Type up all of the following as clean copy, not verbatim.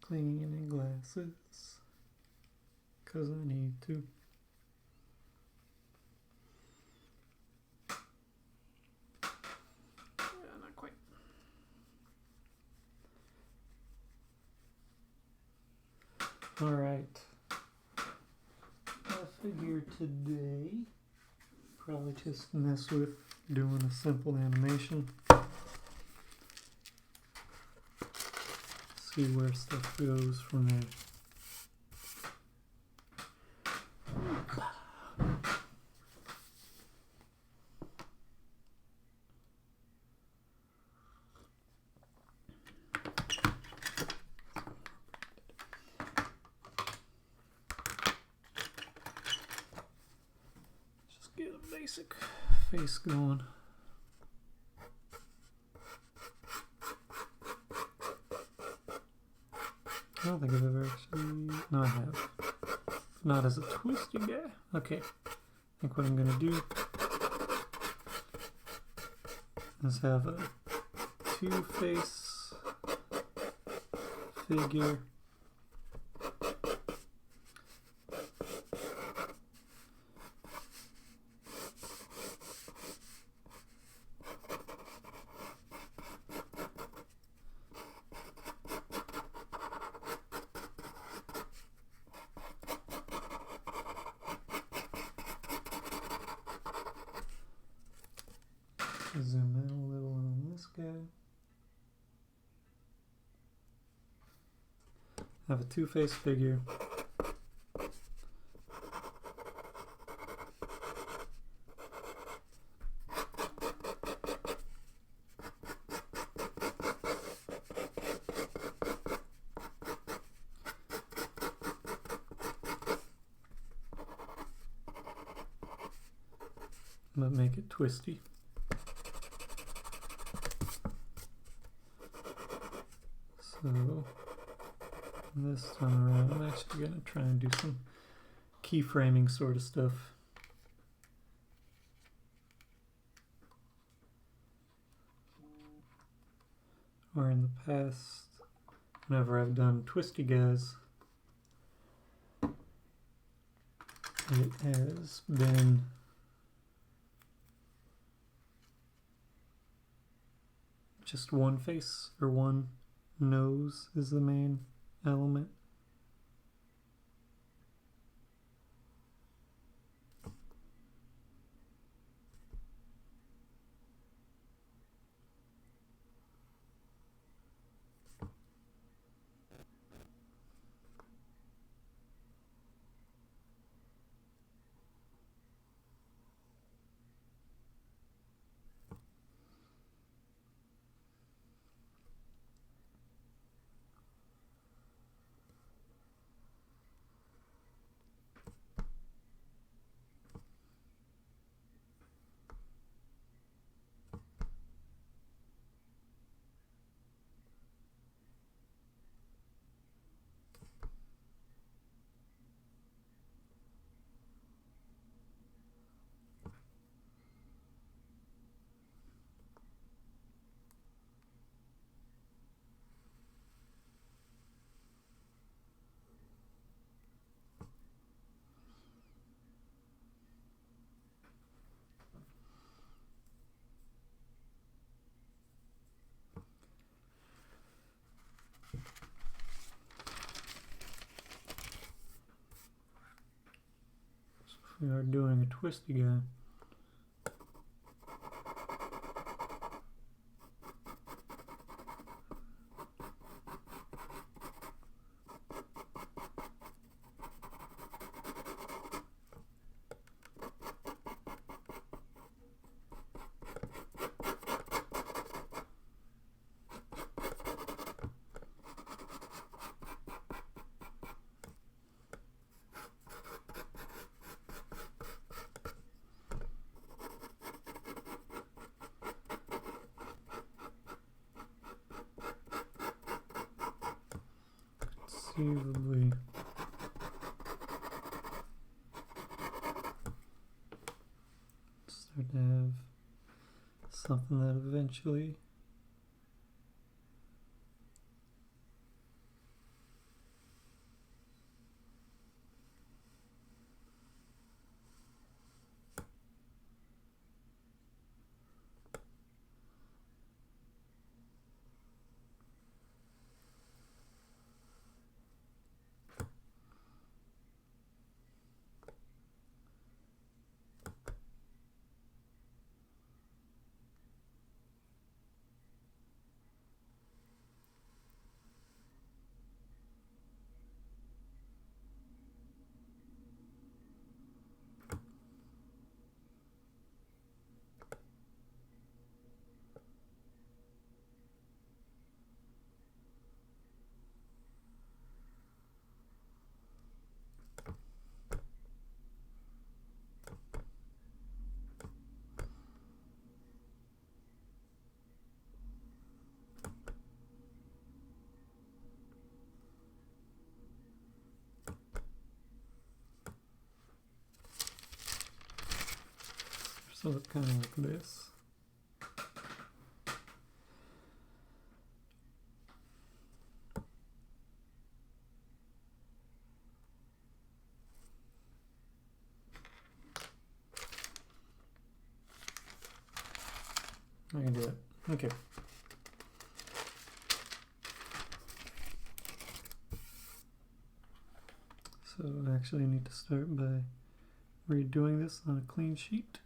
cleaning glasses, 'cause I need to. Yeah, not quite. All right. I figure today, probably just mess with doing a simple animation. See where stuff goes from there. Just get a basic face going. I don't think I've ever actually... No, I have. Not as a twisty guy. Okay. I think what I'm going to do is have a two-face figure. Zoom in a little on this guy. Have a two-face figure. But make it twisty. So this time around, I'm actually going to try and do some keyframing sort of stuff. Or in the past, whenever I've done twisty guys, it has been just one face or one nose is the main element. We are doing a twisty guy. Conceivably start to have something that eventually So it's kind of like this. I can do it. Okay. So I actually need to start by redoing this on a clean sheet.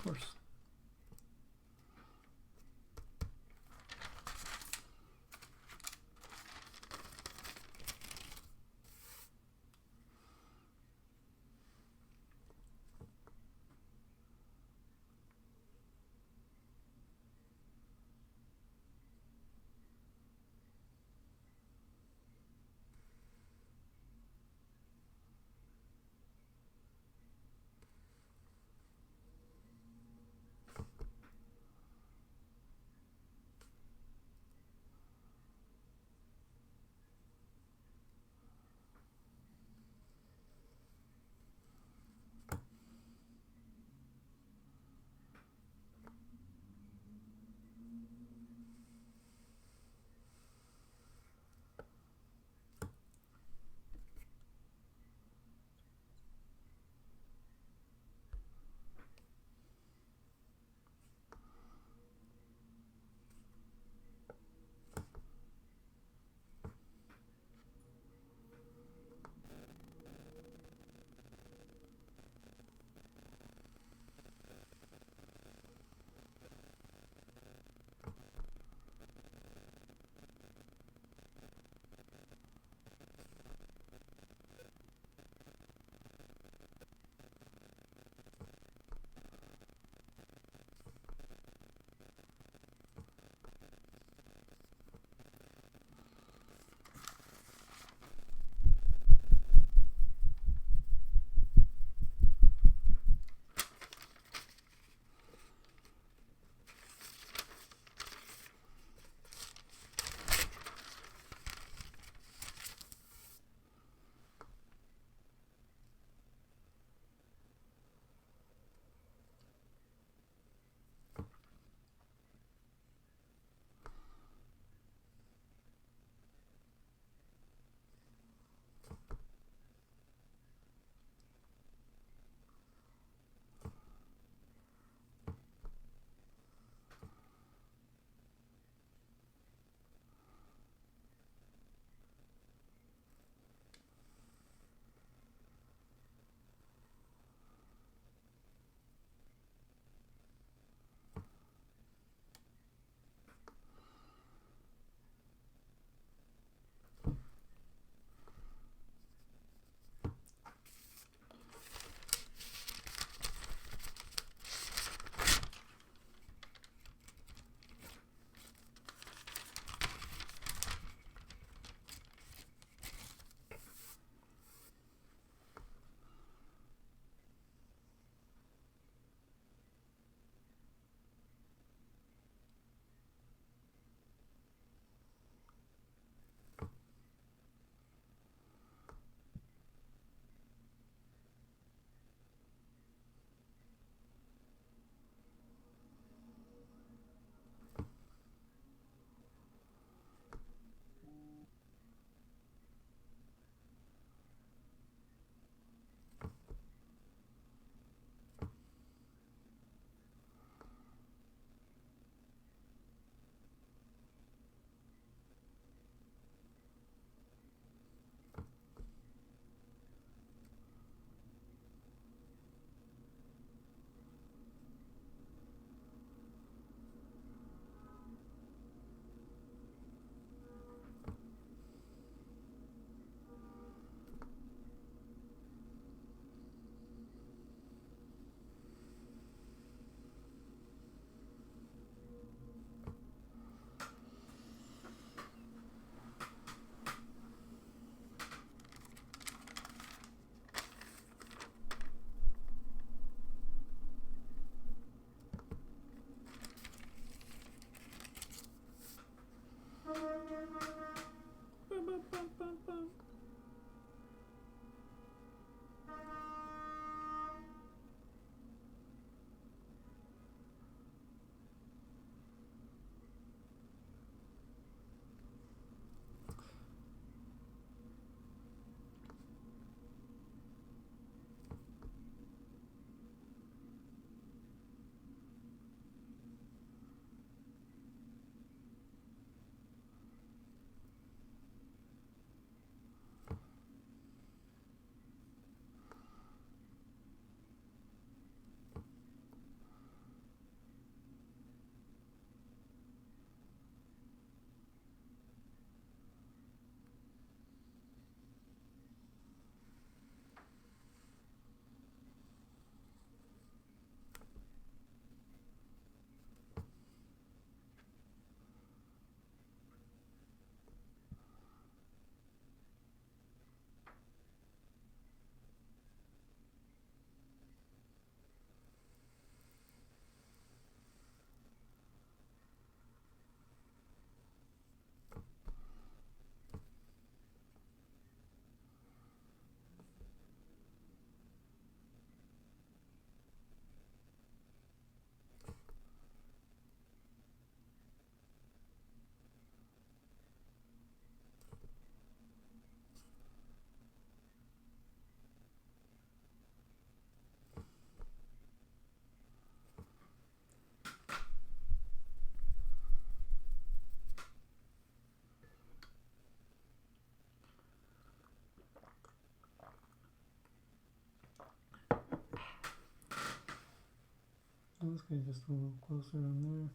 Of course. Let's get just a little closer on there.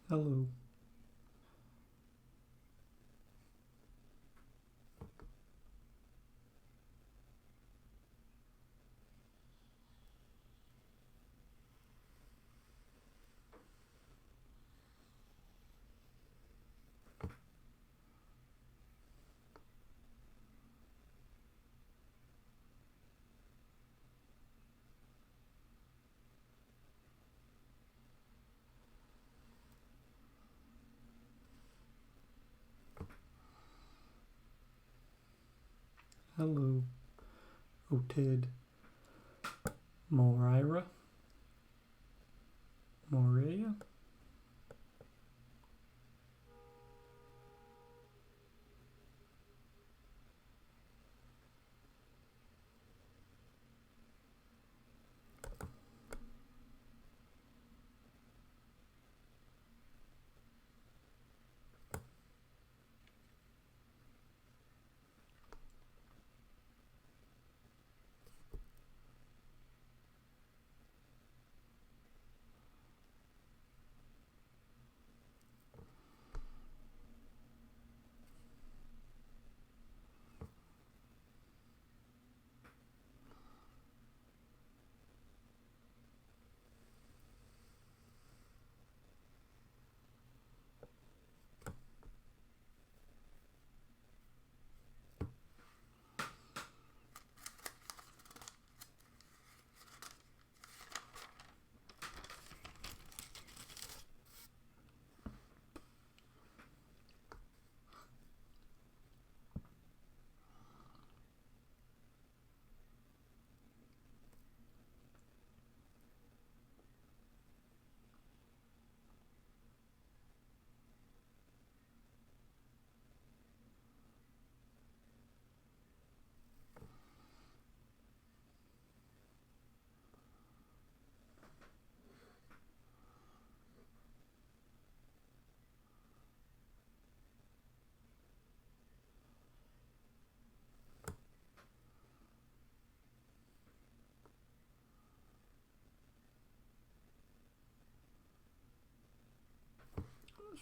Hello. Hello. Oted. Moira. Morea.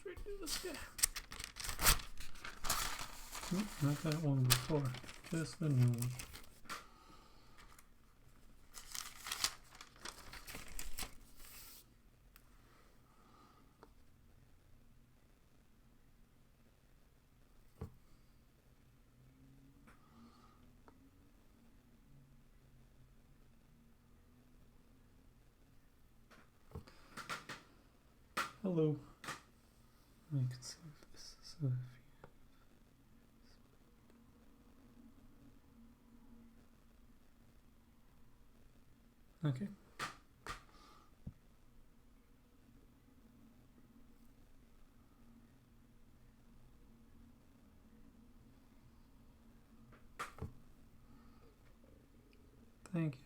redo this guy. Oop, not that one before. Just the new one. Hello. I can see if this is okay. Thank you.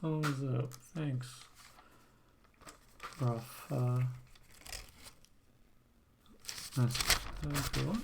Thumbs up. Thanks. Rough. That's cool.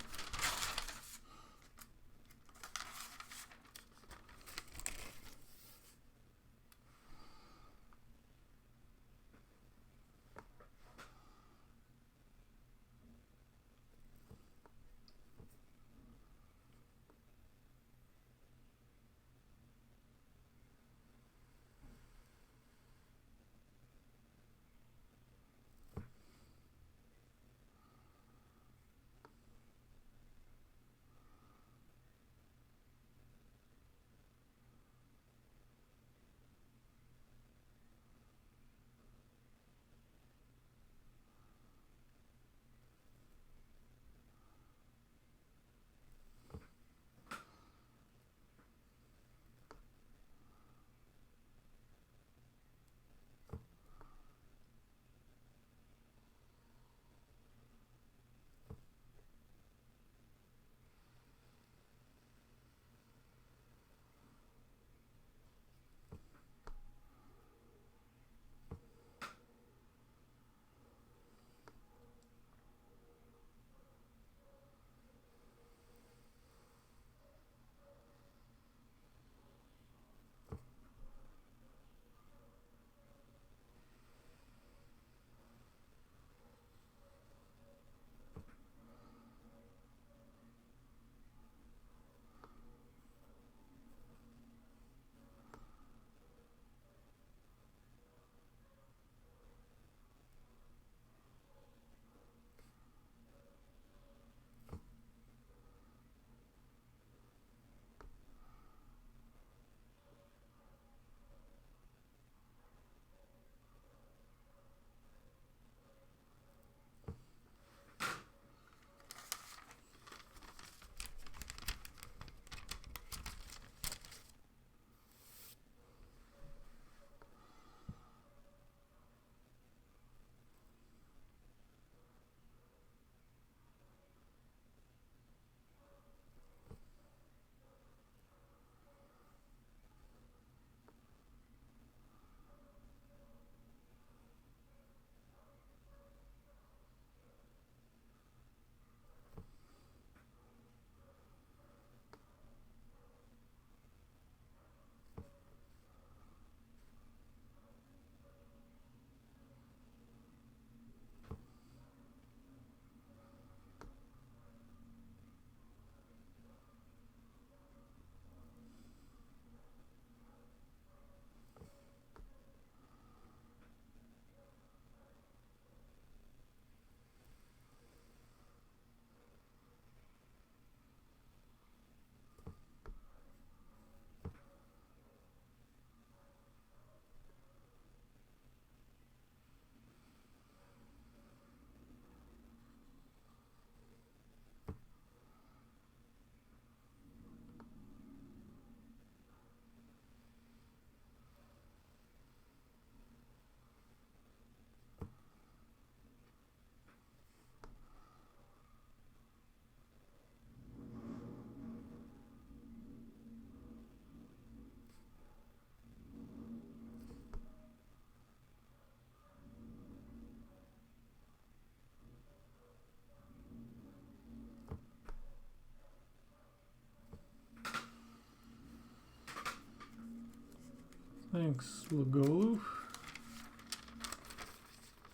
Thanks, Lagolu.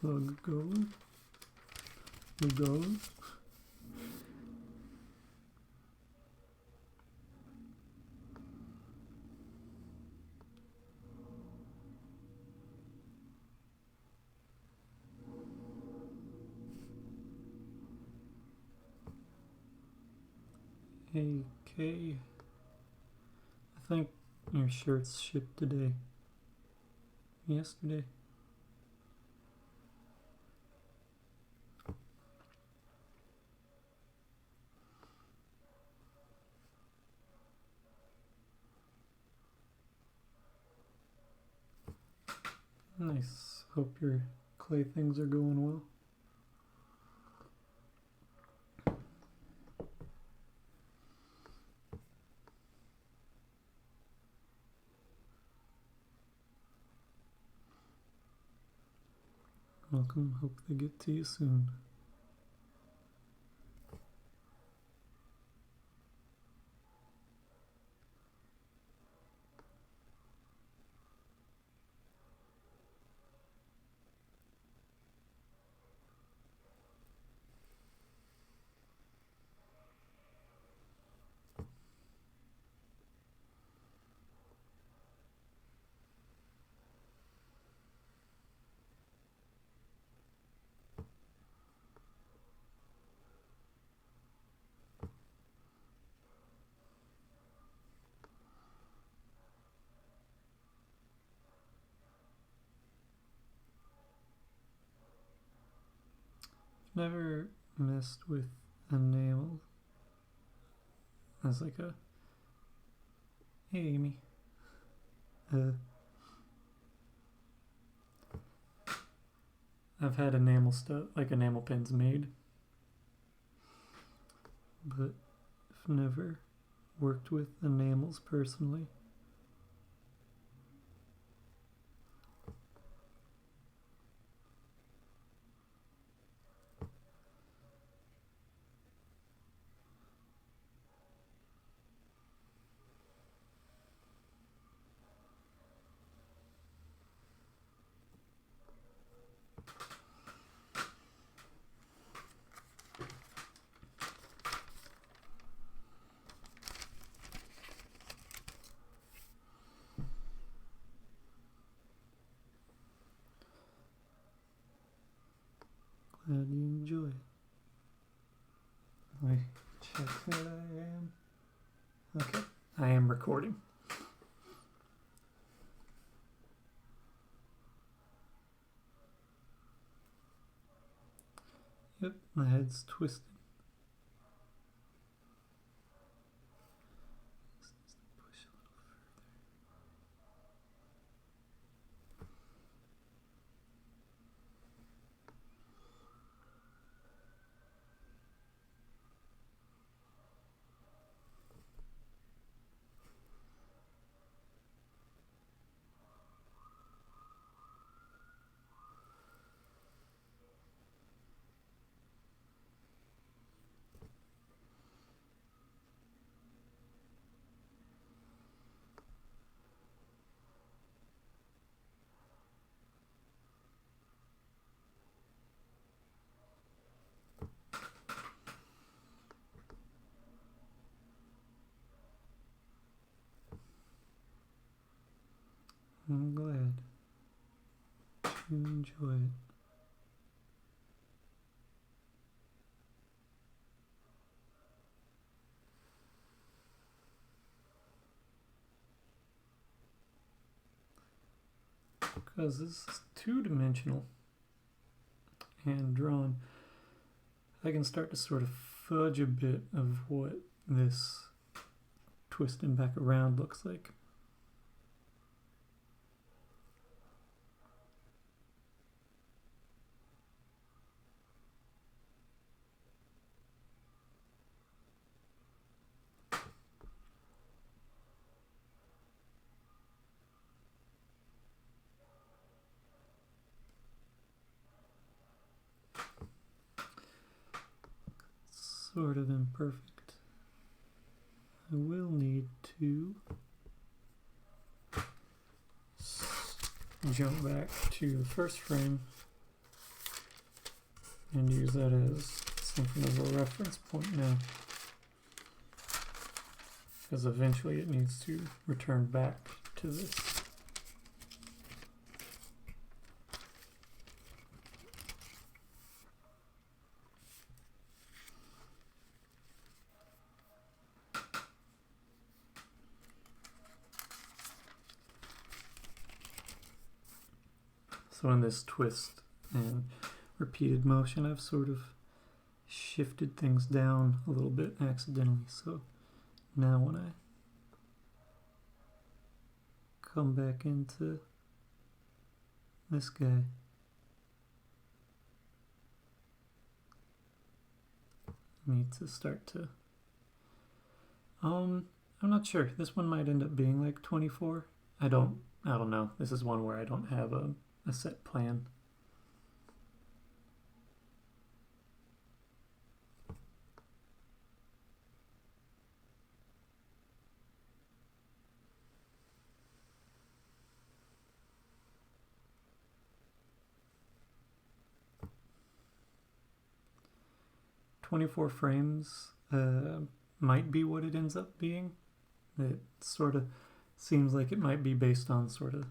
Lagolu. Lagolu. AK. I think your shirt's shipped today. Yesterday. Nice. Hope your clay things are going well. Welcome. Hope they get to you soon. Never messed with enamel as like a, hey Amy, I've had enamel stuff, like enamel pens made, but I've never worked with enamels personally. Glad you enjoy it. Let me check that I am. Okay, I am recording. Yep, my head's twisted. Push a little further. I'm glad you enjoy it. Because this is two-dimensional and drawn, I can start to sort of fudge a bit of what this twisting back around looks like. Sort of imperfect. I will need to jump back to the first frame and use that as something of a reference point now, because eventually it needs to return back to this. So in this twist and repeated motion, I've sort of shifted things down a little bit accidentally. So now when I come back into this guy, I need to start to, I'm not sure. This one might end up being like 24. I don't know. This is one where I don't have a set plan. "24 frames might be what it ends up being. It sort of seems like it might be based on sort of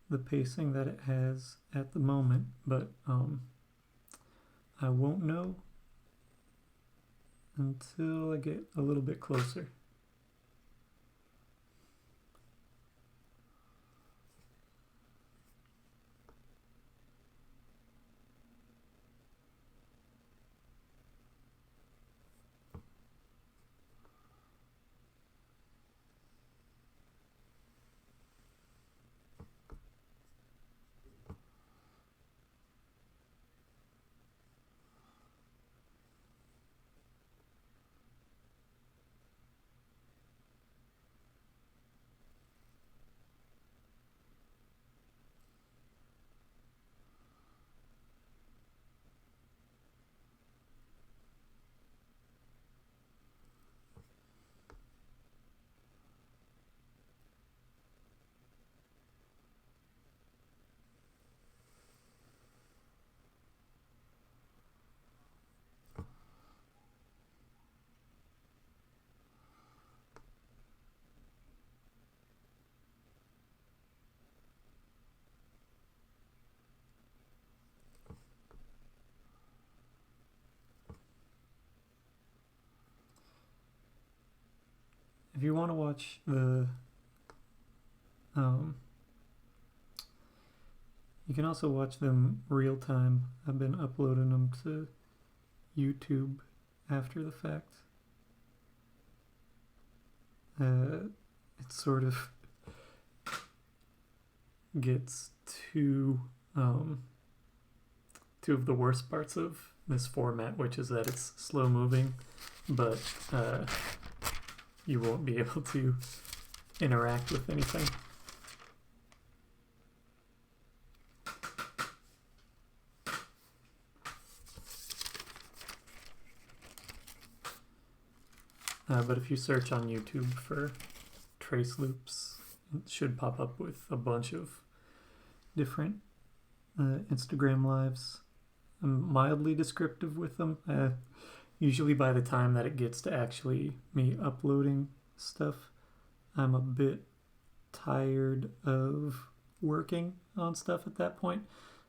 the pacing that it has at the moment, but I won't know until I get a little bit closer. If you want to watch the, you can also watch them real time. I've been uploading them to YouTube after the fact. It sort of gets to two of the worst parts of this format, which is that it's slow moving, but you won't be able to interact with anything. But if you search on YouTube for TraceLoops, it should pop up with a bunch of different Instagram lives. I'm mildly descriptive with them. Usually by the time that it gets to actually me uploading stuff, I'm a bit tired of working on stuff at that point.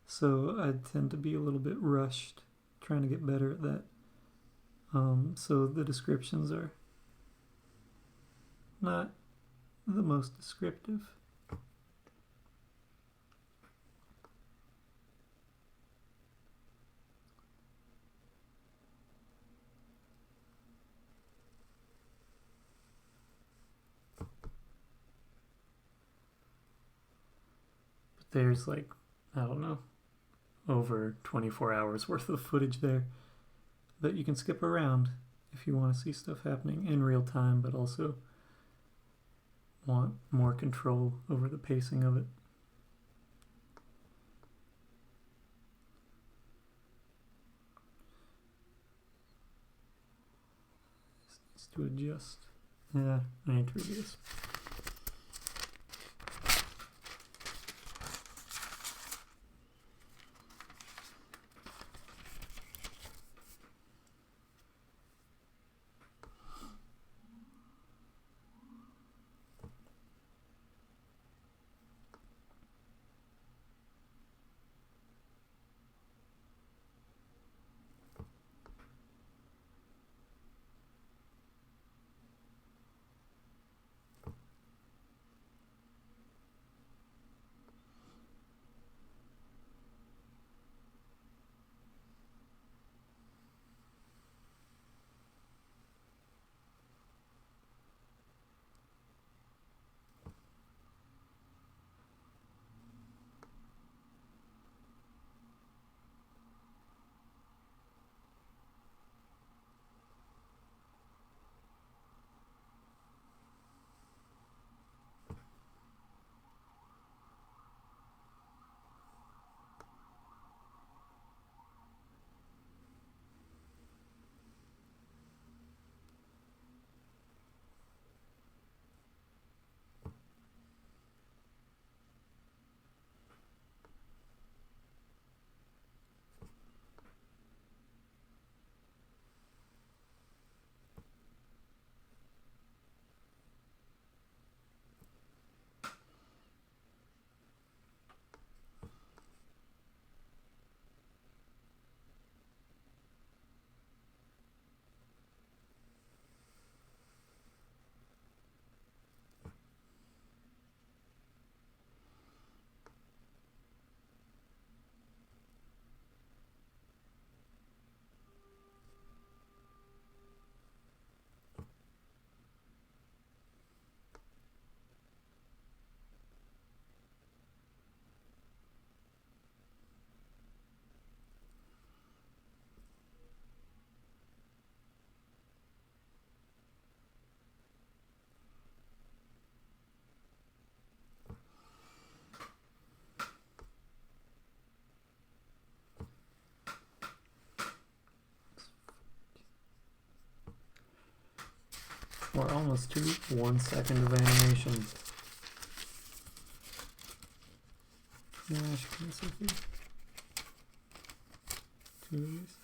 So I tend to be a little bit rushed trying to get better at that. So the descriptions are not the most descriptive. There's like, I don't know, over 24 hours worth of footage there that you can skip around if you want to see stuff happening in real time, but also want more control over the pacing of it. This needs to adjust. Yeah, I need to redo this. We're almost to 1 second of animation. Flash PSFE. 2 of these.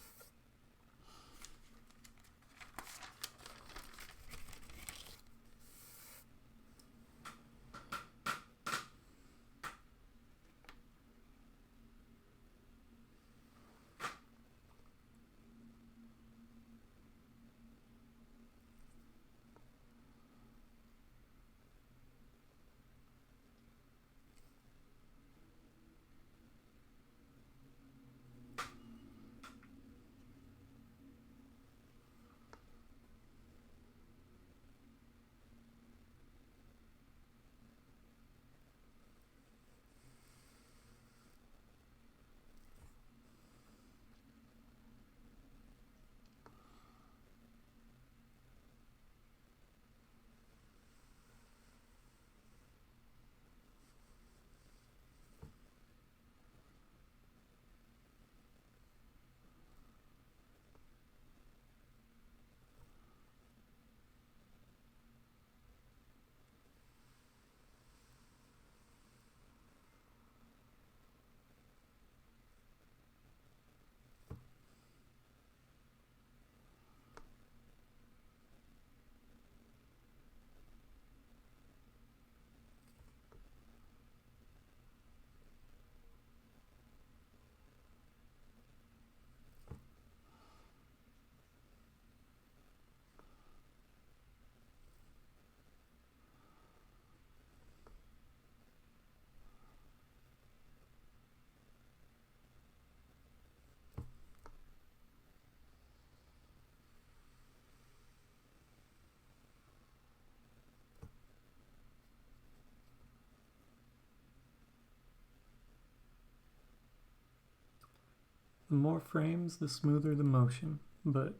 The more frames, the smoother the motion, but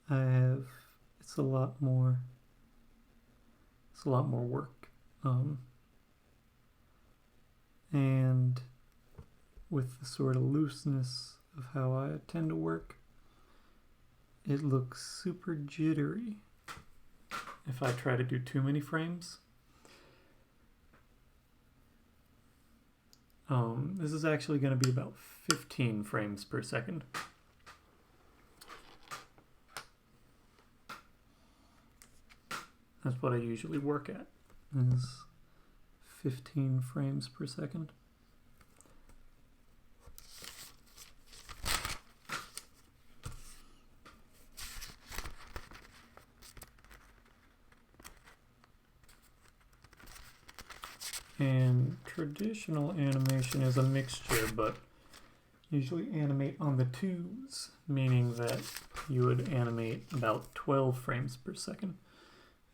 it's a lot more work. And with the sort of looseness of how I tend to work, it looks super jittery if I try to do too many frames. This is actually going to be about 15 frames per second. That's what I usually work at, is 15 frames per second. And traditional animation is a mixture, but usually animate on the twos, meaning that you would animate about 12 frames per second.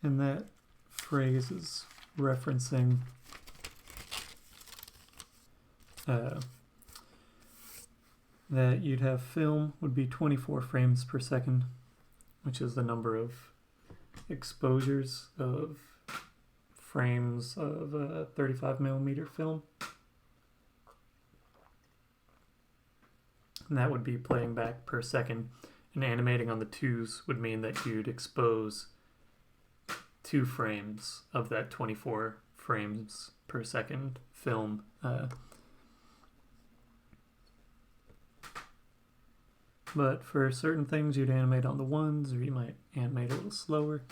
And that phrase is referencing that you'd have film would be 24 frames per second, which is the number of exposures of frames of a 35mm film. And that would be playing back per second. And animating on the twos would mean that you'd expose 2 frames of that 24 frames per second film. But for certain things, you'd animate on the ones, or you might animate a little slower,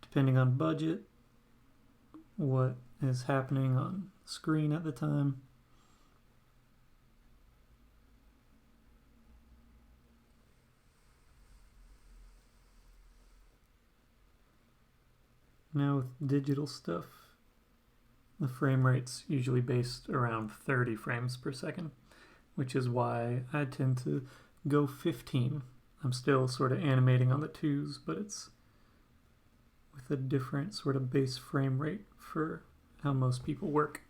depending on budget, what is happening on screen at the time. Now with digital stuff, the frame rate's usually based around 30 frames per second, which is why I tend to go 15. I'm still sort of animating on the twos, but it's with a different sort of base frame rate for how most people work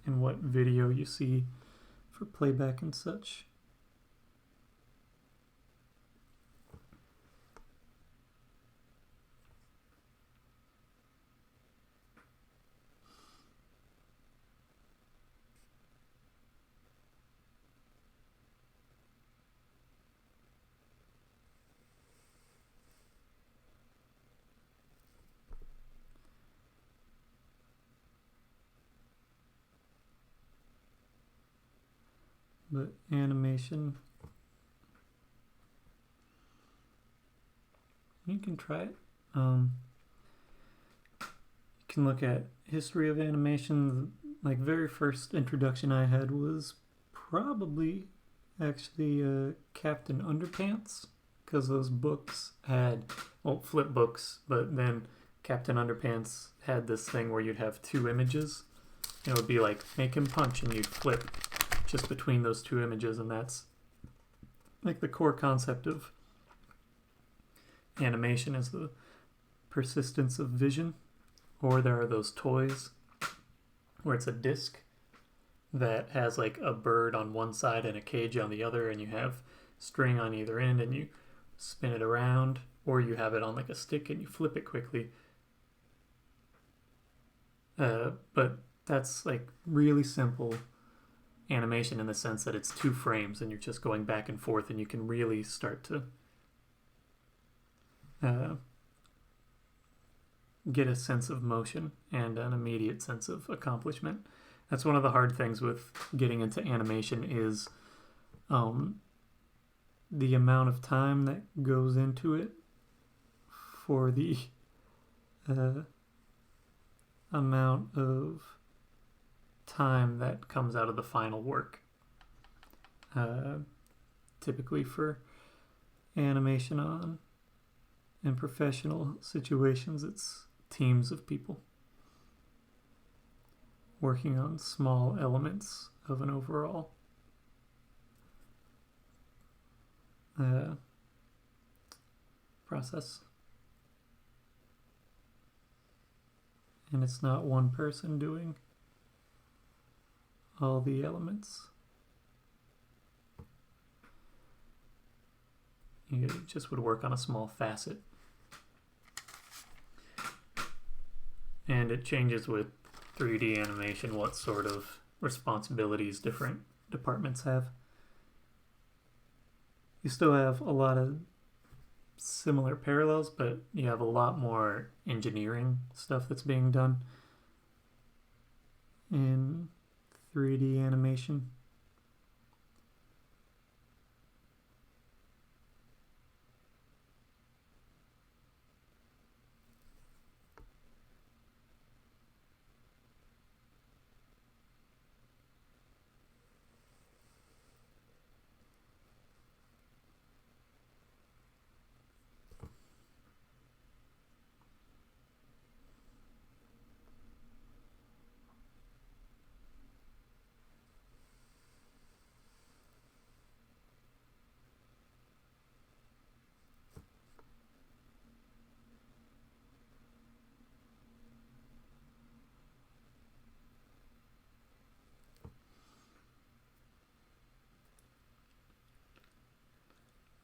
and what video you see for playback and such. but animation, you can try it. You can look at history of animation. Like very first introduction I had was probably actually Captain Underpants, because those books had, well, flip books, but then Captain Underpants had this thing where you'd have two images. It would be like, make him punch, and you'd flip just between those two images, and that's like the core concept of animation is the persistence of vision. Or there are those toys where it's a disc that has like a bird on one side and a cage on the other, and you have string on either end, and you spin it around, or you have it on like a stick and you flip it quickly. But that's like really simple animation in the sense that it's 2 frames and you're just going back and forth, and you can really start to get a sense of motion and an immediate sense of accomplishment. That's one of the hard things with getting into animation is the amount of time that goes into it for the amount of time that comes out of the final work. Typically for animation in professional situations, it's teams of people working on small elements of an overall process. And it's not one person doing all the elements. You just would work on a small facet. And it changes with 3D animation what sort of responsibilities different departments have. You still have a lot of similar parallels, but you have a lot more engineering stuff that's being done in 3D animation.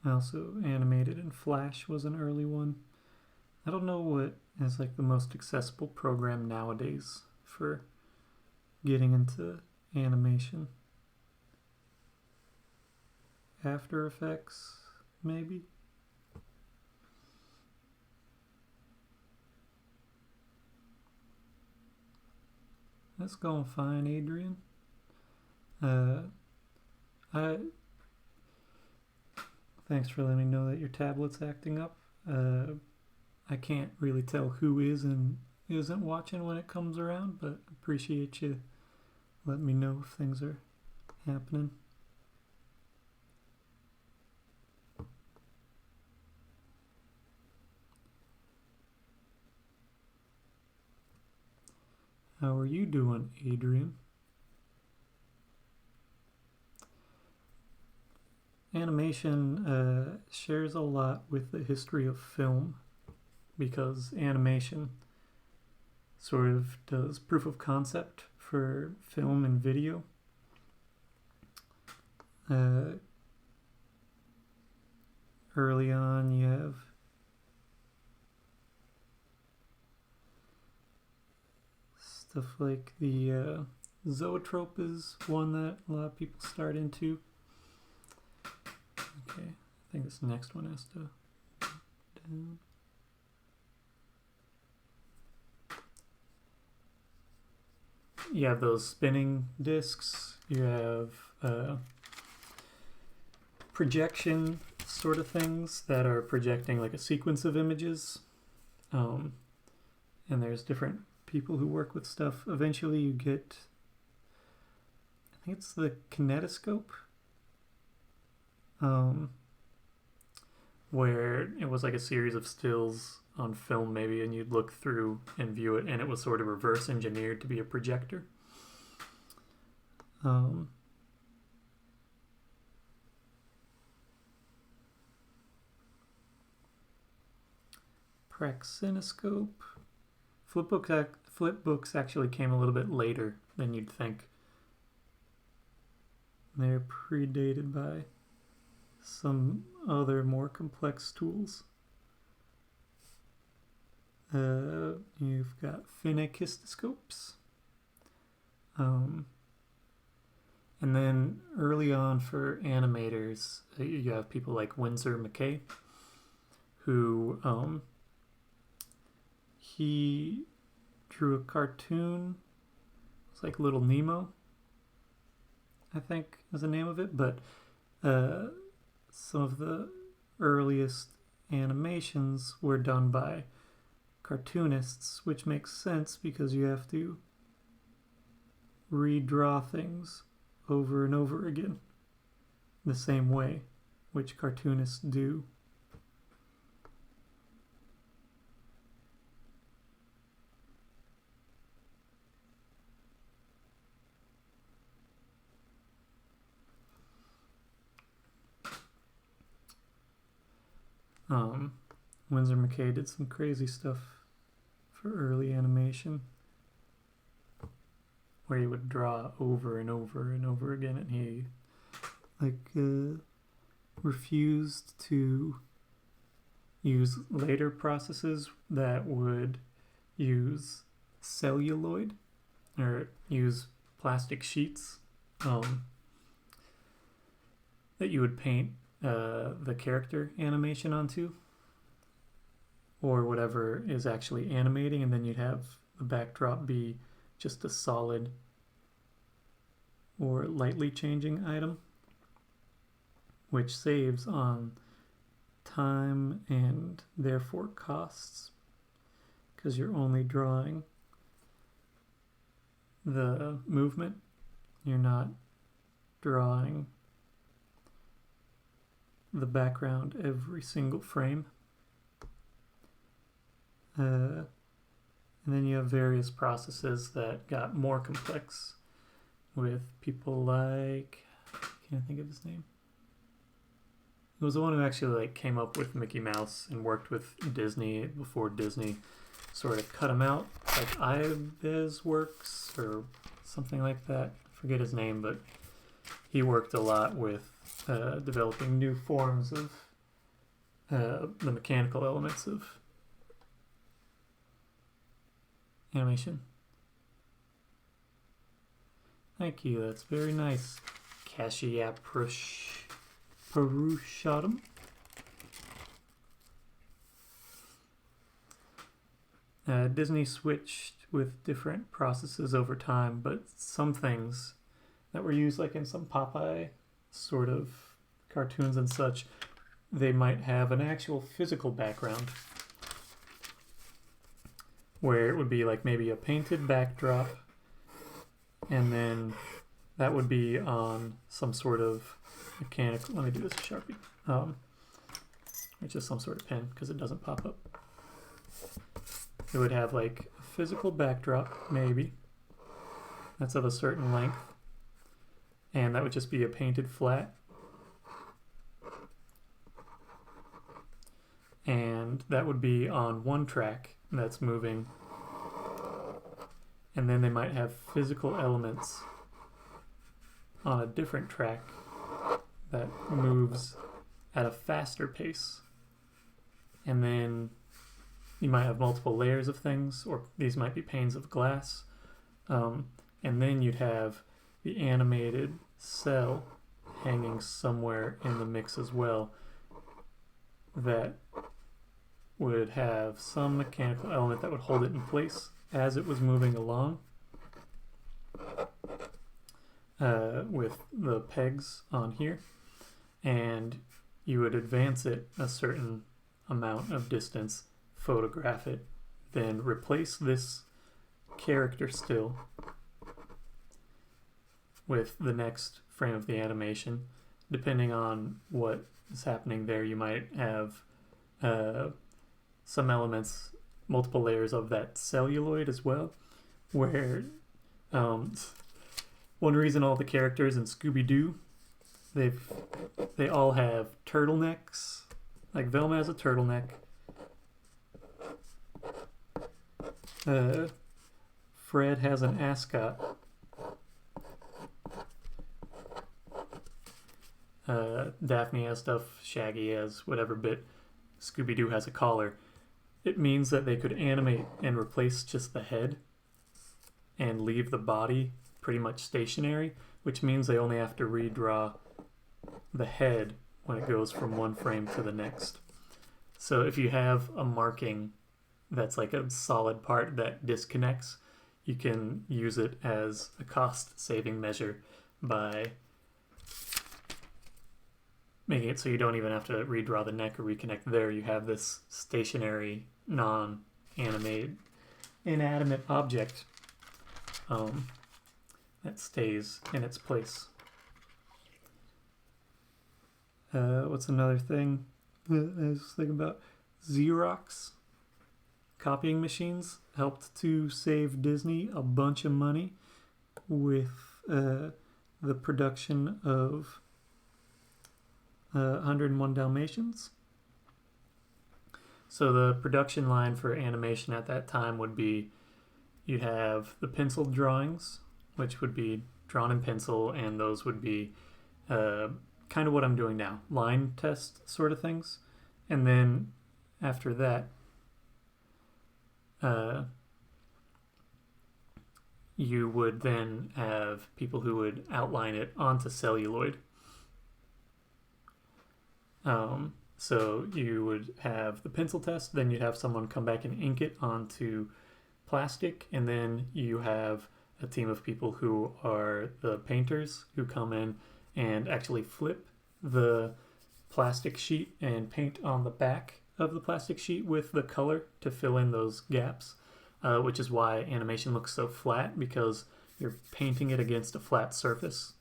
I also animated in Flash was an early one. I don't know what is like the most accessible program nowadays for getting into animation. After Effects, maybe? That's going fine, Adrian. Thanks for letting me know that your tablet's acting up. I can't really tell who is and isn't watching when it comes around, but appreciate you letting me know if things are happening. How are you doing, Adrian? Animation shares a lot with the history of film, because animation sort of does proof of concept for film and video. Early on, you have stuff like the zoetrope is one that a lot of people start into. Okay, I think this next one has to go down. You have those spinning discs. You have projection sort of things that are projecting like a sequence of images. And there's different people who work with stuff. Eventually you get, I think it's the kinetoscope, where it was like a series of stills on film maybe, and you'd look through and view it, and it was sort of reverse engineered to be a projector. Praxinoscope. Flipbooks actually came a little bit later than you'd think. They're predated by some other more complex tools. You've got phenakistoscopes. And then early on for animators, you have people like Winsor McCay, who he drew a cartoon. It's like Little Nemo, I think is the name of it, but some of the earliest animations were done by cartoonists, which makes sense because you have to redraw things over and over again the same way, which cartoonists do. Winsor McCay did some crazy stuff for early animation, where he would draw over and over and over again, and he refused to use later processes that would use celluloid or use plastic sheets that you would paint the character animation onto, or whatever is actually animating, and then you'd have the backdrop be just a solid or lightly changing item, which saves on time and therefore costs, because you're only drawing the movement. You're not drawing the background every single frame. And then you have various processes that got more complex with people like, I can't think of his name. It was the one who actually came up with Mickey Mouse and worked with Disney before Disney sort of cut him out, like Ives Works or something like that. I forget his name, but he worked a lot with developing new forms of the mechanical elements of animation. Thank you, that's very nice. Parushottam. Disney switched with different processes over time, but some things that were used like in some Popeye sort of cartoons and such, they might have an actual physical background where it would be like maybe a painted backdrop, and then that would be on some sort of mechanical, let me do this a Sharpie, which is some sort of pen because it doesn't pop up. It would have like a physical backdrop, maybe, that's of a certain length, and that would just be a painted flat. And that would be on one track that's moving. And then they might have physical elements on a different track that moves at a faster pace. And then you might have multiple layers of things, or these might be panes of glass. And then you'd have the animated cell hanging somewhere in the mix as well that would have some mechanical element that would hold it in place as it was moving along, with the pegs on here. and you would advance it a certain amount of distance, photograph it, then replace this character still with the next frame of the animation. Depending on what is happening there, you might have some elements, multiple layers of that celluloid as well, where one reason all the characters in Scooby-Doo, they all have turtlenecks. Like Velma has a turtleneck. Fred has an ascot. Daphne has stuff, Shaggy has whatever bit, Scooby-Doo has a collar. It means that they could animate and replace just the head and leave the body pretty much stationary, which means they only have to redraw the head when it goes from one frame to the next. So if you have a marking that's like a solid part that disconnects, you can use it as a cost-saving measure by making it so you don't even have to redraw the neck or reconnect there. You have this stationary, non-animated, inanimate object that stays in its place. What's another thing that I was thinking about? Xerox copying machines helped to save Disney a bunch of money with the production of 101 Dalmatians. So the production line for animation at that time would be, you'd have the pencil drawings, which would be drawn in pencil, and those would be kind of what I'm doing now, line test sort of things. And then after that, you would then have people who would outline it onto celluloid. So you would have the pencil test, then you'd have someone come back and ink it onto plastic, and then you have a team of people who are the painters who come in and actually flip the plastic sheet and paint on the back of the plastic sheet with the color to fill in those gaps, which is why animation looks so flat, because you're painting it against a flat surface.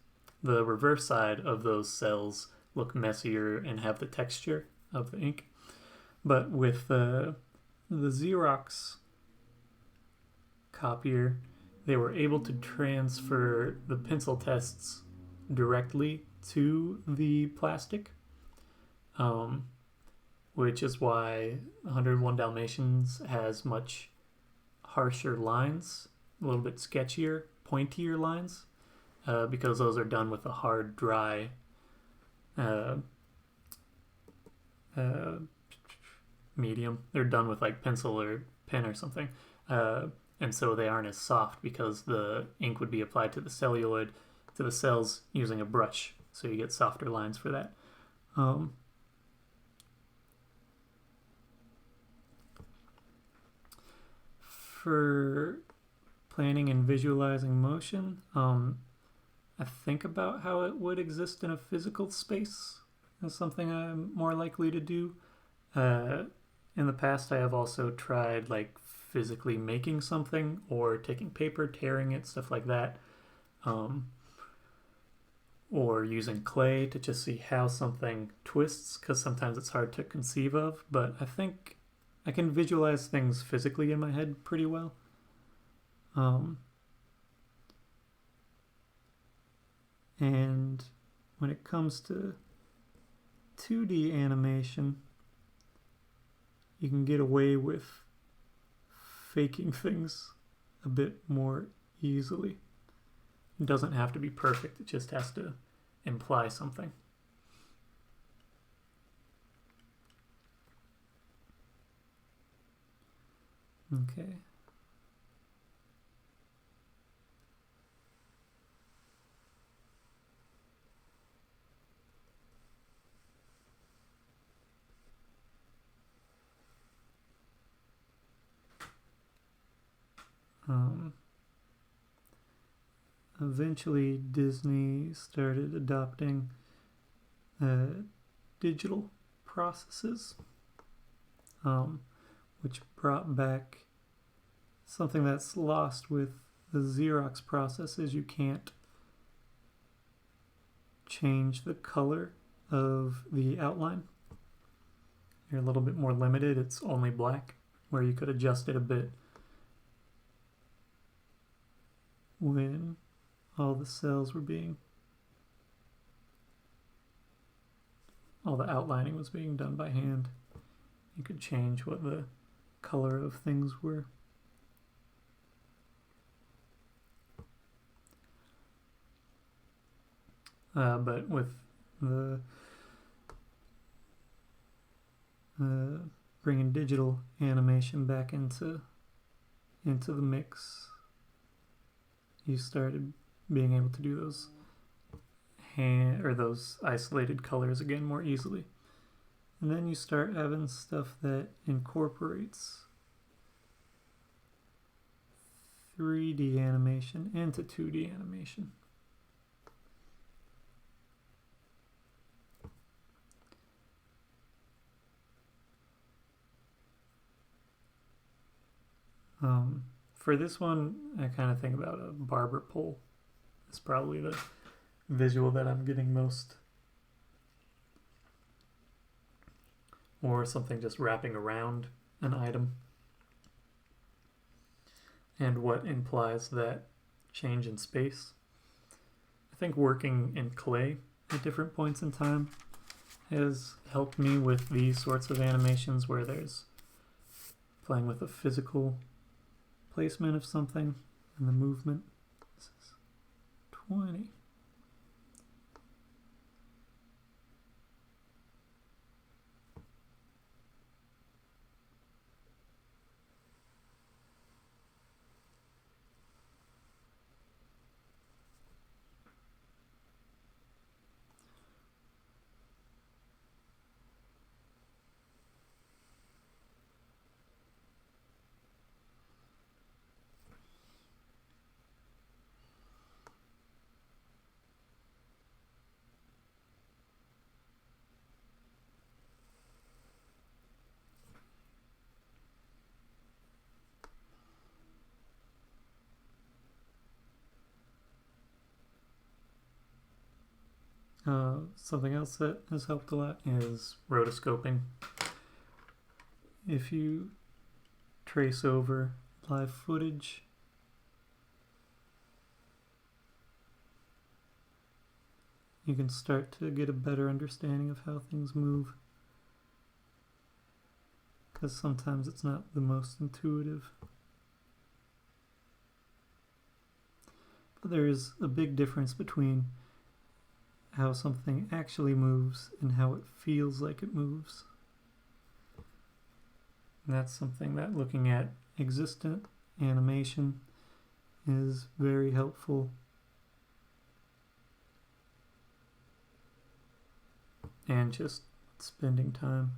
The reverse side of those cells look messier and have the texture of the ink. But with the Xerox copier, they were able to transfer the pencil tests directly to the plastic, which is why 101 Dalmatians has much harsher lines, a little bit sketchier, pointier lines, because those are done with a hard, dry medium. They're done with like pencil or pen or something, and so they aren't as soft because the ink would be applied to the celluloid, to the cells, using a brush, so you get softer lines for that. For planning and visualizing motion, I think about how it would exist in a physical space as something I'm more likely to do. In the past, I have also tried like physically making something or taking paper, tearing it, stuff like that. Or using clay to just see how something twists, because sometimes it's hard to conceive of. But I think I can visualize things physically in my head pretty well. And when it comes to 2D animation, you can get away with faking things a bit more easily. It doesn't have to be perfect, it just has to imply something. Okay. Eventually Disney started adopting digital processes, which brought back something that's lost with the Xerox process is you can't change the color of the outline. You're a little bit more limited. It's only black, where you could adjust it a bit when all the cells were being, all the outlining was being done by hand. You could change what the color of things were. But with the bringing digital animation back into the mix, you started being able to do those those isolated colors again more easily. And then you start having stuff that incorporates 3D animation into 2D animation. For this one, I kind of think about a barber pole. It's probably the visual that I'm getting most. Or something just wrapping around an item. And what implies that change in space. I think working in clay at different points in time has helped me with these sorts of animations where there's playing with a physical placement of something and the movement. This is 20. Something else that has helped a lot is rotoscoping. If you trace over live footage, you can start to get a better understanding of how things move, because sometimes it's not the most intuitive. But there is a big difference between how something actually moves and how it feels like it moves. And that's something that looking at existent animation is very helpful. And just spending time.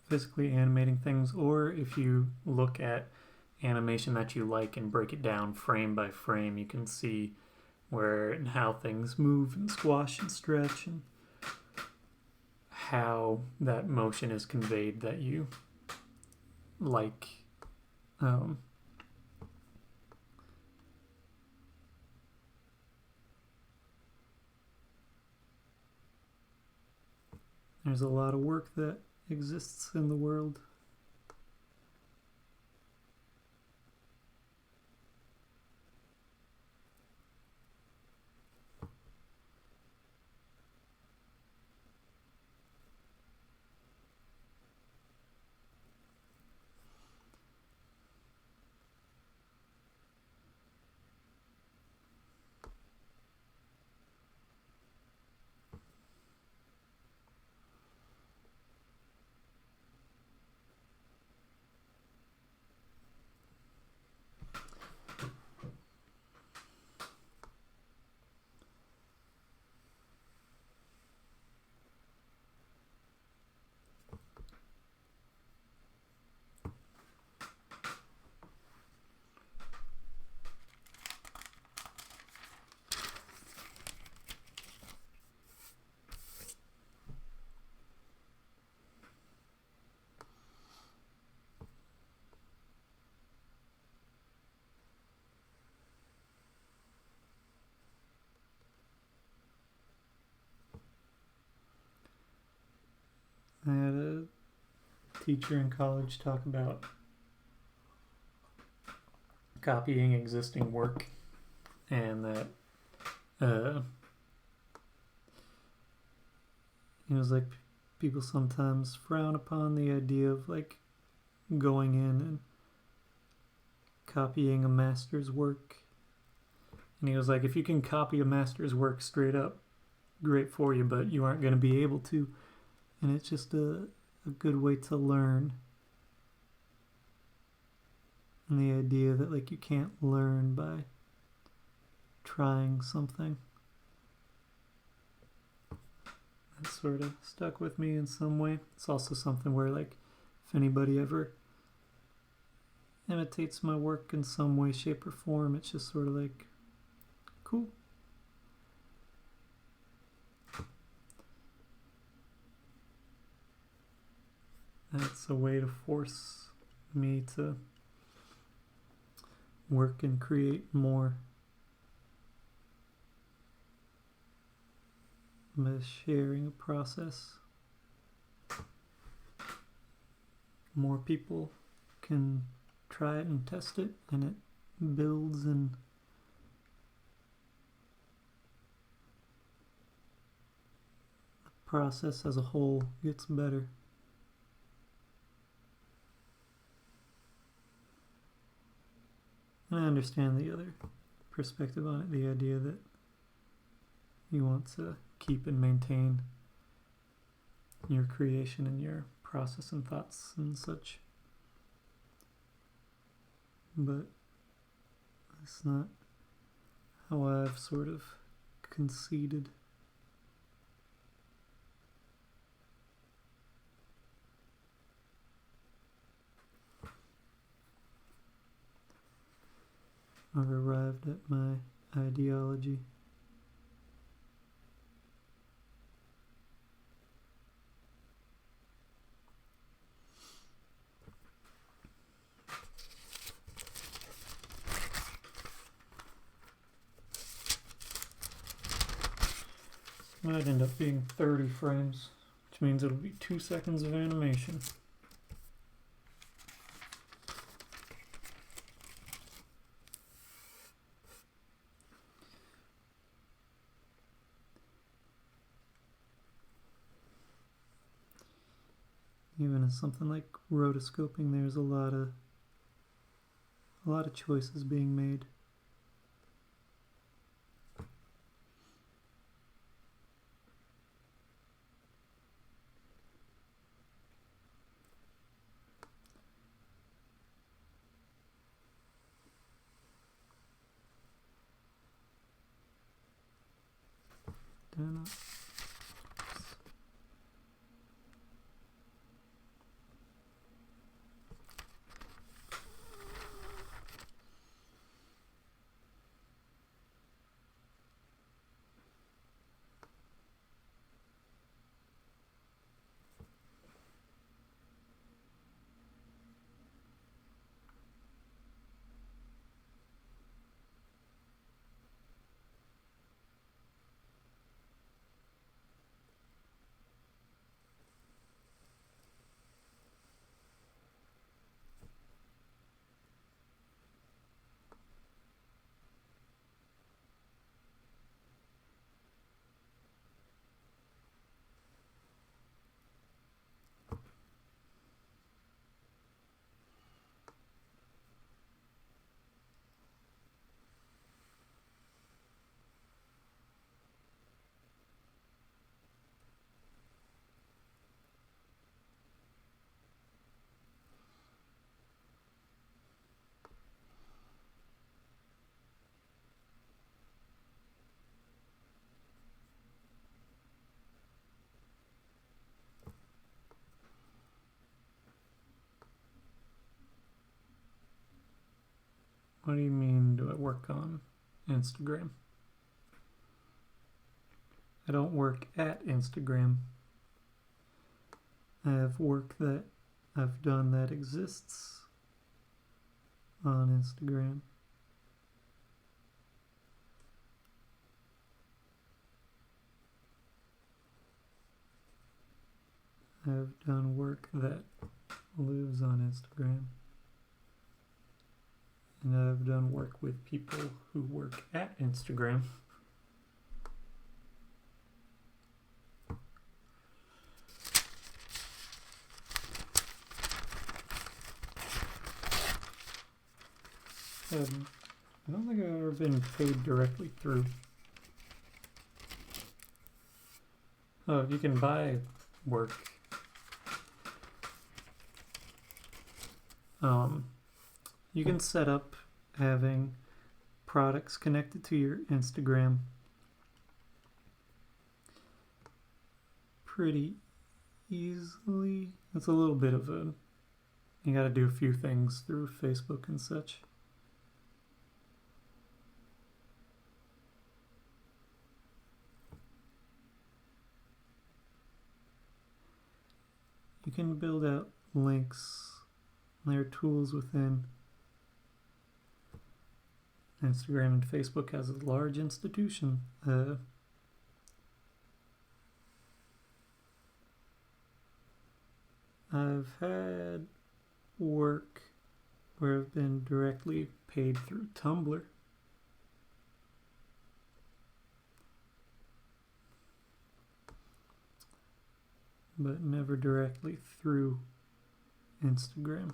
physically animating things, or if you look at animation that you like and break it down frame by frame, you can see where and how things move and squash and stretch and how that motion is conveyed that you like. There's a lot of work that exists in the world. I had a teacher in college talk about copying existing work, and that it was like people sometimes frown upon the idea of like going in and copying a master's work. And he was like, if you can copy a master's work straight up, great for you, but you aren't going to be able to. And it's just a good way to learn. And the idea that like you can't learn by trying something. That sort of stuck with me in some way. It's also something where like if anybody ever imitates my work in some way, shape, or form, it's just sort of like, cool. That's a way to force me to work and create more by sharing a process. More people can try it and test it, and it builds, and the process as a whole gets better. And I understand the other perspective on it, the idea that you want to keep and maintain your creation and your process and thoughts and such. But that's not how I've sort of conceded. I've arrived at my ideology. Might end up being 30 frames, which means it'll be 2 seconds of animation. Even in something like rotoscoping, there's a lot of choices being made. Did I not? What do you mean, do I work on Instagram? I don't work at Instagram. I have work that I've done that exists on Instagram. I've done work that lives on Instagram. And I've done work with people who work at Instagram. I don't think I've ever been paid directly through. Oh, you can buy work. You can set up having products connected to your Instagram pretty easily. It's a little bit of a... You gotta do a few things through Facebook and such. You can build out links. There are tools within Instagram and Facebook as a large institution. I've had work where I've been directly paid through Tumblr. But never directly through Instagram.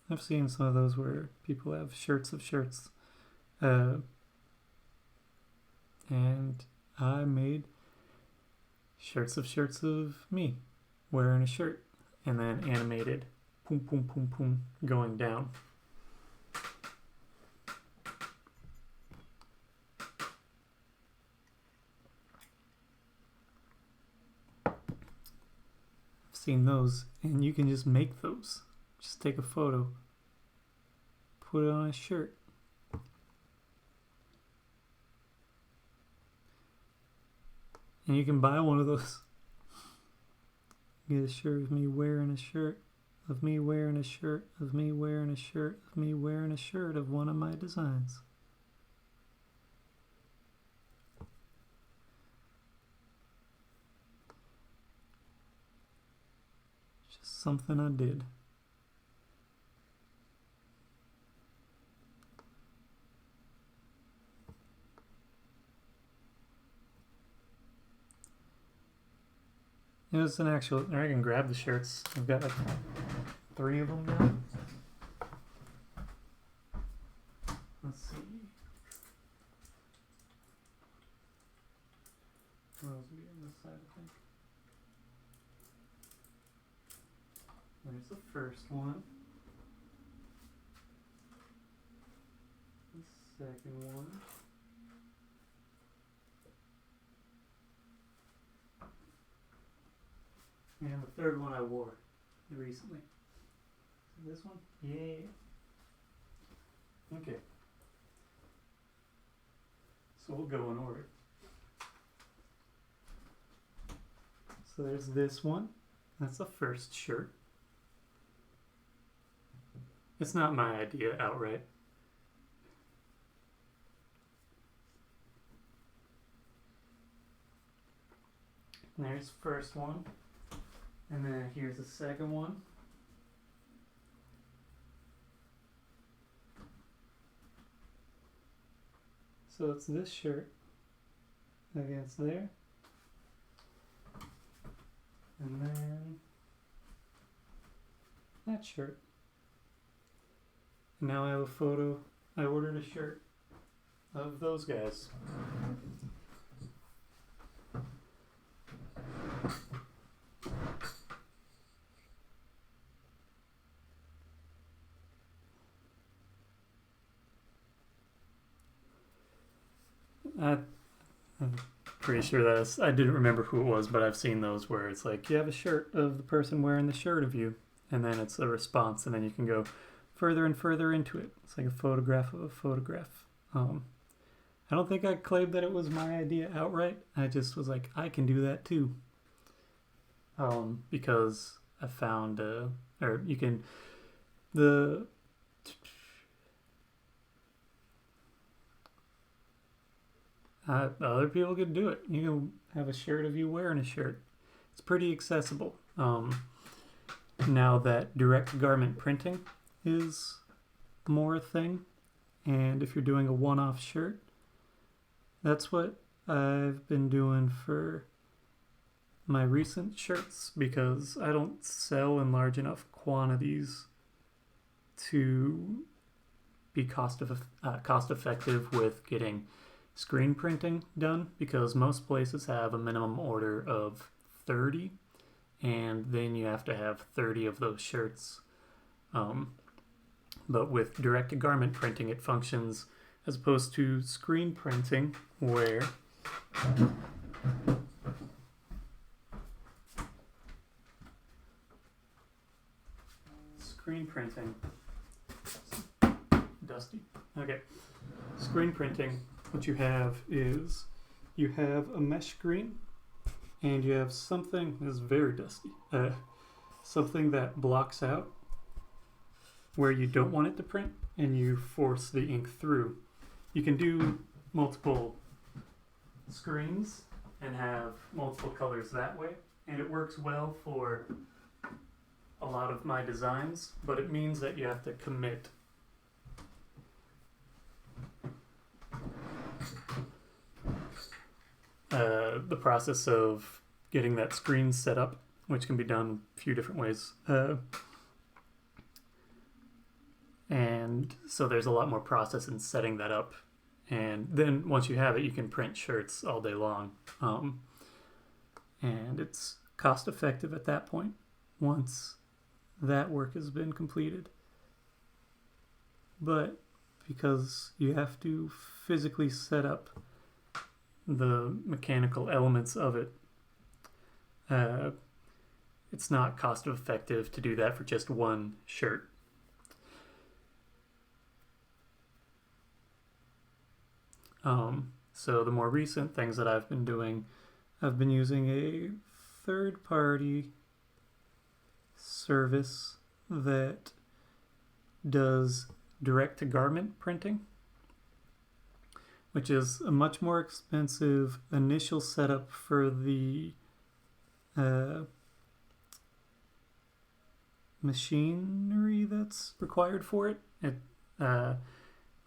I've seen some of those where people have shirts of shirts. And I made shirts of me wearing a shirt and then animated boom, boom, boom, boom going down. I've seen those, and you can just make those. Just take a photo, put it on a shirt. And you can buy one of those. Get a shirt of me wearing a shirt, of me wearing a shirt, of me wearing a shirt, of me wearing a shirt of one of my designs. Just something I did. It was an actual. I can grab the shirts. I've got like 3 of them now. Let's see. Those will be on this side, I think. There's the first one. The second one. And the third one I wore recently. See this one? Yeah. Okay. So we'll go in order. So there's this one. That's the first shirt. It's not my idea outright. There's the first one. And then here's the second one. So it's this shirt against there. And then that shirt. And now I have a photo. I ordered a shirt of those guys. I'm pretty sure I didn't remember who it was, but I've seen those where it's like you have a shirt of the person wearing the shirt of you, and then it's a response, and then you can go further and further into it. It's like a photograph of a photograph. I don't think I claimed that it was my idea outright. I just was like, I can do that too. Because I found, or you can, other people can do it. You can have a shirt of you wearing a shirt. It's pretty accessible. Now that direct garment printing is more a thing, and if you're doing a one-off shirt, that's what I've been doing for my recent shirts, because I don't sell in large enough quantities to be cost effective with getting screen printing done, because most places have a minimum order of 30, and then you have to have 30 of those shirts. But with direct garment printing, it functions as opposed to screen printing, where screen printing what you have is you have a mesh screen, and you have something that's very dusty, something that blocks out where you don't want it to print, and you force the ink through. You can do multiple screens and have multiple colors that way, and it works well for a lot of my designs, but it means that you have to commit the process of getting that screen set up, which can be done a few different ways. And so there's a lot more process in setting that up. And then once you have it, you can print shirts all day long. And it's cost effective at that point, once that work has been completed. But because you have to physically set up the mechanical elements of it, it's not cost effective to do that for just one shirt. So the more recent things that I've been doing, I've been using a third-party service that does direct-to-garment printing, which is a much more expensive initial setup for the machinery that's required for it.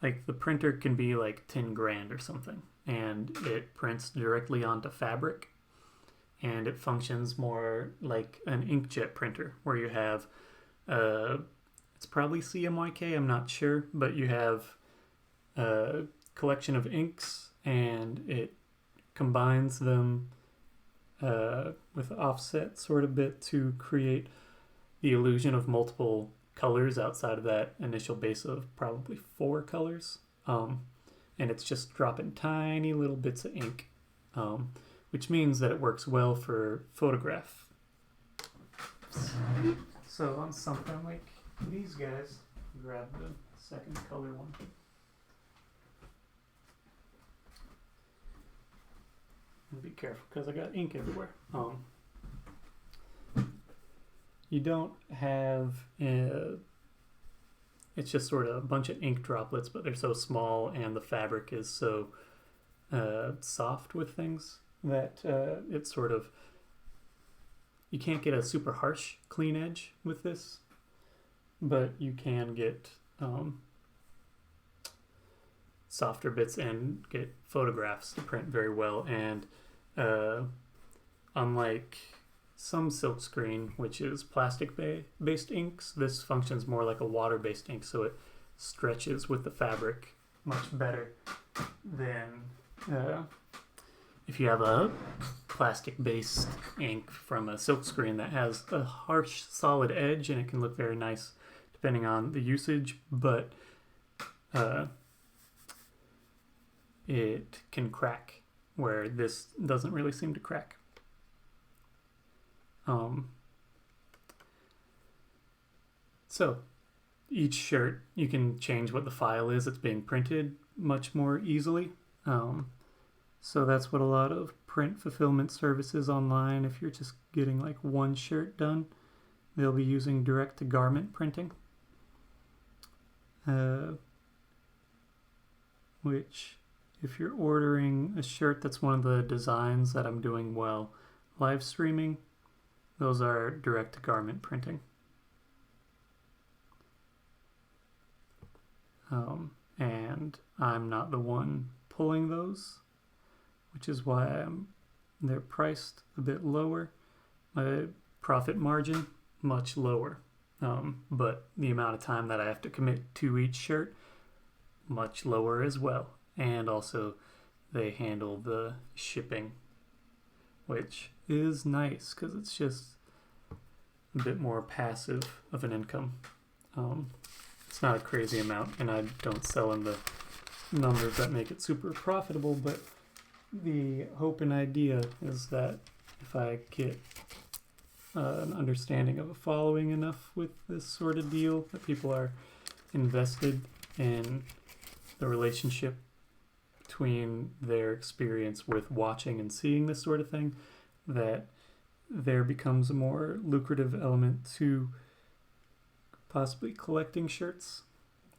Like the printer can be like 10 grand or something, and it prints directly onto fabric. and it functions more like an inkjet printer where you have, it's probably CMYK, I'm not sure, but you have a collection of inks and it combines them with offset sort of bit to create the illusion of multiple colors outside of that initial base of probably 4 colors. And it's just dropping tiny little bits of ink, which means that it works well for photograph. So on something like these guys, grab the second color one. And be careful because I got ink everywhere. You don't have it's just sort of a bunch of ink droplets, but they're so small and the fabric is so soft with things that it's sort of, you can't get a super harsh clean edge with this, but you can get softer bits and get photographs to print very well. And unlike some silkscreen, which is plastic-based inks, this functions more like a water-based ink, so it stretches with the fabric much better than if you have a plastic-based ink from a silkscreen that has a harsh, solid edge, and it can look very nice depending on the usage, but it can crack, where this doesn't really seem to crack. So each shirt, you can change what the file is that's being printed much more easily. So that's what a lot of print fulfillment services online, if you're just getting like one shirt done, they'll be using direct-to-garment printing, which if you're ordering a shirt that's one of the designs that I'm doing while live streaming, those are direct-to-garment printing. And I'm not the one pulling those, which is why they're priced a bit lower. My profit margin, much lower. But the amount of time that I have to commit to each shirt, much lower as well. And also, they handle the shipping, which is nice because it's just a bit more passive of an income. It's not a crazy amount, and I don't sell in the numbers that make it super profitable, but the hope and idea is that if I get an understanding of a following enough with this sort of deal, that people are invested in the relationship between their experience with watching and seeing this sort of thing, that there becomes a more lucrative element to possibly collecting shirts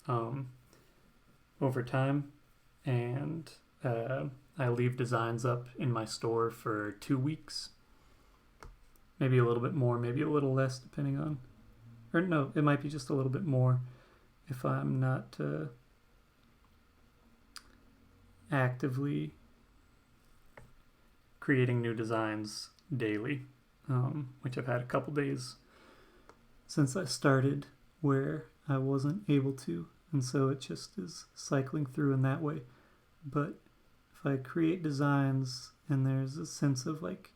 over time. And I leave designs up in my store for 2 weeks, maybe a little bit more, maybe a little less, depending on, or no, it might be just a little bit more if I'm not actively creating new designs daily, which I've had a couple days since I started where I wasn't able to, and so it just is cycling through in that way. But if I create designs and there's a sense of like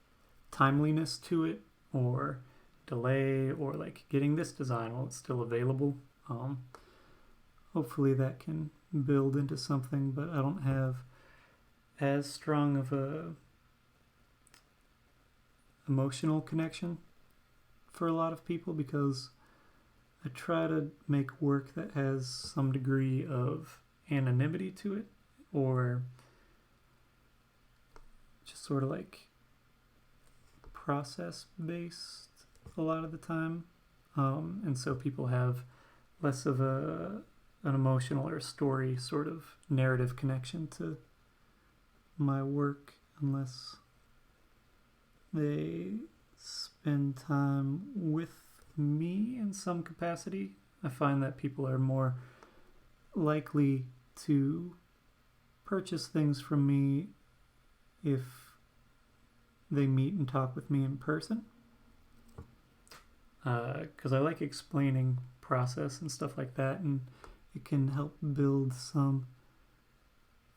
timeliness to it, or delay, or like getting this design while it's still available, hopefully that can build into something. But I don't have as strong of a emotional connection for a lot of people, because I try to make work that has some degree of anonymity to it, or just sort of like process based a lot of the time, and so people have less of an emotional or story sort of narrative connection to my work unless they spend time with me in some capacity. I find that people are more likely to purchase things from me if they meet and talk with me in person, because I like explaining process and stuff like that, and it can help build some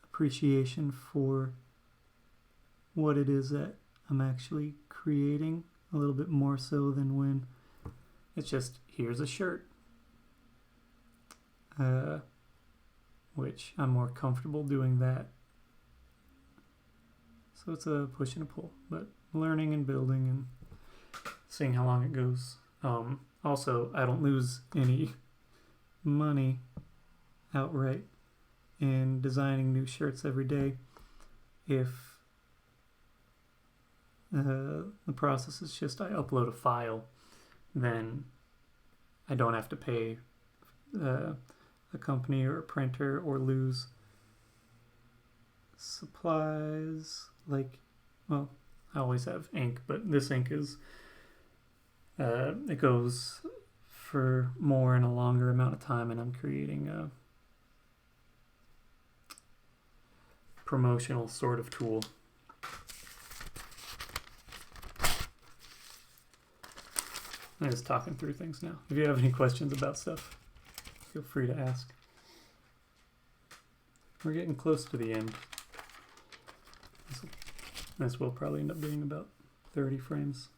appreciation for what it is that I'm actually creating, a little bit more so than when it's just, here's a shirt, which I'm more comfortable doing that. So it's a push and a pull, but learning and building and seeing how long it goes. Also, I don't lose any money outright in designing new shirts every day if the process is just I upload a file, then I don't have to pay a company or a printer or lose supplies. Like, well, I always have ink, but this ink is it goes for more and a longer amount of time, and I'm creating a promotional sort of tool. I'm just talking through things now. If you have any questions about stuff, feel free to ask. We're getting close to the end. This will probably end up being about 30 frames.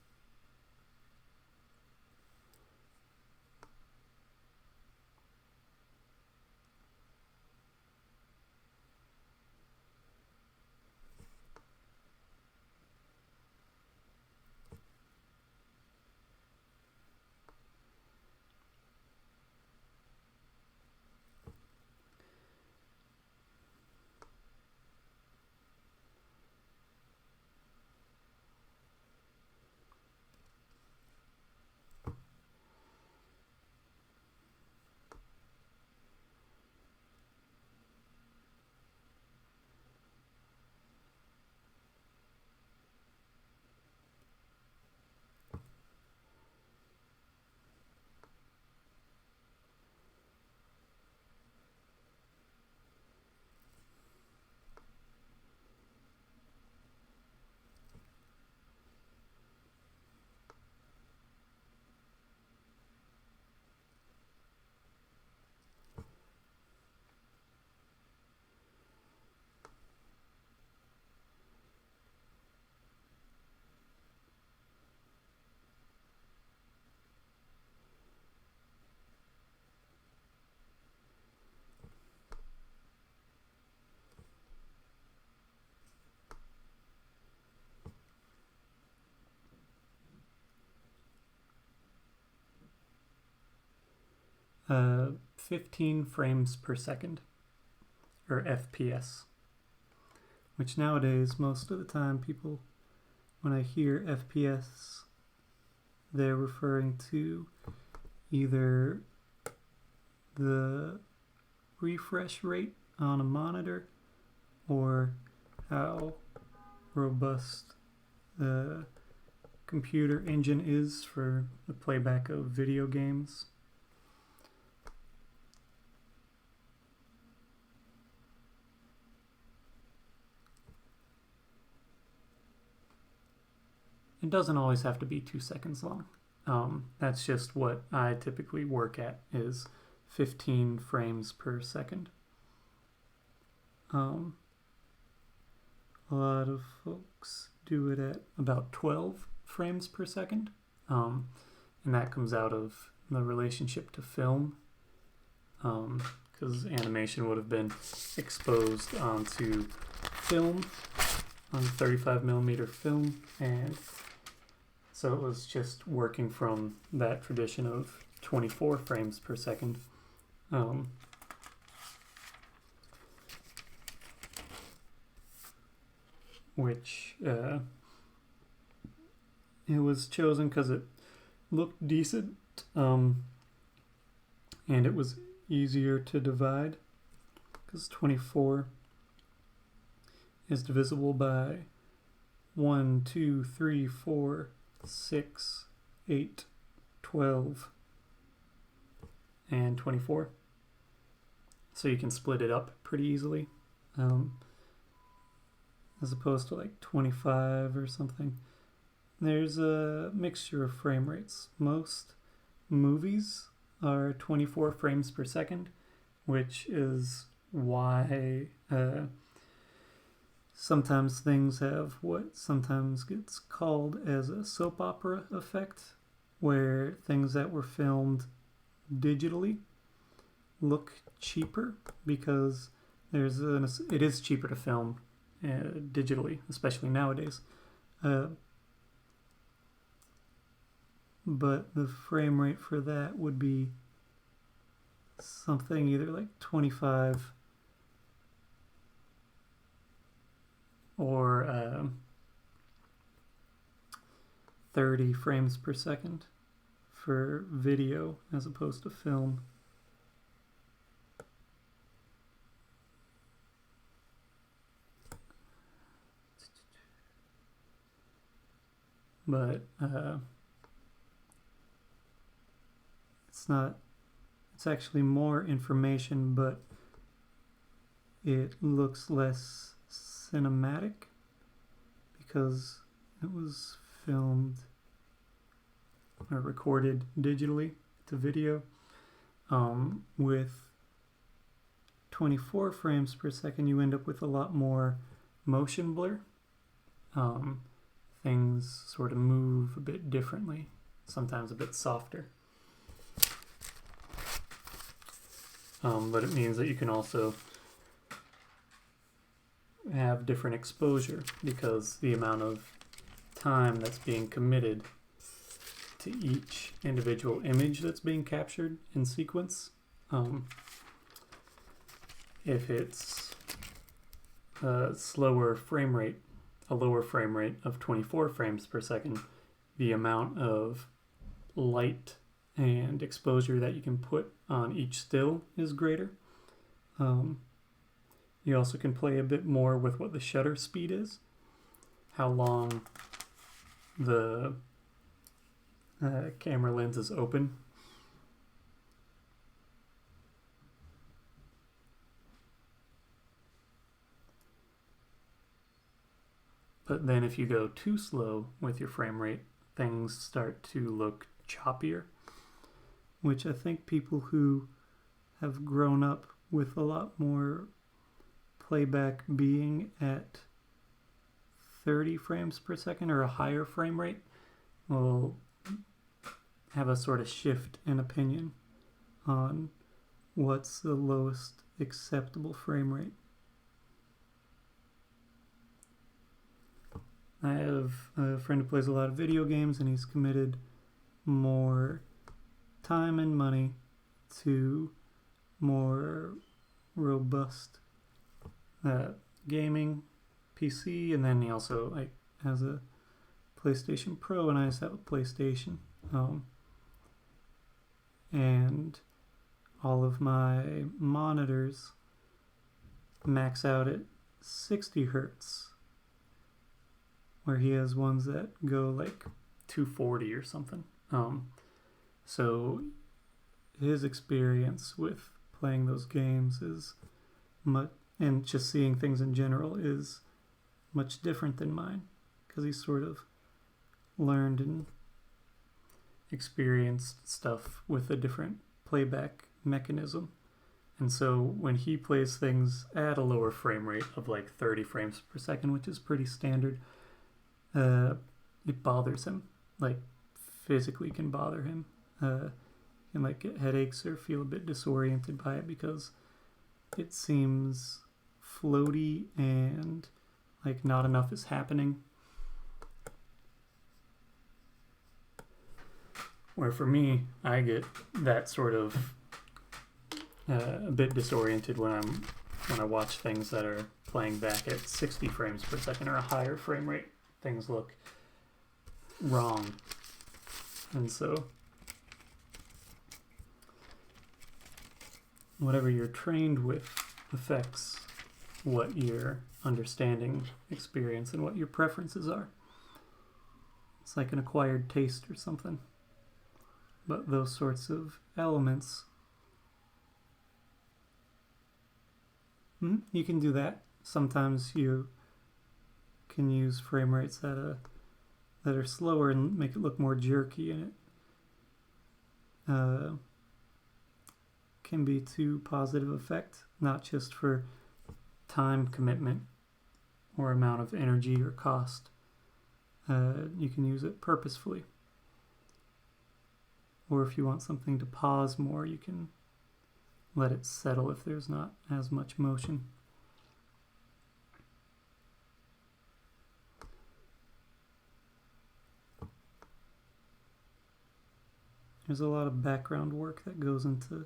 Uh, 15 frames per second, or FPS, which nowadays, most of the time, people, when I hear FPS, they're referring to either the refresh rate on a monitor or how robust the computer engine is for the playback of video games. It doesn't always have to be 2 seconds long. That's just what I typically work at, is 15 frames per second. A lot of folks do it at about 12 frames per second. And that comes out of the relationship to film, because animation would have been exposed onto film, on 35mm film, and so it was just working from that tradition of 24 frames per second. Which it was chosen because it looked decent, and it was easier to divide, because 24 is divisible by 1, 2, 3, 4, 6, 8, 12, and 24. So you can split it up pretty easily. as opposed to like 25 or something. There's a mixture of frame rates. Most movies are 24 frames per second, which is why sometimes things have what sometimes gets called as a soap opera effect, where things that were filmed digitally look cheaper because it is cheaper to film digitally, especially nowadays. But the frame rate for that would be something either like 25 or 30 frames per second for video as opposed to film. But it's actually more information, but it looks less cinematic because it was filmed or recorded digitally to video. With 24 frames per second, you end up with a lot more motion blur. Things sort of move a bit differently, sometimes a bit softer. But it means that you can also have different exposure because the amount of time that's being committed to each individual image that's being captured in sequence. If it's a lower frame rate of 24 frames per second, the amount of light and exposure that you can put on each still is greater. You also can play a bit more with what the shutter speed is, how long the camera lens is open. But then if you go too slow with your frame rate, things start to look choppier, which I think people who have grown up with a lot more playback being at 30 frames per second or a higher frame rate will have a sort of shift in opinion on what's the lowest acceptable frame rate. I have a friend who plays a lot of video games, and he's committed more time and money to more robust gaming PC, and then he also has a PlayStation Pro, and I just have a PlayStation. And all of my monitors max out at 60 hertz, where he has ones that go like 240 or something. So his experience with playing those games is much, and just seeing things in general is much different than mine, because he's sort of learned and experienced stuff with a different playback mechanism. And so when he plays things at a lower frame rate of like 30 frames per second, which is pretty standard, it bothers him, like physically can bother him. Can like get headaches or feel a bit disoriented by it because it seems floaty and like not enough is happening. Where for me, I get that sort of a bit disoriented when I watch things that are playing back at 60 frames per second or a higher frame rate. Things look wrong. And so whatever you're trained with affects what your understanding, experience, and what your preferences are. It's like an acquired taste or something. But those sorts of elements, you can do that. Sometimes you can use frame rates that are slower and make it look more jerky, and it can be to positive effect, not just for time commitment or amount of energy or cost. You can use it purposefully. Or if you want something to pause more, you can let it settle if there's not as much motion. There's a lot of background work that goes into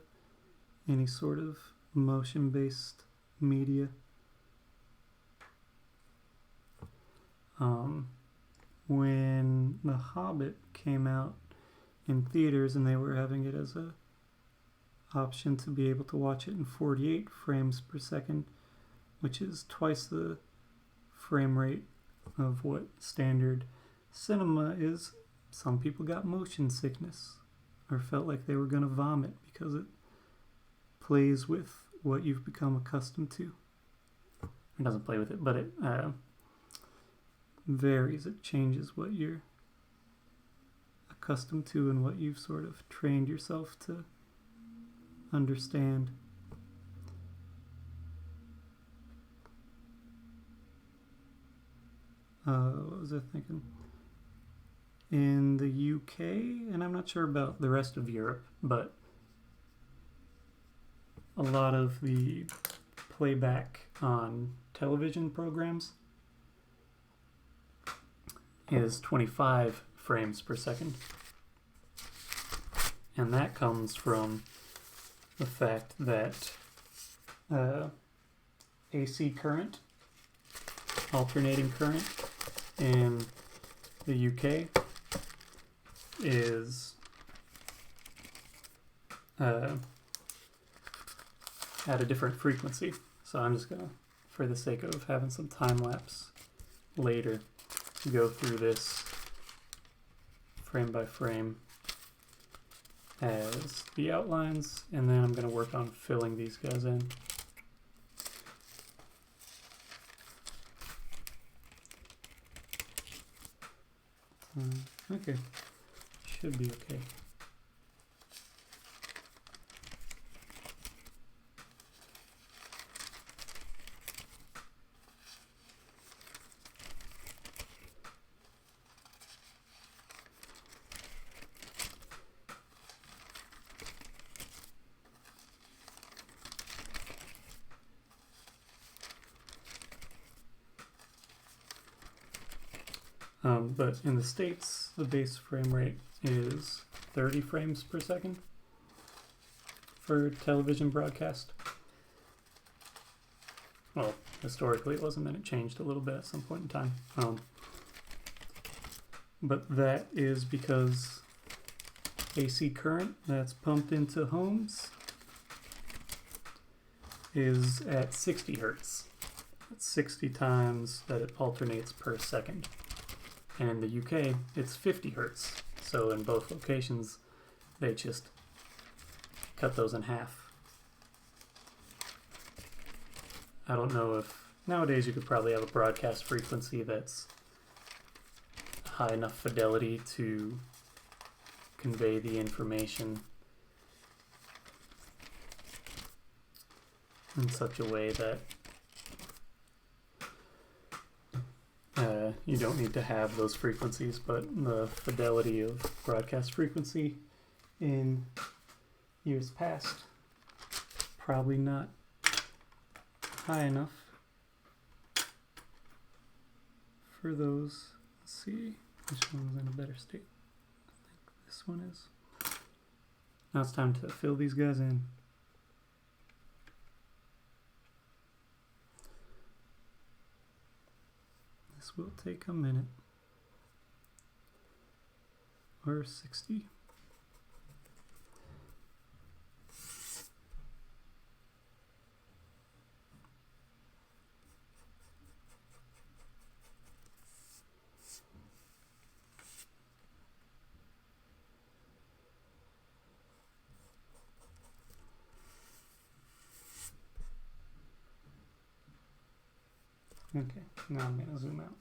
any sort of motion-based media. When The Hobbit came out in theaters and they were having it as a option to be able to watch it in 48 frames per second, which is twice the frame rate of what standard cinema is, some people got motion sickness or felt like they were going to vomit because it plays with what you've become accustomed to. It doesn't play with it, but it varies. It changes what you're accustomed to and what you've sort of trained yourself to understand. What was I thinking? In the UK, and I'm not sure about the rest of Europe, but a lot of the playback on television programs is 25 frames per second. And that comes from the fact that AC current, alternating current in the UK is at a different frequency. So I'm just gonna, for the sake of having some time lapse later, go through this frame by frame as the outlines, and then I'm going to work on filling these guys in. Okay, should be okay. But in the States, the base frame rate is 30 frames per second for television broadcast. Well, historically it wasn't, then it changed a little bit at some point in time. But that is because AC current that's pumped into homes is at 60 hertz. That's 60 times that it alternates per second. And in the UK, it's 50 hertz. So in both locations, they just cut those in half. I don't know if nowadays you could probably have a broadcast frequency that's high enough fidelity to convey the information in such a way that you don't need to have those frequencies, but the fidelity of broadcast frequency in years past, probably not high enough for those. Let's see which one's in a better state. I think this one is. Now it's time to fill these guys in. This will take a minute or 60. Okay, now I'm going to zoom out.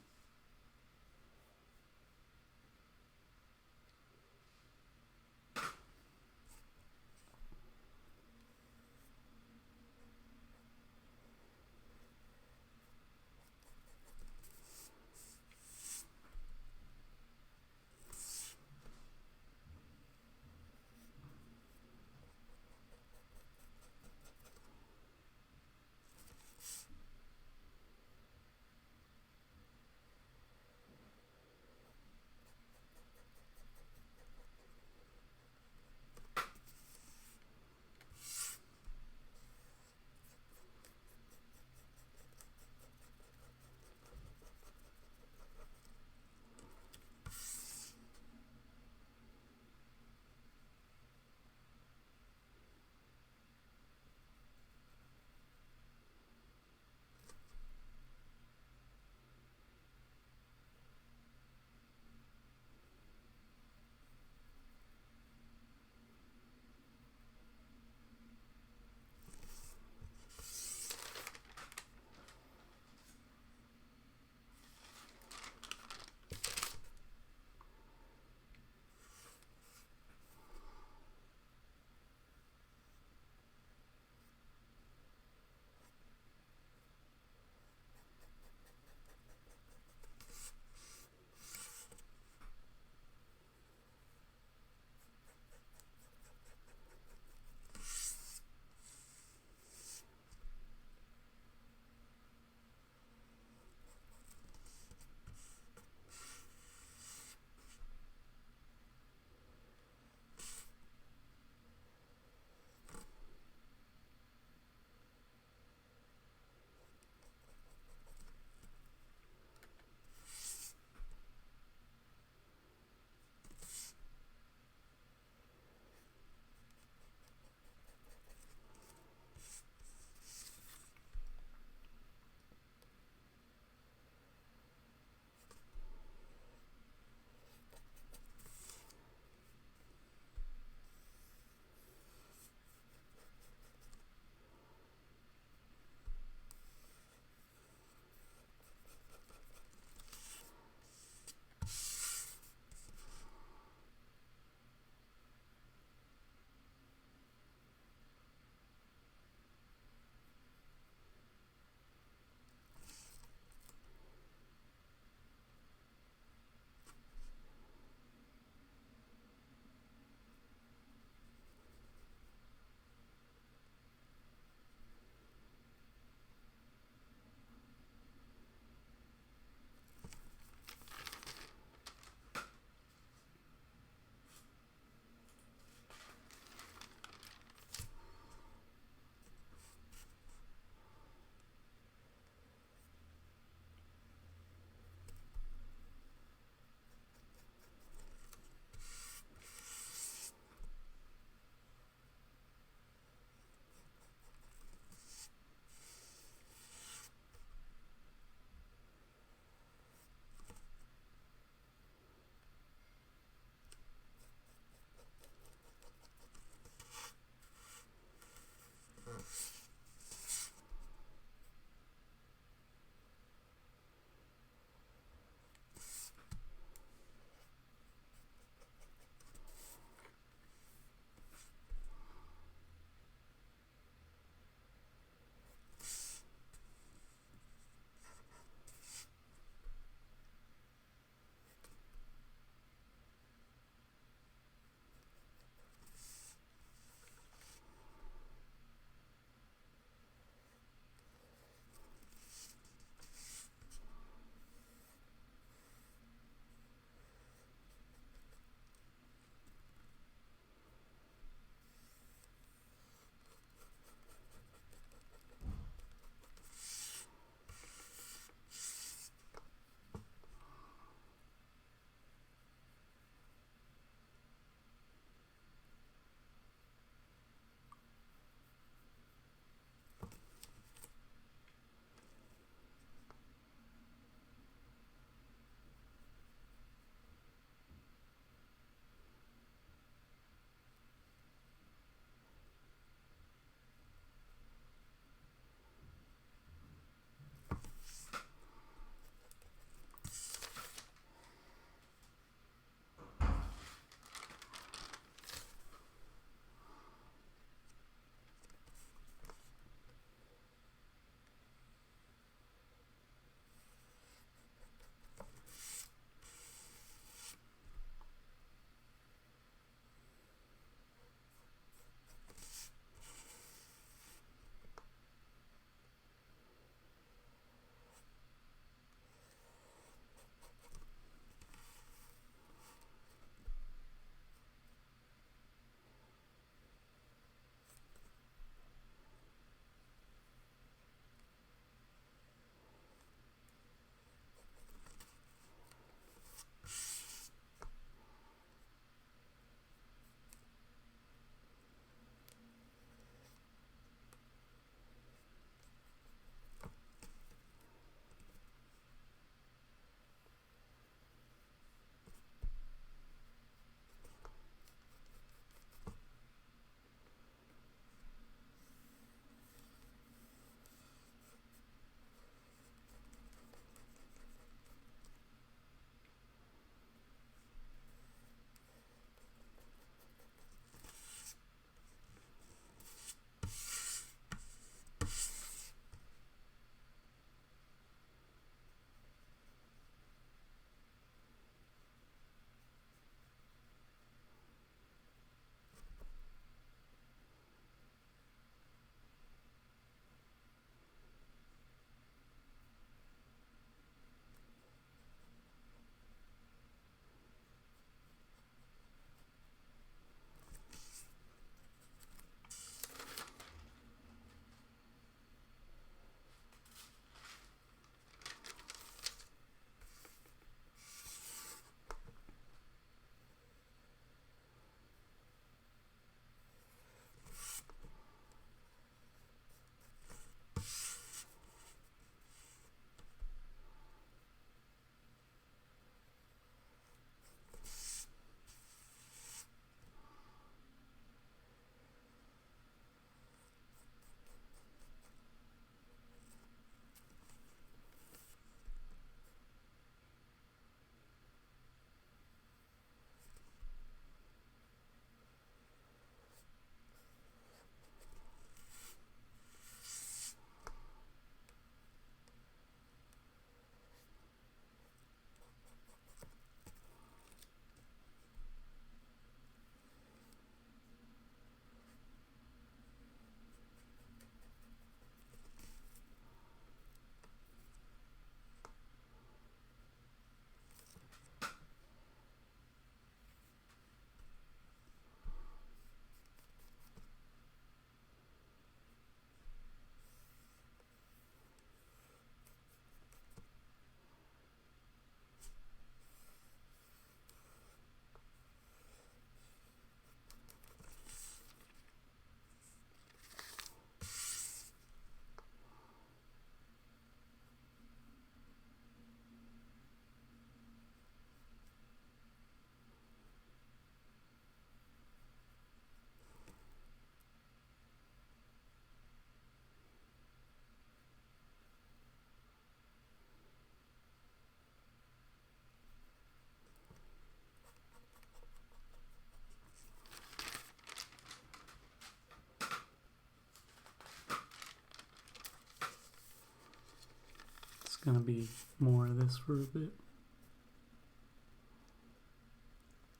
going to be more of this for a bit.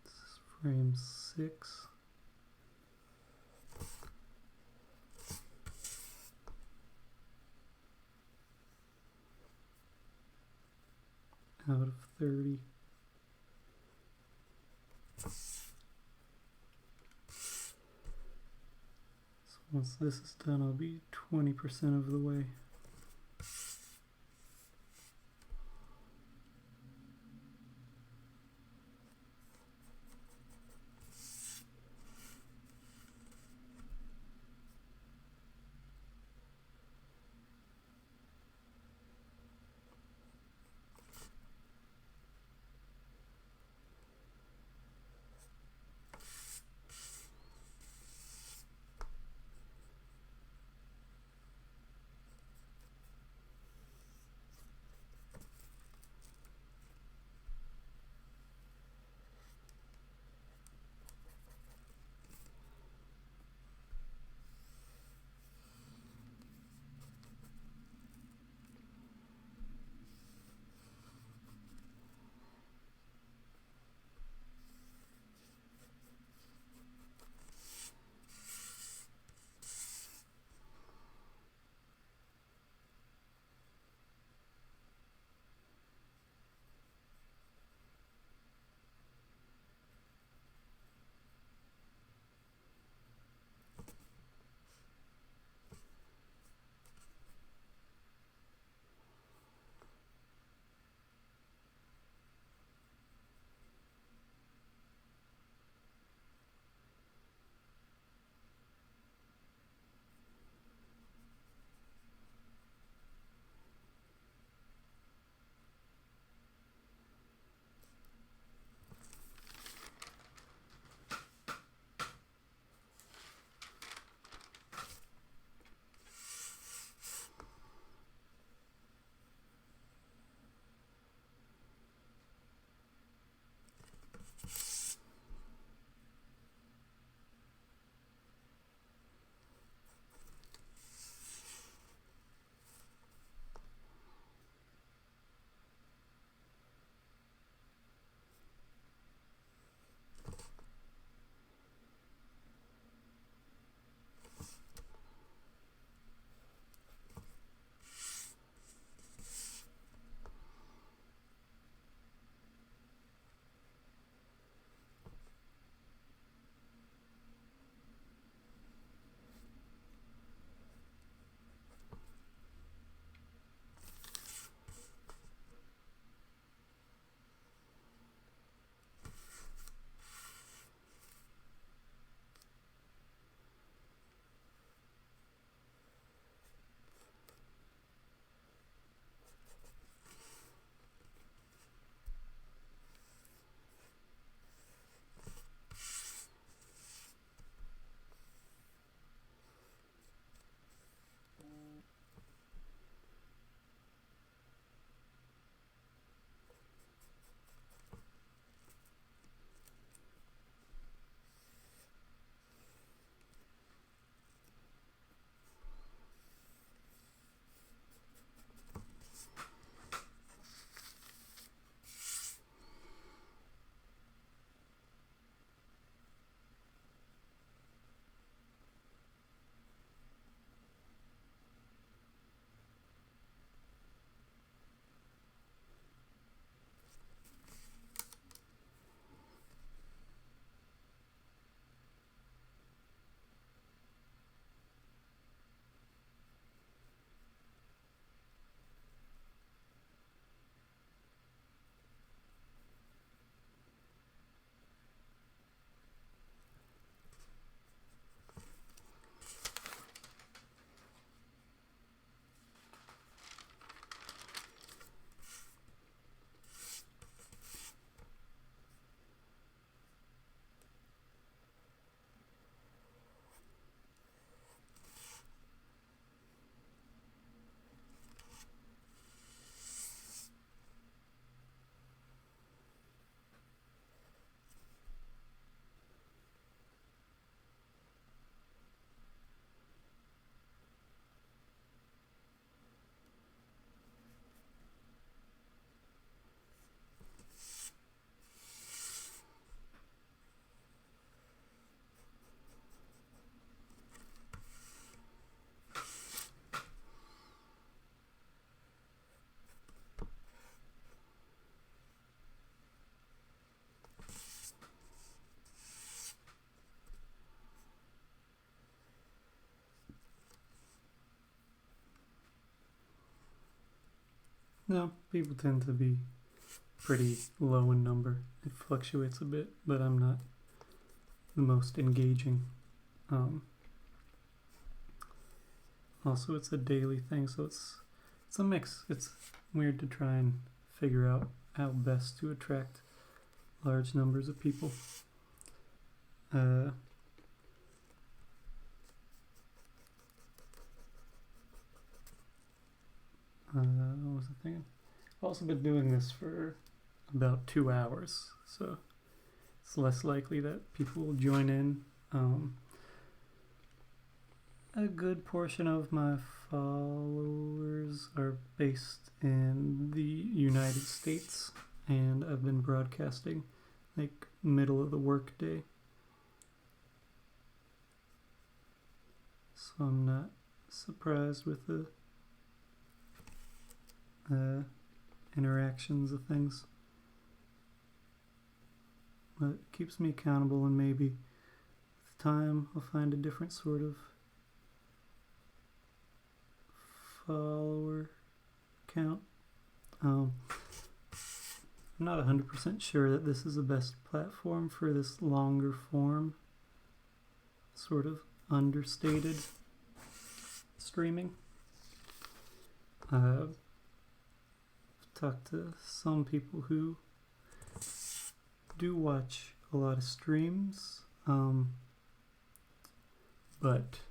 This is frame 6. Out of 30. So once this is done, I'll be 20% of the way. No, people tend to be pretty low in number. It fluctuates a bit, but I'm not the most engaging. Also, it's a daily thing, so it's a mix. It's weird to try and figure out how best to attract large numbers of people. What was I thinking? I've also been doing this for about 2 hours, so it's less likely that people will join in. A good portion of my followers are based in the United States, and I've been broadcasting like middle of the workday, so I'm not surprised with the interactions of things, but it keeps me accountable, and maybe with time I'll find a different sort of follower count. I'm not 100% sure that this is the best platform for this longer form, sort of understated streaming. I've talked to some people who do watch a lot of streams, but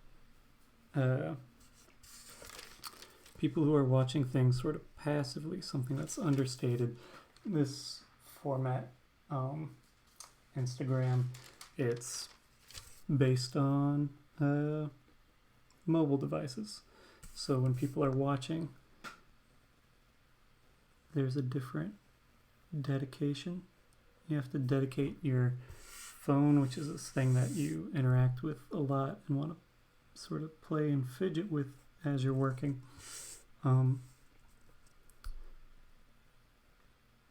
people who are watching things sort of passively, something that's understated. This format, Instagram, it's based on mobile devices. So when people are watching, there's a different dedication. You have to dedicate your phone, which is this thing that you interact with a lot and want to sort of play and fidget with as you're working.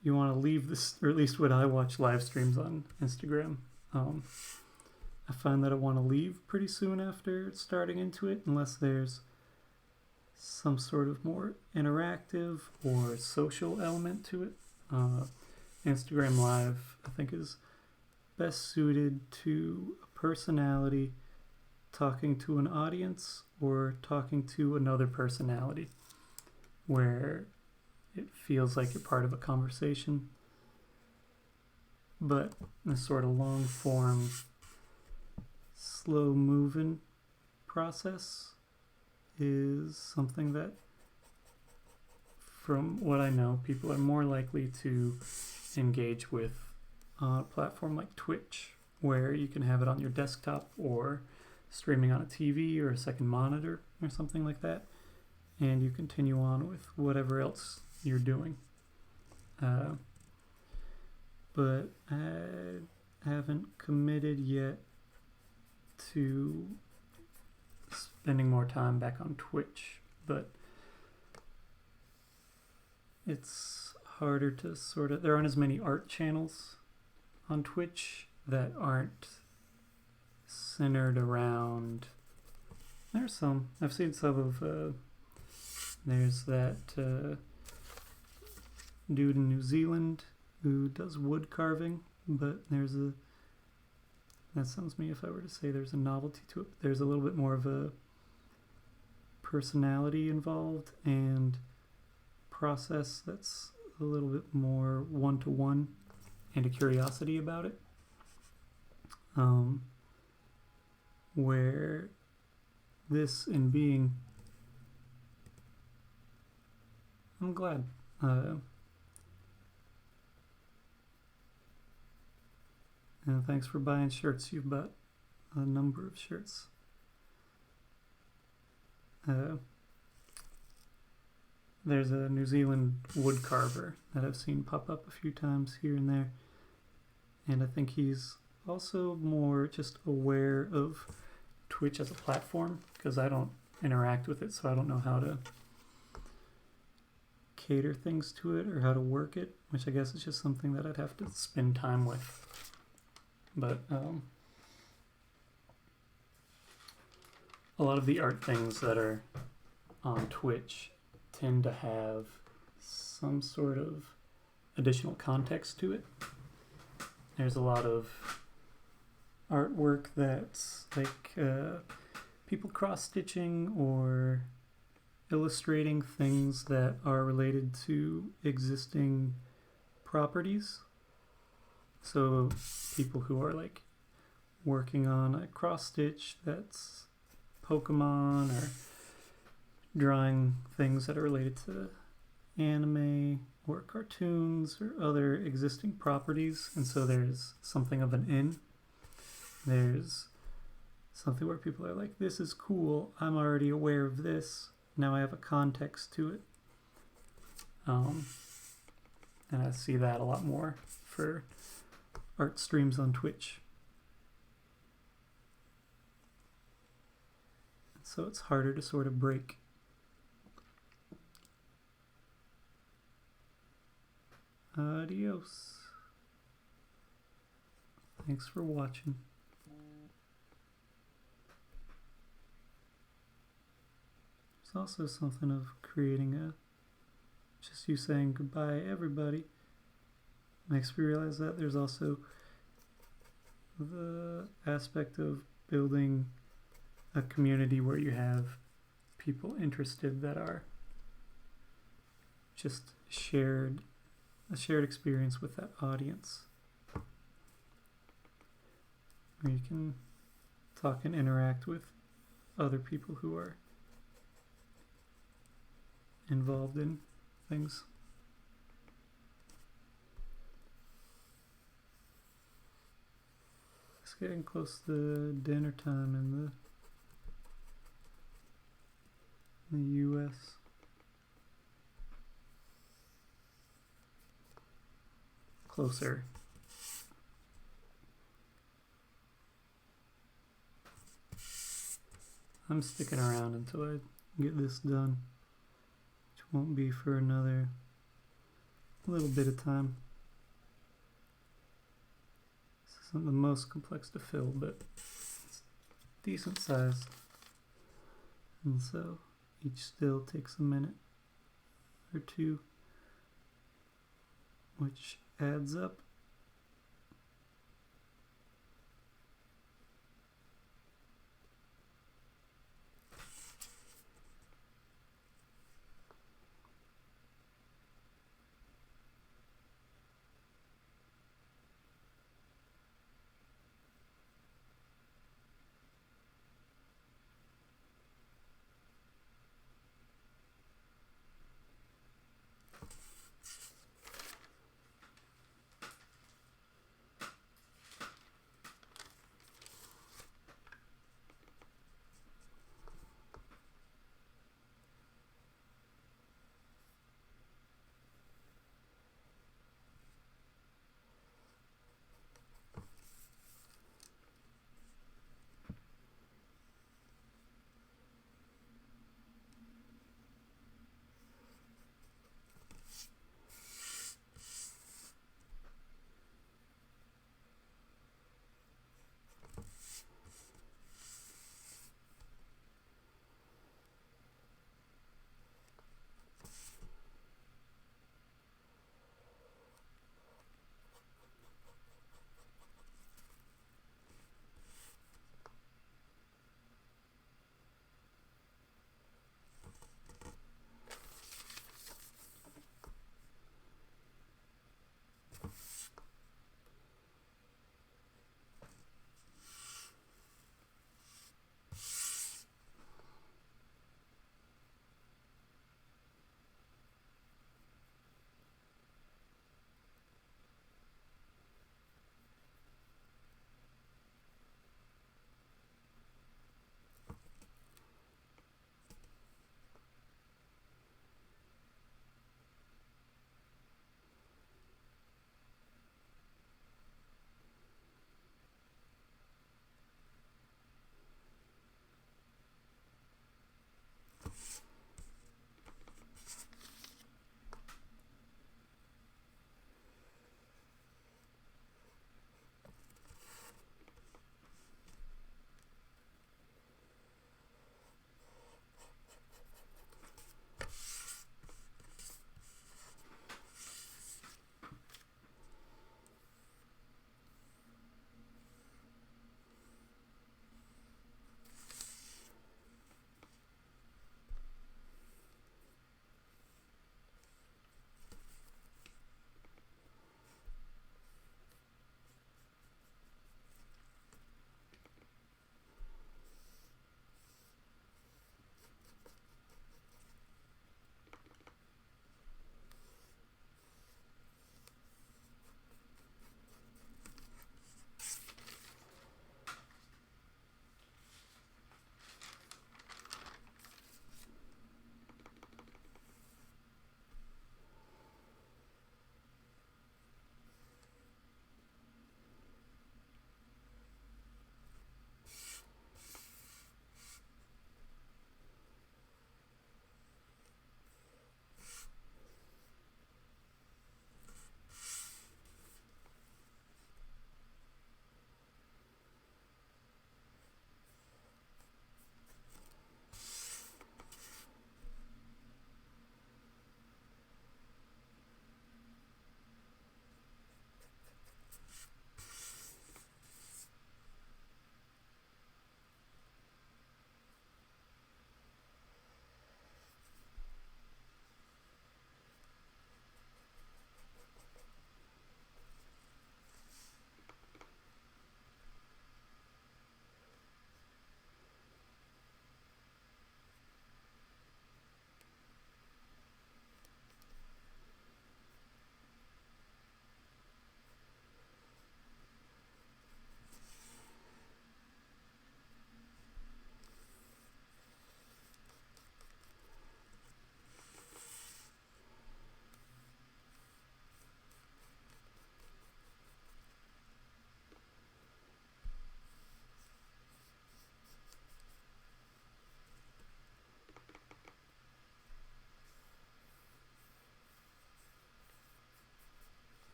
You want to leave this, or at least when I watch live streams on Instagram, I find that I want to leave pretty soon after starting into it, unless there's some sort of more interactive or social element to it. Instagram Live, I think, is best suited to a personality talking to an audience or talking to another personality, where it feels like you're part of a conversation. But this sort of long form, slow moving process is something that, from what I know, people are more likely to engage with on a platform like Twitch, where you can have it on your desktop or streaming on a TV or a second monitor or something like that, and you continue on with whatever else you're doing. But I haven't committed yet to spending more time back on Twitch, but it's harder to sort of, there aren't as many art channels on Twitch that aren't centered around, there's some, I've seen some of, there's that dude in New Zealand who does wood carving, but there's a, that sounds me if I were to say there's a novelty to it. There's a little bit more of a personality involved and process that's a little bit more one-to-one, and a curiosity about it. Where this in being, I'm glad. And thanks for buying shirts. You've bought a number of shirts. There's a New Zealand wood carver that I've seen pop up a few times here and there. And I think he's also more just aware of Twitch as a platform, because I don't interact with it, so I don't know how to cater things to it or how to work it, which I guess is just something that I'd have to spend time with. But a lot of the art things that are on Twitch tend to have some sort of additional context to it. There's a lot of artwork that's like people cross-stitching or illustrating things that are related to existing properties. So people who are like working on a cross-stitch that's Pokemon, or drawing things that are related to anime or cartoons or other existing properties. And so there's something of an in. There's something where people are like, this is cool, I'm already aware of this, now I have a context to it. And I see that a lot more for art streams on Twitch. So it's harder to sort of break. Adios. Thanks for watching. There's also something of creating just you saying goodbye everybody makes me realize that there's also the aspect of building a community where you have people interested that are just a shared experience with that audience, where you can talk and interact with other people who are involved in things. It's getting close to dinner time in the US. Closer. I'm sticking around until I get this done, which won't be for another little bit of time. This isn't the most complex to fill, but it's decent sized. And so each still takes a minute or two, which adds up.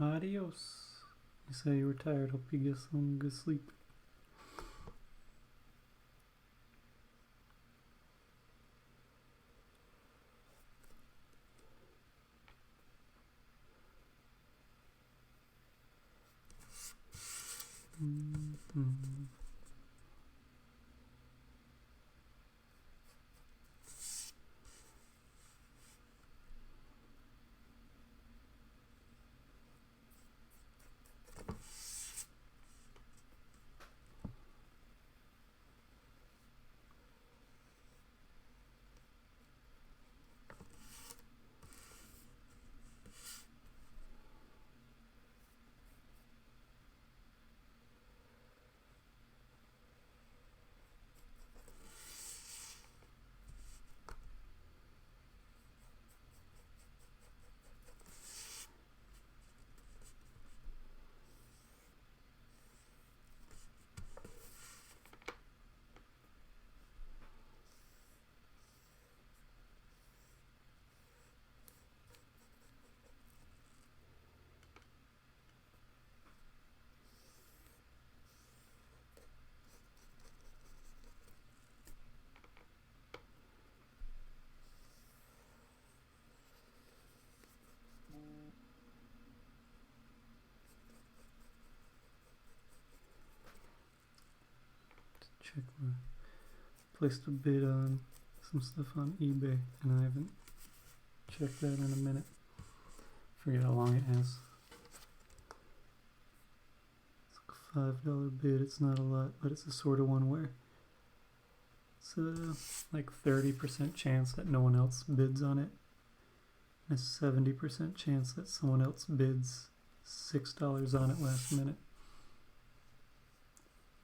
Adios. You say you were tired. Hope you get some good sleep. Mm-hmm. Check my placed a bid on some stuff on eBay, and I haven't checked that in a minute. Forget how long it has. It's like a $5 bid. It's not a lot, but it's the sort of one where it's a like 30% chance that no one else bids on it, and a 70% chance that someone else bids $6 on it last minute.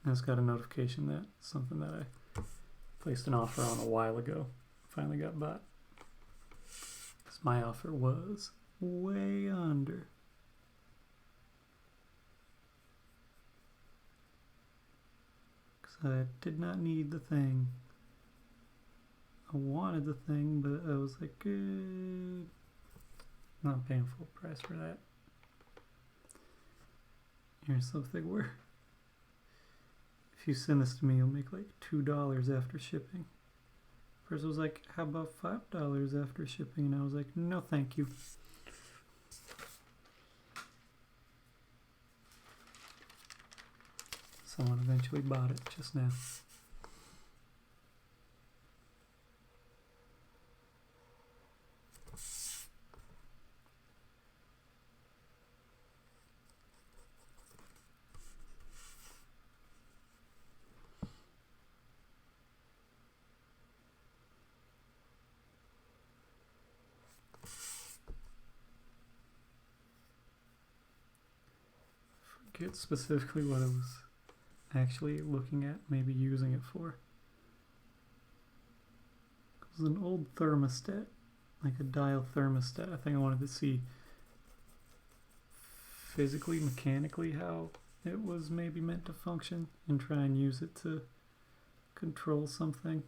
I just got a notification that something that I placed an offer on a while ago finally got bought. Because my offer was way under. Because I did not need the thing. I wanted the thing, but I was like, not paying full price for that. Here's something where if you send this to me, you'll make like $2 after shipping. Person was like, how about $5 after shipping? And I was like, no thank you. Someone eventually bought it just now. Forget specifically what I was actually looking at, maybe using it for. It was an old thermostat, like a dial thermostat. I think I wanted to see physically, mechanically how it was maybe meant to function and try and use it to control something.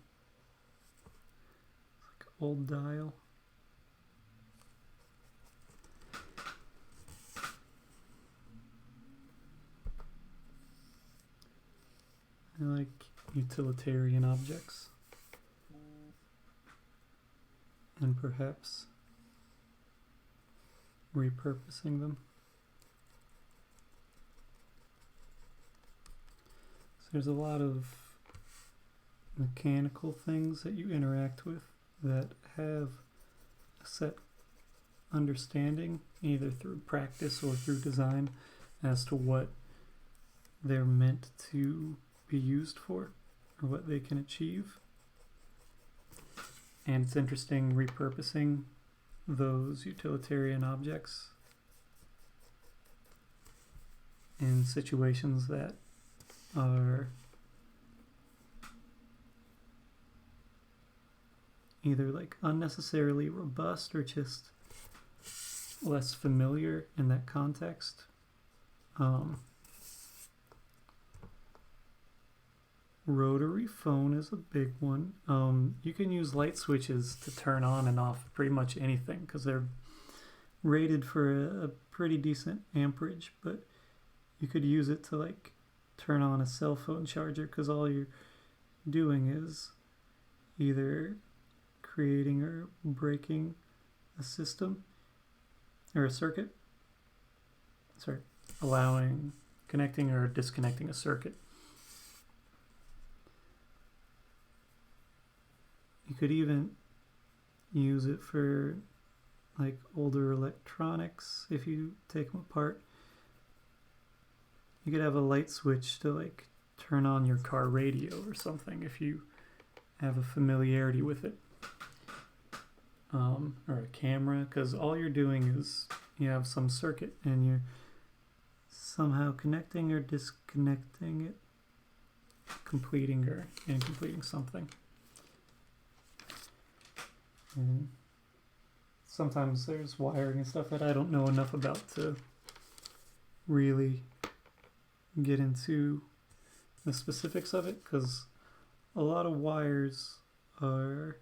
It's like an old dial. I like utilitarian objects, and perhaps repurposing them. So there's a lot of mechanical things that you interact with that have a set understanding, either through practice or through design, as to what they're meant to be used for, or what they can achieve. And it's interesting repurposing those utilitarian objects in situations that are either like unnecessarily robust or just less familiar in that context. Rotary phone is a big one. You can use light switches to turn on and off pretty much anything because they're rated for a pretty decent amperage, but you could use it to like turn on a cell phone charger, because all you're doing is either creating or breaking a system or a circuit. Sorry, allowing connecting or disconnecting a circuit. You could even use it for like older electronics if you take them apart. You could have a light switch to like turn on your car radio or something if you have a familiarity with it. Or a camera, because all you're doing is you have some circuit and you're somehow connecting or disconnecting it, completing or incompleting something. And sometimes there's wiring and stuff that I don't know enough about to really get into the specifics of it, because a lot of wires are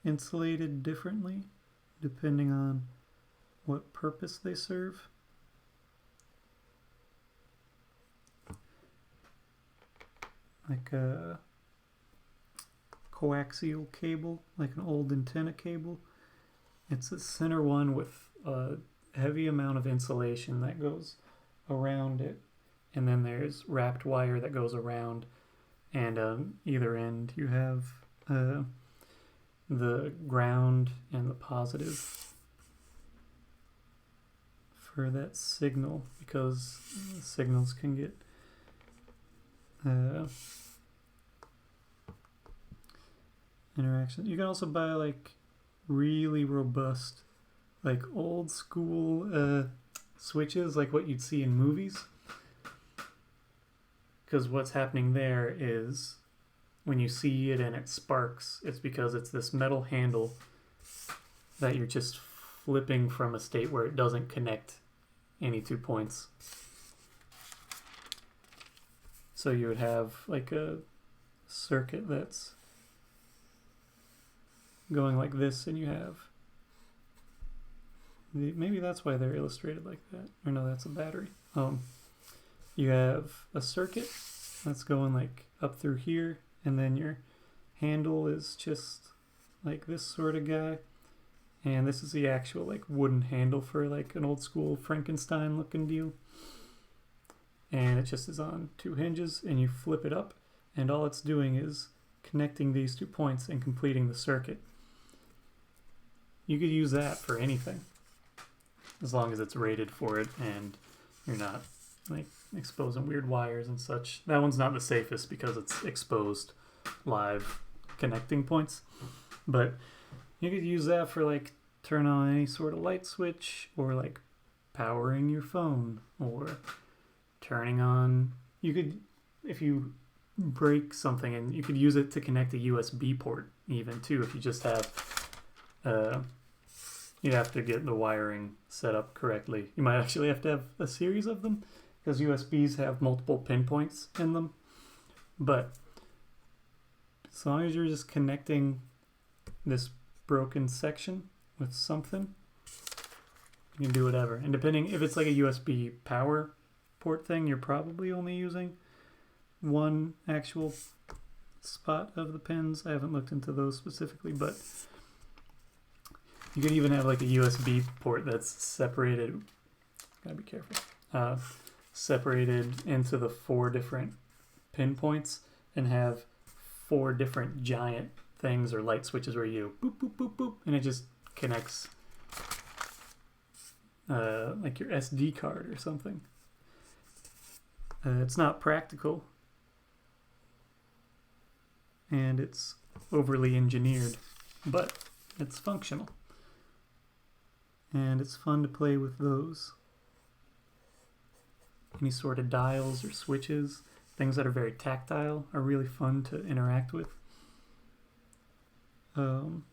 insulated differently depending on what purpose they serve. Like a coaxial cable, like an old antenna cable, it's a center one with a heavy amount of insulation that goes around it, and then there's wrapped wire that goes around, and either end you have the ground and the positive for that signal, because signals can get interactions. You can also buy like really robust, like old school switches, like what you'd see in movies, because what's happening there is when you see it and it sparks, it's because it's this metal handle that you're just flipping from a state where it doesn't connect any 2 points. So you would have like a circuit that's going like this, and you have maybe that's why they're illustrated like that. Or no, that's a battery. You have a circuit that's going like up through here, and then your handle is just like this sort of guy, and this is the actual like wooden handle for like an old school Frankenstein looking deal, and it just is on 2 hinges, and you flip it up, and all it's doing is connecting these 2 points and completing the circuit. You could use that for anything as long as it's rated for it and you're not like exposing weird wires and such. That one's not the safest because it's exposed live connecting points, but you could use that for like turn on any sort of light switch, or like powering your phone, or turning on, you could, if you break something, and you could use it to connect a USB port even too, if you just have you'd have to get the wiring set up correctly. You might actually have to have a series of them, because USBs have multiple pinpoints in them. But as long as you're just connecting this broken section with something, you can do whatever. And depending, if it's like a USB power port thing, you're probably only using one actual spot of the pins. I haven't looked into those specifically, but you could even have like a USB port that's separated. Gotta be careful. Separated into the 4 different pinpoints, and have 4 different giant things or light switches where you boop boop boop boop, and it just connects like your SD card or something. It's not practical, and it's overly engineered, but it's functional. And it's fun to play with those. Any sort of dials or switches, things that are very tactile, are really fun to interact with. And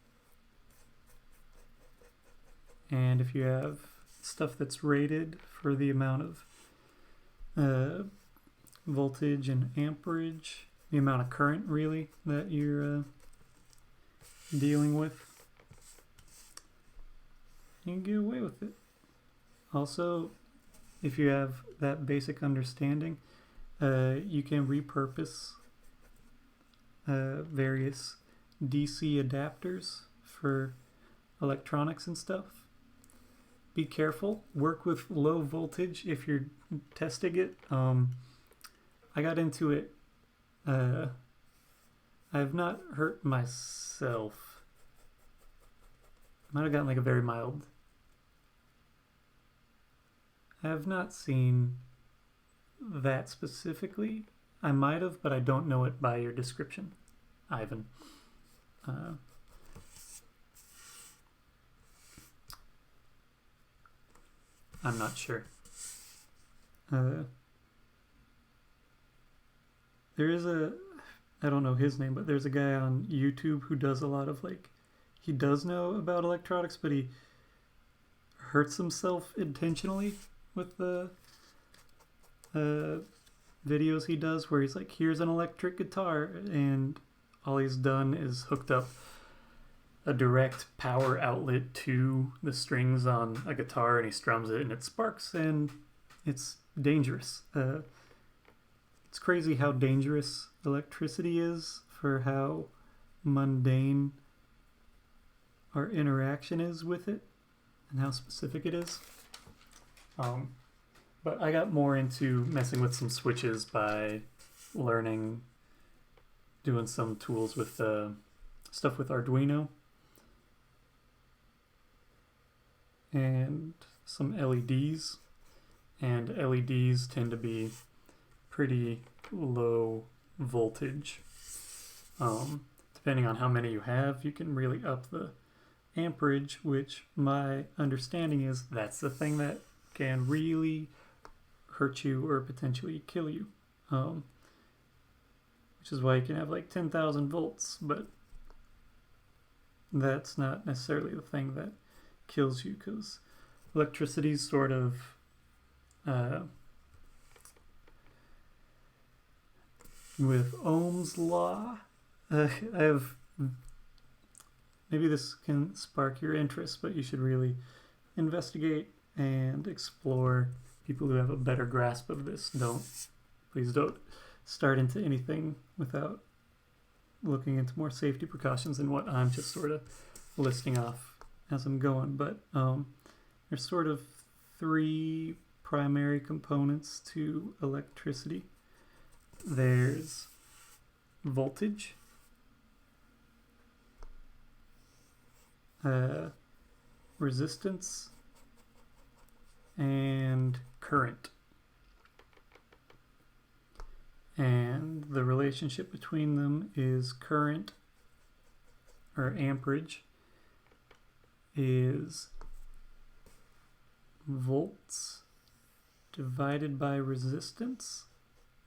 if you have stuff that's rated for the amount of voltage and amperage, the amount of current really that you're dealing with, you can get away with it. Also, if you have that basic understanding, you can repurpose various DC adapters for electronics and stuff. Be careful. Work with low voltage if you're testing it. I got into it. I have not hurt myself. Might have gotten like a very mild. I have not seen that specifically. I might have, but I don't know it by your description, Ivan. I'm not sure. There is I don't know his name, but there's a guy on YouTube who does a lot of he does know about electronics, but he hurts himself intentionally with the videos he does, where he's like, here's an electric guitar, and all he's done is hooked up a direct power outlet to the strings on a guitar, and he strums it and it sparks, and it's dangerous. It's crazy how dangerous electricity is for how mundane our interaction is with it and how specific it is. But I got more into messing with some switches by learning, doing some tools with stuff with Arduino and some LEDs. And LEDs tend to be pretty low voltage. Depending on how many you have, you can really up the amperage, which my understanding is that's the thing that can really hurt you or potentially kill you. Which is why you can have 10,000 volts, but that's not necessarily the thing that kills you, because electricity is sort of with Ohm's law. I have, maybe this can spark your interest, but you should really investigate and explore. People who have a better grasp of this, please don't start into anything without looking into more safety precautions than what I'm just sort of listing off as I'm going. But there's sort of three primary components to electricity. There's voltage, resistance, and current. And the relationship between them is current, or amperage, is volts divided by resistance,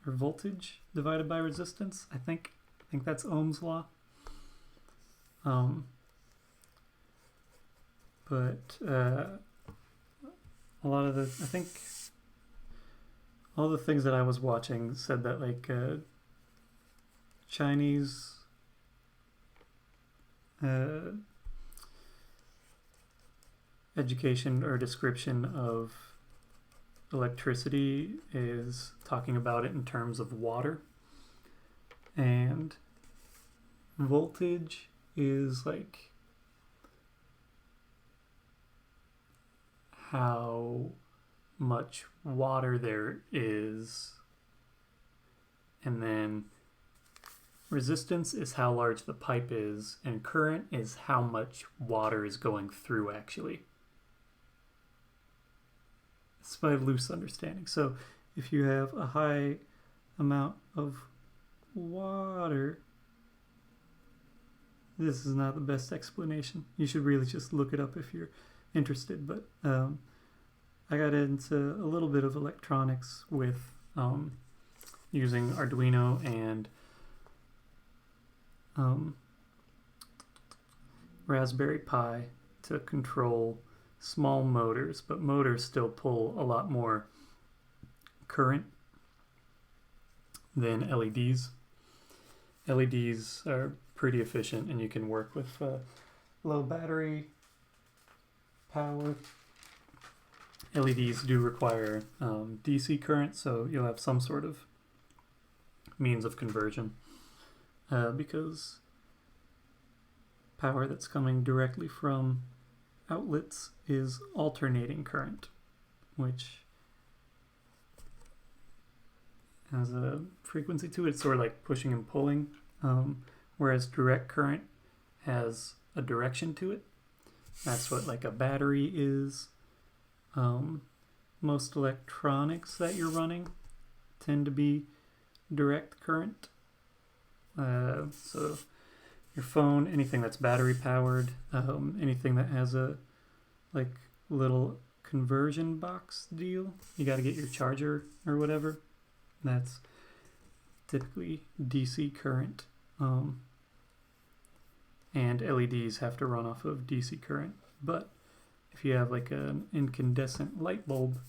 or voltage divided by resistance. I think that's Ohm's law. But a lot of I think all the things that I was watching said that Chinese education or description of electricity is talking about it in terms of water, and voltage is how much water there is, and then resistance is how large the pipe is, and current is how much water is going through actually. It's my loose understanding. So if you have a high amount of water, this is not the best explanation. You should really just look it up if you're interested. But I got into a little bit of electronics with using Arduino and Raspberry Pi to control small motors, but motors still pull a lot more current than LEDs. LEDs are pretty efficient, and you can work with low battery power LEDs do require DC current, so you'll have some sort of means of conversion because power that's coming directly from outlets is alternating current, which has a frequency to it. It's sort of like pushing and pulling, whereas direct current has a direction to it. That's what like a battery is. Most electronics that you're running tend to be direct current. So your phone, anything that's battery powered, anything that has a like little conversion box deal, you got to get your charger or whatever. That's typically DC current. And LEDs have to run off of DC current. But if you have like an incandescent light bulb,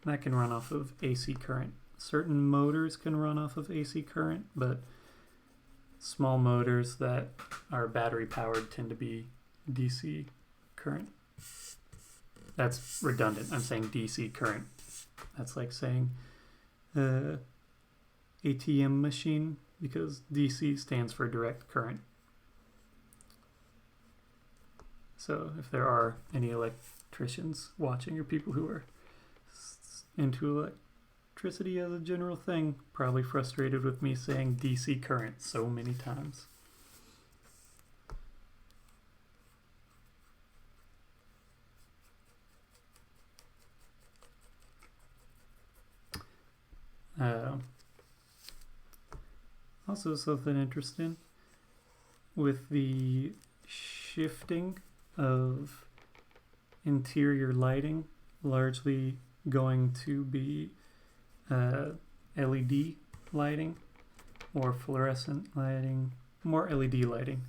that can run off of AC current. Certain motors can run off of AC current, but small motors that are battery powered tend to be DC current. That's redundant. I'm saying DC current. That's like saying ATM machine, because DC stands for direct current. So if there are any electricians watching or people who are into electricity as a general thing, probably frustrated with me saying DC current so many times. Also something interesting with the shifting of interior lighting, largely going to be LED lighting or fluorescent lighting, more LED lighting,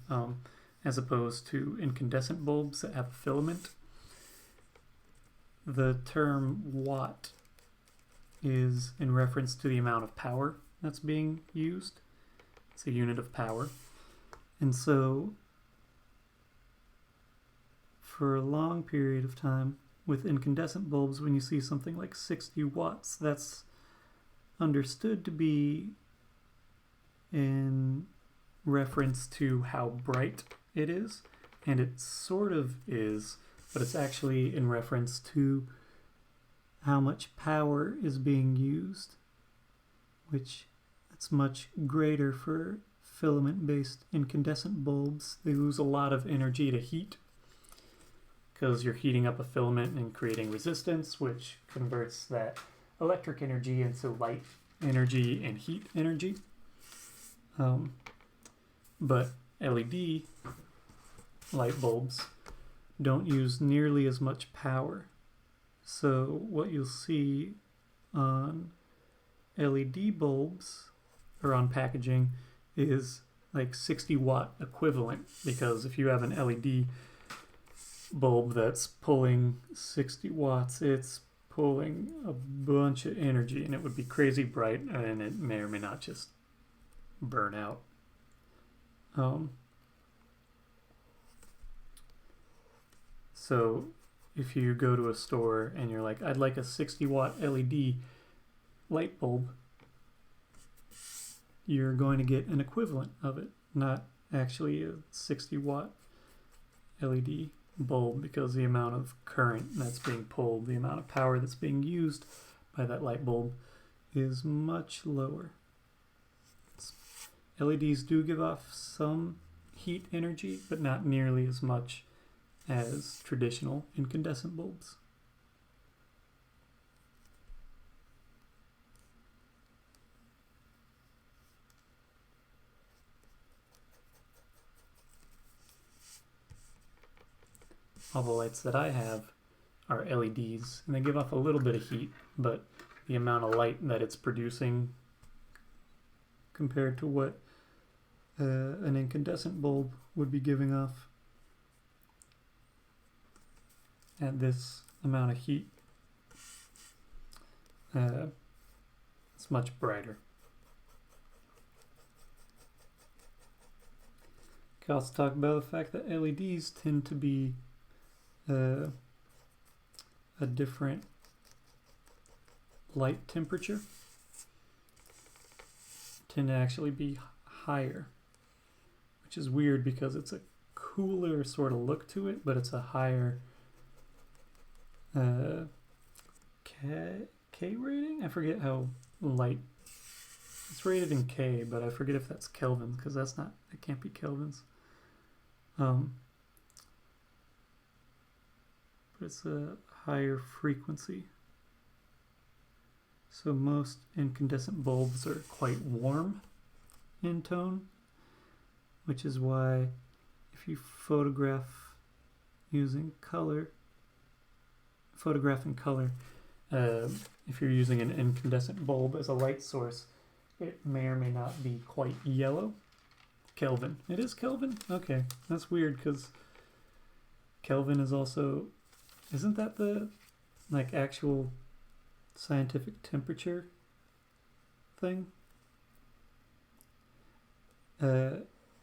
as opposed to incandescent bulbs that have a filament. The term watt is in reference to the amount of power that's being used. It's a unit of power. And so for a long period of time with incandescent bulbs, when you see something like 60 watts, that's understood to be in reference to how bright it is, and it sort of is, but it's actually in reference to how much power is being used, which it's much greater for filament-based incandescent bulbs. They lose a lot of energy to heat because you're heating up a filament and creating resistance, which converts that electric energy into light energy and heat energy. But LED light bulbs don't use nearly as much power. So what you'll see on LED bulbs or on packaging is like 60 watt equivalent, because if you have an LED bulb that's pulling 60 watts, it's pulling a bunch of energy, and it would be crazy bright, and it may or may not just burn out. So if you go to a store and you're like, I'd like a 60 watt LED light bulb, you're going to get an equivalent of it, not actually a 60 watt LED bulb, because the amount of current that's being pulled, the amount of power that's being used by that light bulb is much lower. LEDs do give off some heat energy, but not nearly as much as traditional incandescent bulbs. All the lights that I have are LEDs, and they give off a little bit of heat, but the amount of light that it's producing compared to what an incandescent bulb would be giving off at this amount of heat, it's much brighter. Can also talk about the fact that LEDs tend to be a a different light temperature tend to actually be higher, which is weird because it's a cooler sort of look to it, but it's a higher K rating? I forget how light. It's rated in K, but I forget if that's Kelvin, because it can't be Kelvins. But it's a higher frequency. So most incandescent bulbs are quite warm in tone, which is why if you photograph using color, if you're using an incandescent bulb as a light source, it may or may not be quite yellow. Kelvin. It is Kelvin? Okay, that's weird because Kelvin is also, isn't that the like actual scientific temperature thing?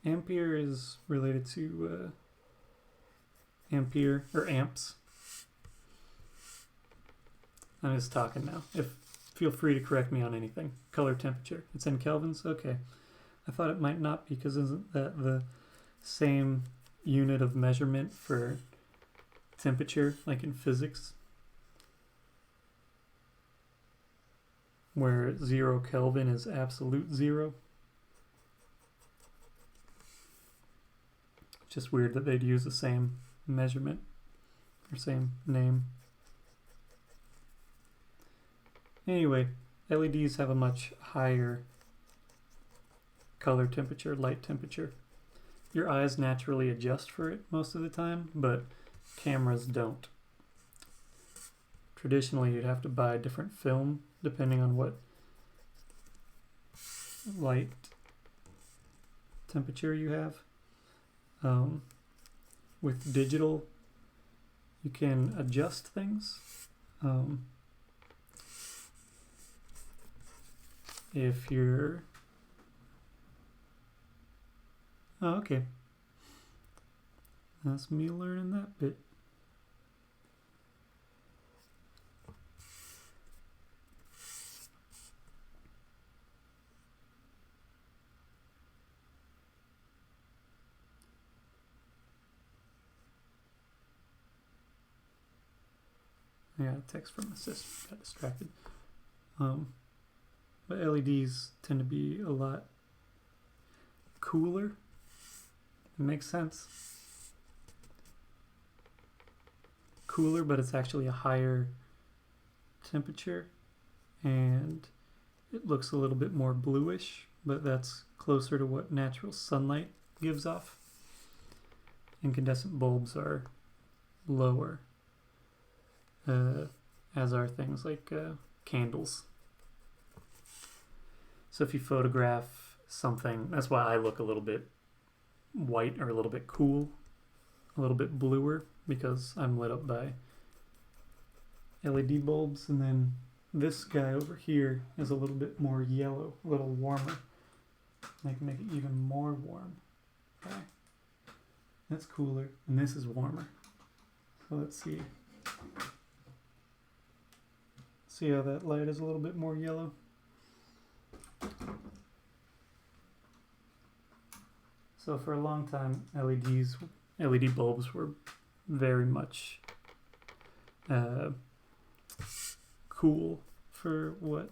Ampere is related to ampere or amps. I'm just talking now. Feel free to correct me on anything. Color temperature. It's in kelvins? Okay. I thought it might not, because isn't that the same unit of measurement for temperature, like in physics? Where 0 Kelvin is absolute zero. Just weird that they'd use the same measurement or same name. Anyway, LEDs have a much higher color temperature, light temperature. Your eyes naturally adjust for it most of the time, but cameras don't. Traditionally, you'd have to buy a different film depending on what light temperature you have. With digital, you can adjust things. If you're... Oh, okay. That's me learning that bit. I got a text from my sister, got distracted. But LEDs tend to be a lot cooler. It makes sense. Cooler, but it's actually a higher temperature, and it looks a little bit more bluish, but that's closer to what natural sunlight gives off. Incandescent bulbs are lower, as are things like candles. So if you photograph something, that's why I look a little bit white or a little bit cool, a little bit bluer, because I'm lit up by LED bulbs. And then this guy over here is a little bit more yellow, a little warmer. I can make it even more warm. Okay. That's cooler, and this is warmer. So let's see. See how that light is a little bit more yellow? So for a long time, LED bulbs were very much cool for what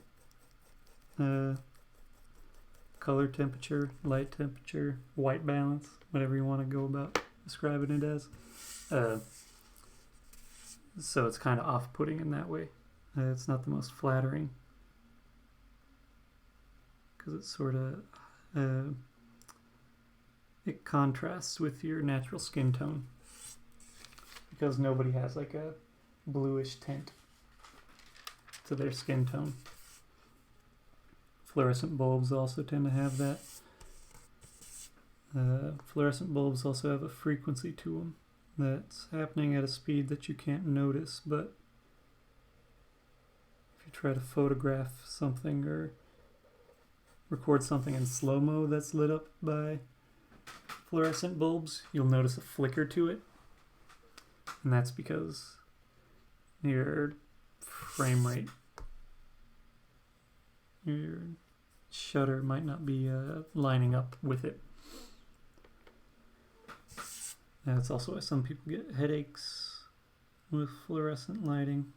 color temperature, light temperature, white balance, whatever you want to go about describing it as. So it's kind of off-putting in that way. It's not the most flattering, because it's sort of it contrasts with your natural skin tone, because nobody has like a bluish tint to their skin tone. Fluorescent bulbs also tend to have that. Fluorescent bulbs also have a frequency to them that's happening at a speed that you can't notice, but if you try to photograph something or record something in slow-mo that's lit up by fluorescent bulbs, you'll notice a flicker to it, and that's because your frame rate, your shutter might not be lining up with it. That's also why some people get headaches with fluorescent lighting.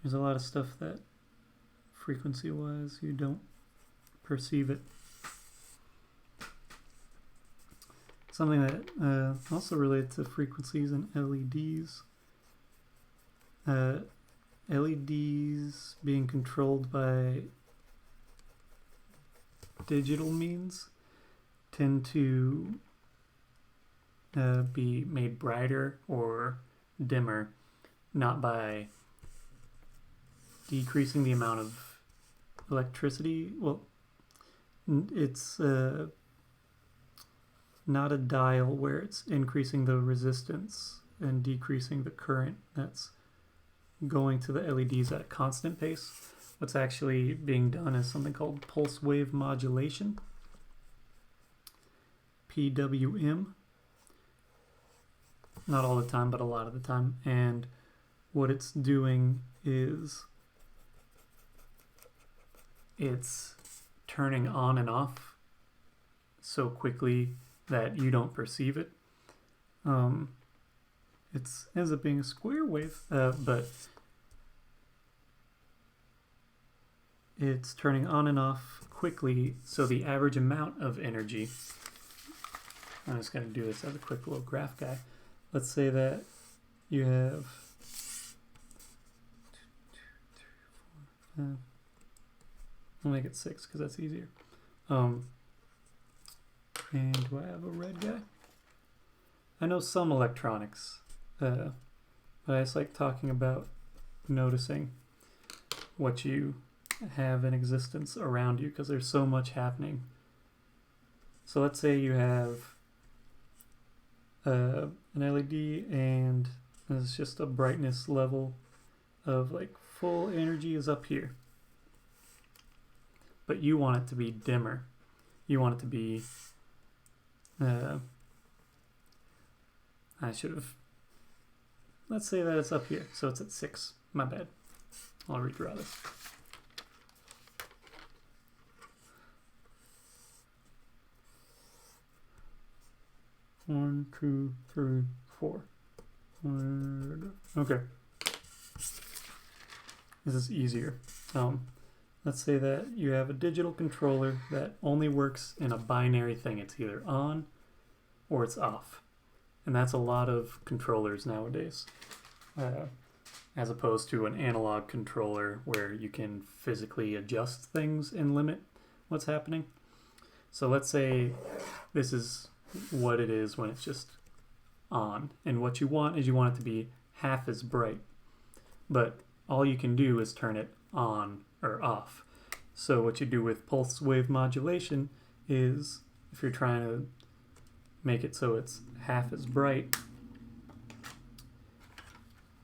There's a lot of stuff that frequency-wise you don't perceive it. Something that also related to frequencies and LEDs. LEDs being controlled by digital means tend to be made brighter or dimmer, not by decreasing the amount of electricity. Well, it's not a dial where it's increasing the resistance and decreasing the current that's going to the LEDs at a constant pace. What's actually being done is something called pulse wave modulation, PWM. Not all the time, but a lot of the time. And what it's doing is it's turning on and off so quickly that you don't perceive it. It ends up being a square wave, but it's turning on and off quickly, so the average amount of energy, I'm just going to do this as a quick little graph guy. Let's say that you have I'll make it 6 because that's easier. And do I have a red guy? I know some electronics, but I just like talking about noticing what you have in existence around you because there's so much happening. So let's say you have an LED and there's just a brightness level of like full energy is up here. But you want it to be dimmer. You want it to be let's say that it's up here, so it's at 6. My bad. I'll redraw this. One, two, three, 4. Okay. This is easier. Let's say that you have a digital controller that only works in a binary thing. It's either on or it's off. And that's a lot of controllers nowadays, as opposed to an analog controller where you can physically adjust things and limit what's happening. So let's say this is what it is when it's just on. And what you want is you want it to be half as bright. But all you can do is turn it on or off. So what you do with pulse wave modulation is, if you're trying to make it so it's half as bright,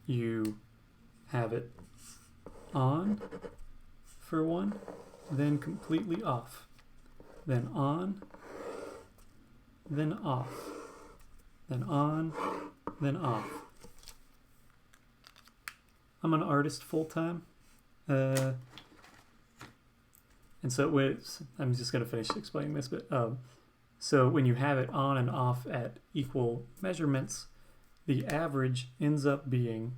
you have it on for one, then completely off, then on, then off, then on, then off. I'm an artist full-time, and so I'm just going to finish explaining this, but so when you have it on and off at equal measurements, the average ends up being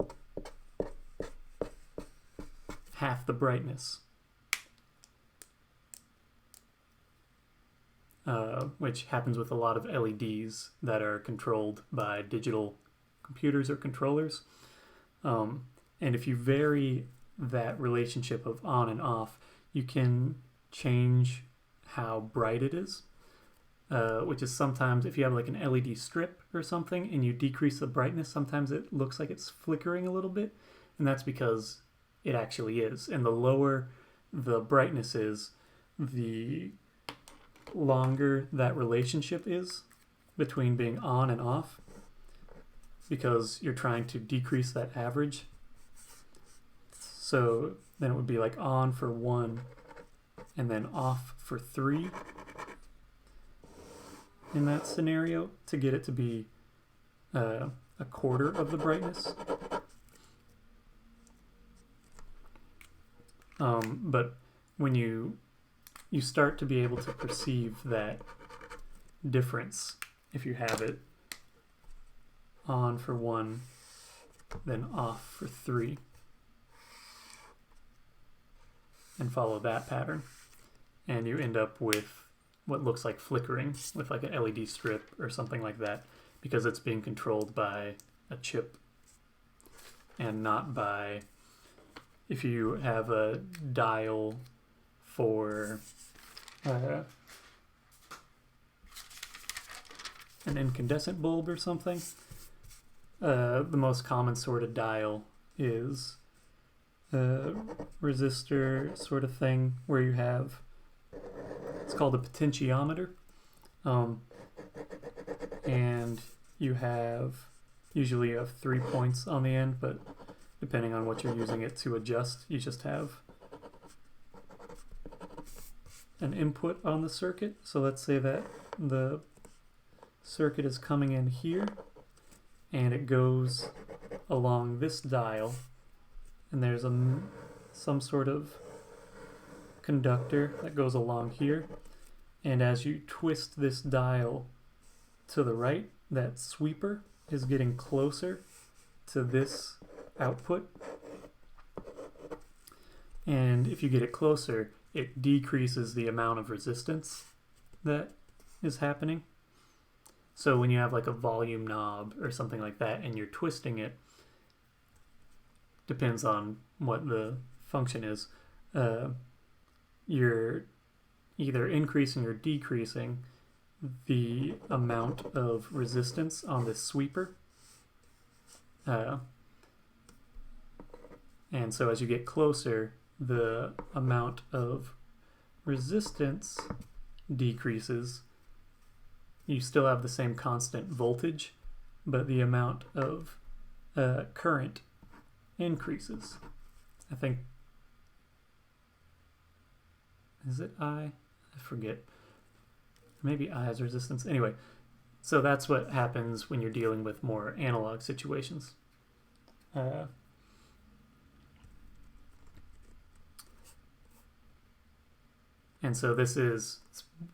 half the brightness, which happens with a lot of LEDs that are controlled by digital computers or controllers. And if you vary that relationship of on and off, you can change how bright it is, which is sometimes if you have like an LED strip or something and you decrease the brightness, sometimes it looks like it's flickering a little bit, and that's because it actually is. And the lower the brightness is, the longer that relationship is between being on and off, because you're trying to decrease that average. So then it would be like on for 1 and then off for 3 in that scenario to get it to be a quarter of the brightness. But when you start to be able to perceive that difference if you have it on for 1, then off for 3, and follow that pattern, and you end up with what looks like flickering with like an LED strip or something like that, because it's being controlled by a chip and not by, if you have a dial for an incandescent bulb or something, the most common sort of dial is a resistor sort of thing where you have, it's called a potentiometer, and usually you have 3 points on the end, but depending on what you're using it to adjust, you just have an input on the circuit. So let's say that the circuit is coming in here and it goes along this dial, and there's some sort of conductor that goes along here, and as you twist this dial to the right, that sweeper is getting closer to this output, and if you get it closer, it decreases the amount of resistance that is happening. So when you have like a volume knob or something like that and you're twisting it, depends on what the function is, you're either increasing or decreasing the amount of resistance on this sweeper. And so as you get closer, the amount of resistance decreases. You still have the same constant voltage, but the amount of current increases. I think, is it I? I forget. Maybe I has resistance. Anyway, so that's what happens when you're dealing with more analog situations. And so this is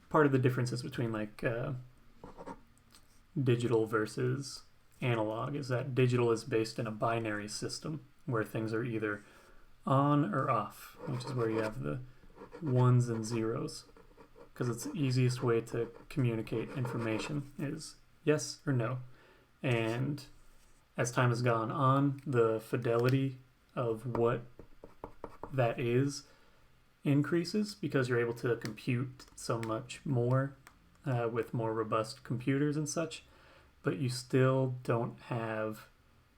part of the differences between like digital versus analog, is that digital is based in a binary system where things are either on or off, which is where you have the ones and zeros, because it's the easiest way to communicate information is yes or no. And as time has gone on, the fidelity of what that is increases because you're able to compute so much more with more robust computers and such, but you still don't have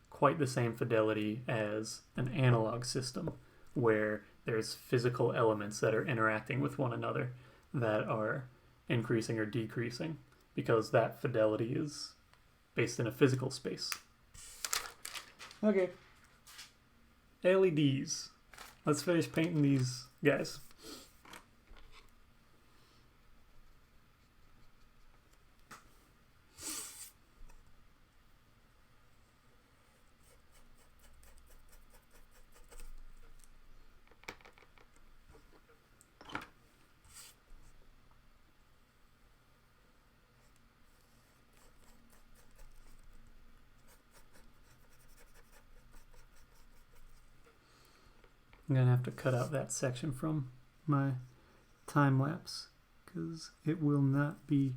quite the same fidelity as an analog system where there's physical elements that are interacting with one another that are increasing or decreasing, because that fidelity is based in a physical space. Okay. LEDs. Let's finish painting these guys. I'm gonna have to cut out that section from my time lapse because it will not be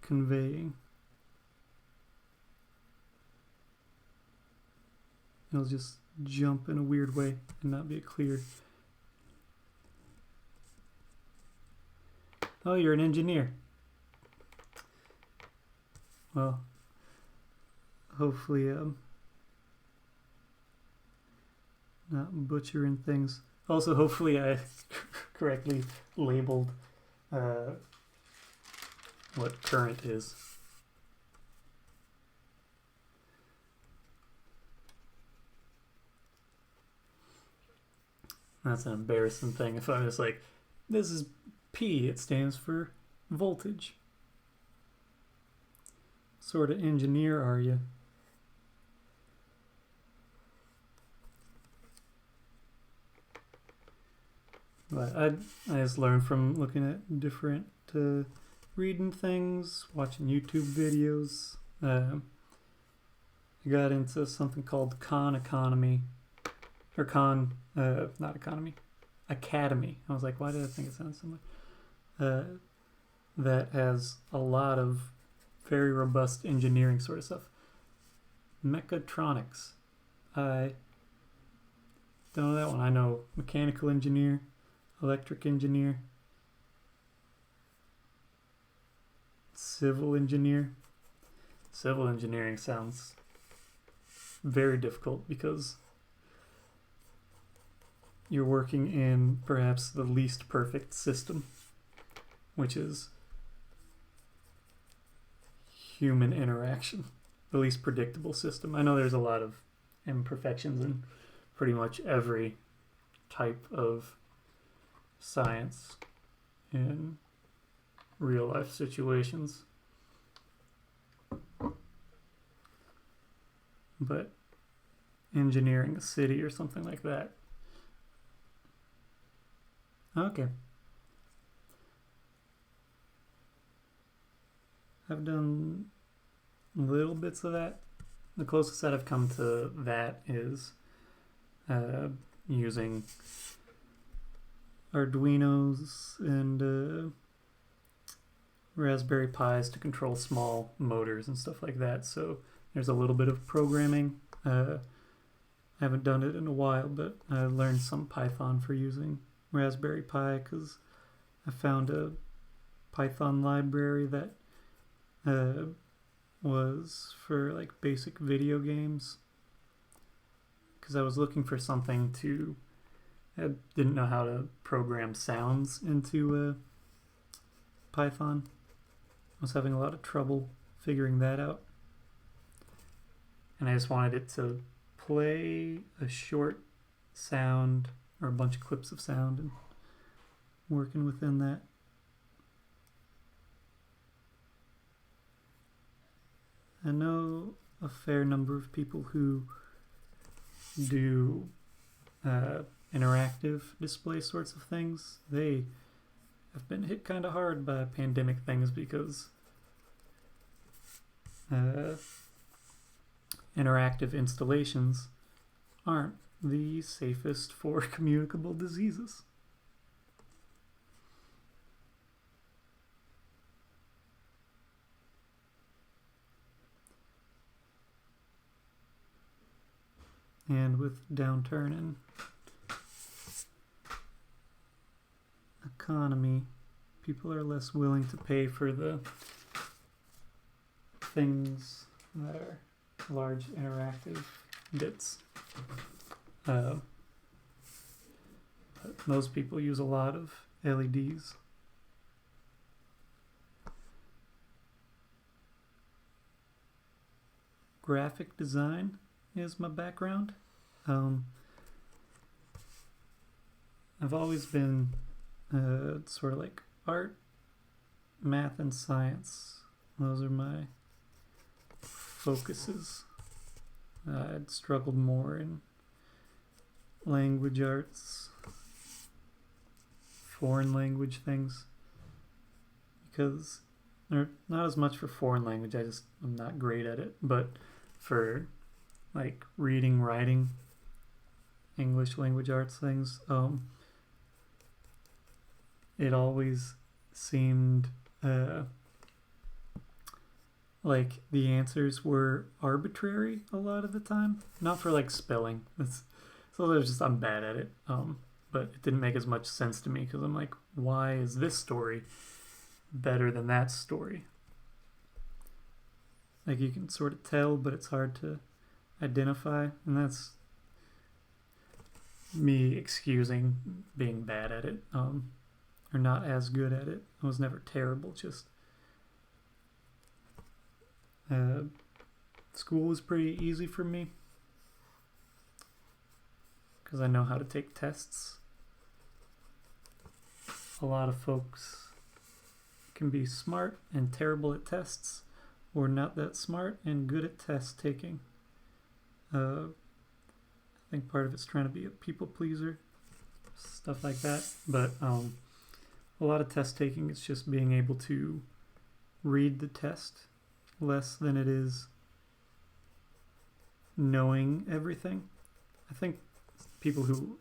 conveying. It'll just jump in a weird way and not be clear. Oh, you're an engineer. Well, hopefully not butchering things. Also, hopefully I correctly labeled what current is. That's an embarrassing thing if I was like, This is P. It stands for voltage. Sort of engineer are you? But I just learned from looking at different reading things, watching YouTube videos. I got into something called Khan Economy, or Khan, not Economy, Academy. I was like, why did I think it sounded similar? That has a lot of very robust engineering sort of stuff. Mechatronics. I don't know that one. I know mechanical engineer, electric engineer, civil engineer. Civil engineering sounds very difficult because you're working in perhaps the least perfect system, which is human interaction, the least predictable system. I know there's a lot of imperfections in pretty much every type of science in real life situations, but engineering a city or something like that. Okay. I've done little bits of that. The closest that I've come to that is using Arduinos and Raspberry Pis to control small motors and stuff like that. So there's a little bit of programming. I haven't done it in a while, but I learned some Python for using Raspberry Pi because I found a Python library that was for like basic video games, because I was looking for something to, I didn't know how to program sounds into Python. I was having a lot of trouble figuring that out, and I just wanted it to play a short sound or a bunch of clips of sound and working within that. I know a fair number of people who do interactive display sorts of things. They have been hit kind of hard by pandemic things because interactive installations aren't the safest for communicable diseases. And with downturn in economy, people are less willing to pay for the things that are large interactive bits. But most people use a lot of LEDs. Graphic design is my background. I've always been sort of like art, math, and science. Those are my focuses. I'd struggled more in language arts, foreign language things, because, or not as much for foreign language, I'm not great at it, but for like reading, writing, English language arts things, it always seemed like the answers were arbitrary a lot of the time. Not for like spelling. So there's just, I'm bad at it. But it didn't make as much sense to me because I'm like, why is this story better than that story? Like you can sort of tell, but it's hard to identify, and that's me excusing being bad at it, or not as good at it. I was never terrible, just school was pretty easy for me because I know how to take tests. a lot of folks can be smart and terrible at tests, or not that smart and good at test taking. I think part of it's trying to be a people pleaser, stuff like that. But a lot of test taking is just being able to read the test less than it is knowing everything. I think people who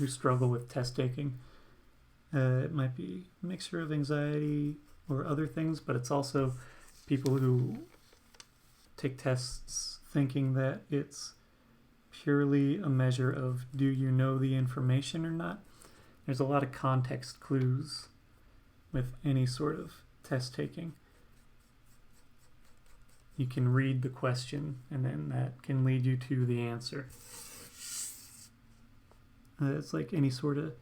struggle with test taking, it might be a mixture of anxiety or other things, but it's also people who take tests thinking that it's purely a measure of do you know the information or not. There's a lot of context clues with any sort of test taking. You can read the question and then that can lead you to the answer. It's like any sort of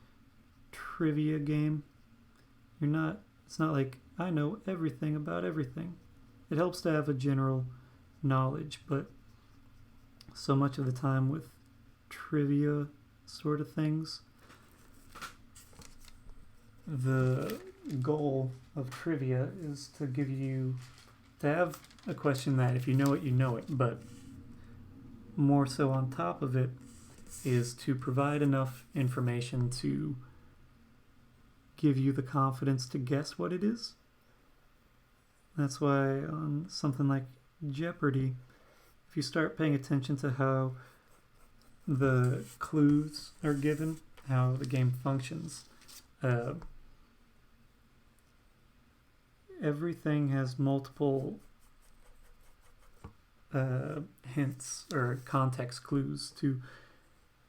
trivia game. It's not like I know everything about everything. It helps to have a general knowledge, but so much of the time with trivia sort of things, the goal of trivia is to have a question that if you know it, you know it, but more so on top of it is to provide enough information to give you the confidence to guess what it is. That's why on something like Jeopardy, if you start paying attention to how the clues are given, how the game functions, everything has multiple hints or context clues to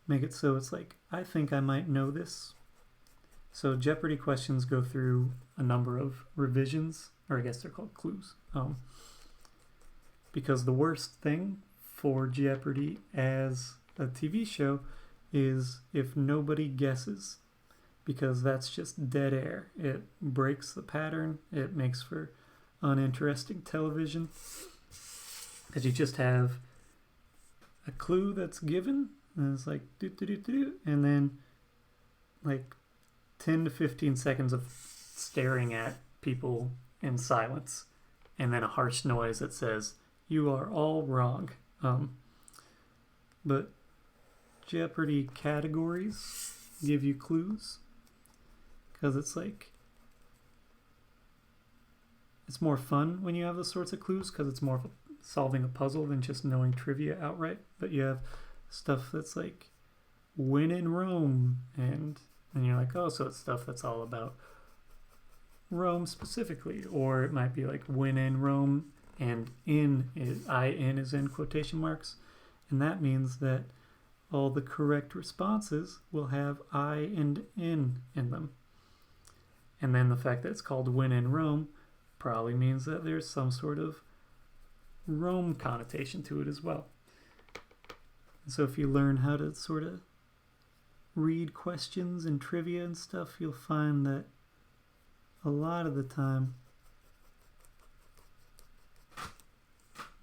make it so it's like, I think I might know this. So Jeopardy questions go through a number of revisions, or I guess they're called clues. Because the worst thing for Jeopardy as a TV show is if nobody guesses, because that's just dead air. It breaks the pattern. It makes for uninteresting television. Because you just have a clue that's given, and it's like do, and then like 10 to 15 seconds of staring at people in silence, and then a harsh noise that says, "You are all wrong." But Jeopardy categories give you clues, because it's more fun when you have those sorts of clues, because it's more of solving a puzzle than just knowing trivia outright. But you have stuff that's like when in Rome, and you're like, oh, so it's stuff that's all about Rome specifically. Or it might be like when in Rome, and in is in quotation marks, and that means that all the correct responses will have I and in them. And then the fact that it's called when in Rome probably means that there's some sort of Rome connotation to it as well. And so if you learn how to sort of read questions and trivia and stuff, you'll find that a lot of the time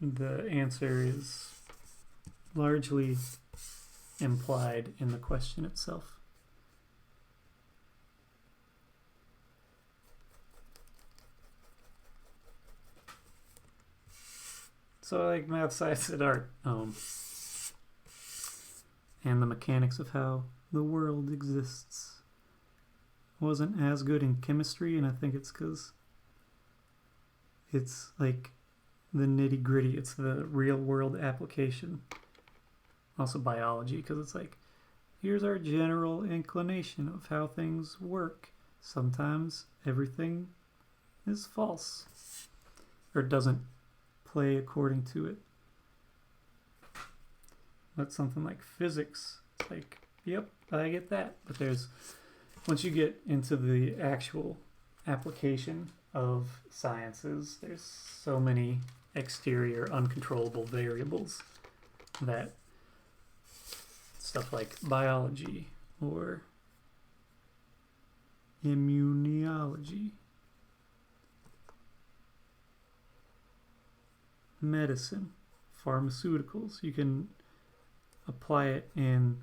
the answer is largely implied in the question itself. So like math, science, and art, and the mechanics of how the world exists. Wasn't as good in chemistry, and I think it's because it's like the nitty gritty. It's the real world application. Also biology, because it's like, here's our general inclination of how things work. Sometimes everything is false, or doesn't play according to it. But something like physics, it's like, yep, I get that. But once you get into the actual application of sciences, there's so many exterior uncontrollable variables that stuff like biology or immunology, medicine, pharmaceuticals, you can apply it in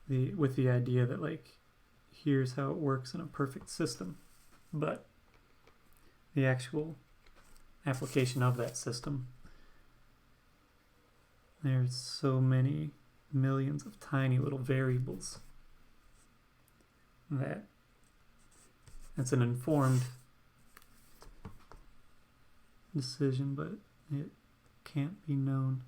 with the idea that like here's how it works in a perfect system, but the actual application of that system, there's so many millions of tiny little variables that it's an informed decision, but it can't be known.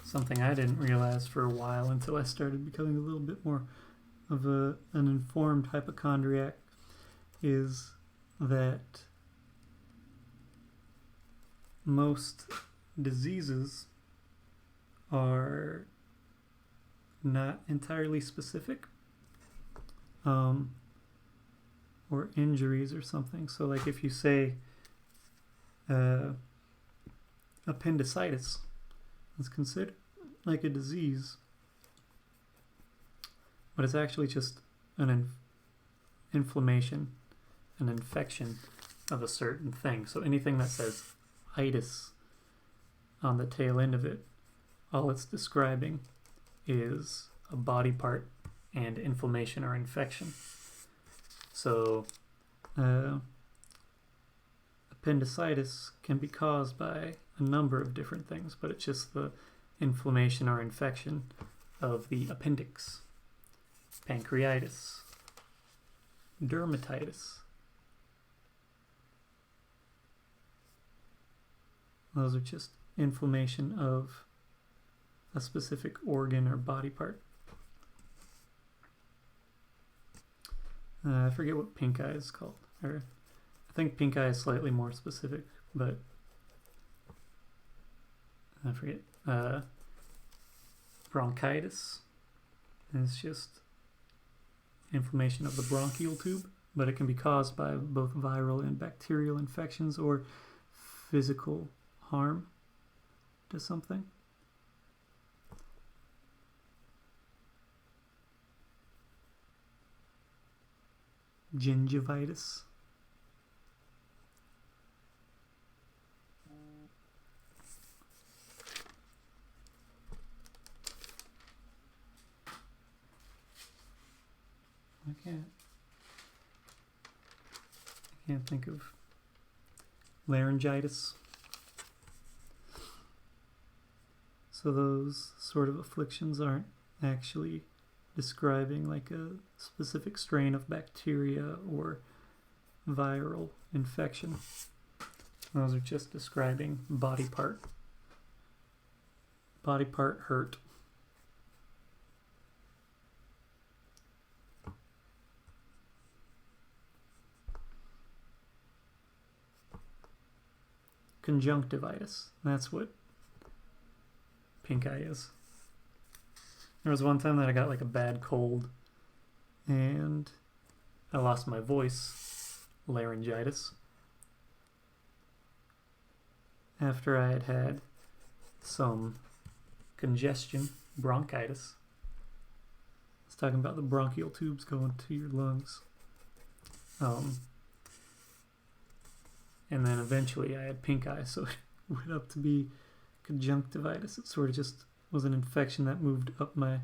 Something I didn't realize for a while until I started becoming a little bit more of an informed hypochondriac is that most diseases are not entirely specific, or injuries or something. So like if you say appendicitis, it's considered like a disease, but it's actually just an inflammation, an infection of a certain thing. So anything that says itis on the tail end of it, all it's describing is a body part and inflammation or infection. So appendicitis can be caused by a number of different things, but it's just the inflammation or infection of the appendix. Pancreatitis, dermatitis. Those are just inflammation of a specific organ or body part. I forget what pink eye is called. Or I think pink eye is slightly more specific, but I forget. Bronchitis is just inflammation of the bronchial tube, but it can be caused by both viral and bacterial infections or physical harm to something. Gingivitis. I can't think of laryngitis. So those sort of afflictions aren't actually describing like a specific strain of bacteria or viral infection. Those are just describing body part hurt. Conjunctivitis. That's what pink eye is. There was one time that I got like a bad cold and I lost my voice, laryngitis, after I had had some congestion, bronchitis. It's talking about the bronchial tubes going to your lungs. And then eventually I had pink eye, so it went up to be conjunctivitis. It sort of just was an infection that moved up my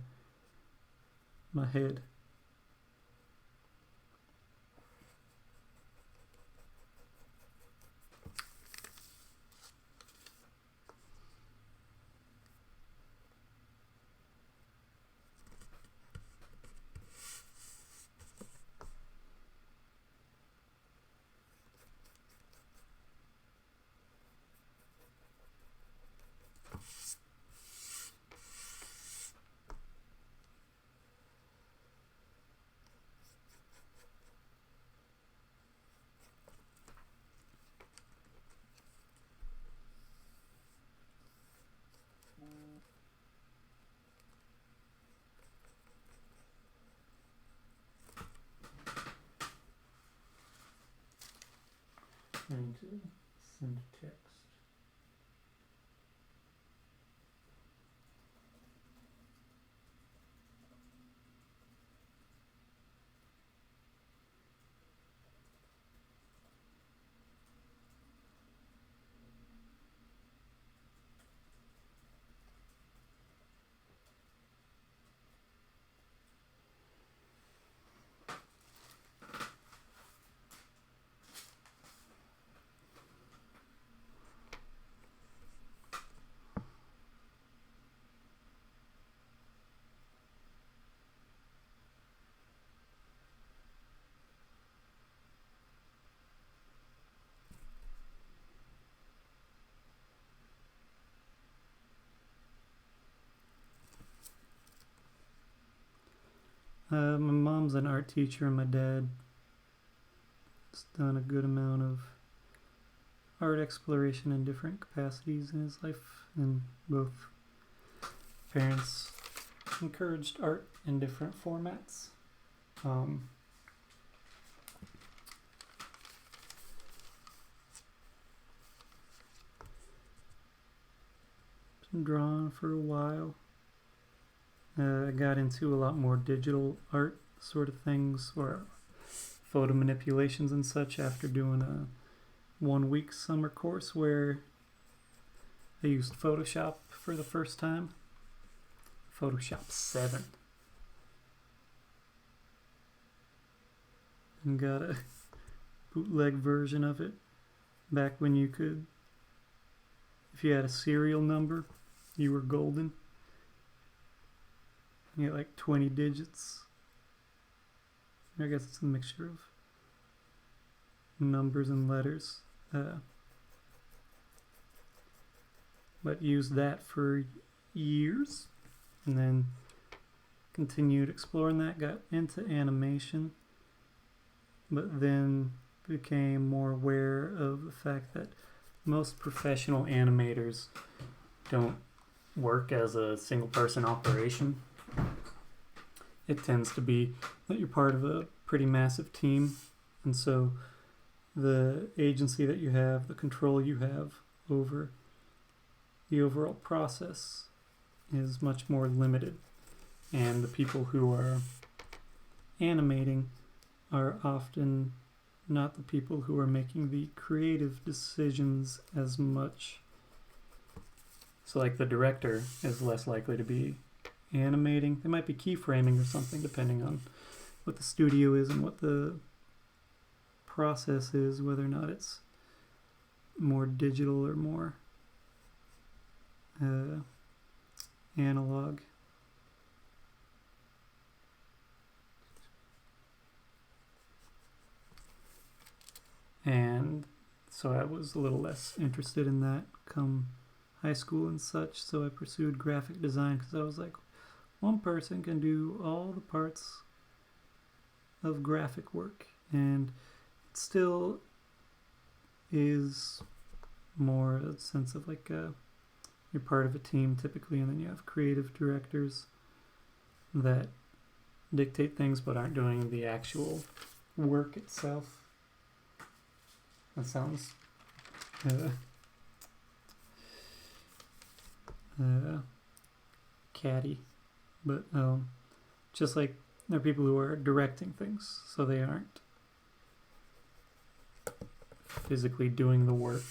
head. Trying to send text. My mom's an art teacher, and my dad has done a good amount of art exploration in different capacities in his life, and both parents encouraged art in different formats. Been drawing for a while. I got into a lot more digital art sort of things, or photo manipulations and such, after doing a 1-week summer course where I used Photoshop for the first time. Photoshop 7. And got a bootleg version of it back when you could, if you had a serial number, you were golden. You get like 20 digits. I guess it's a mixture of numbers and letters. But used that for years, and then continued exploring that, got into animation, but then became more aware of the fact that most professional animators don't work as a single person operation. It tends to be that you're part of a pretty massive team, and so the agency that you have, the control you have over the overall process is much more limited, and the people who are animating are often not the people who are making the creative decisions as much. So like the director is less likely to be animating. They might be keyframing or something, depending on what the studio is and what the process is, whether or not it's more digital or more analog. And so I was a little less interested in that come high school and such, so I pursued graphic design because I was like, one person can do all the parts of graphic work, and it still is more a sense of like you're part of a team typically, and then you have creative directors that dictate things but aren't doing the actual work itself. That sounds catty, but just like there are people who are directing things, so they aren't physically doing the work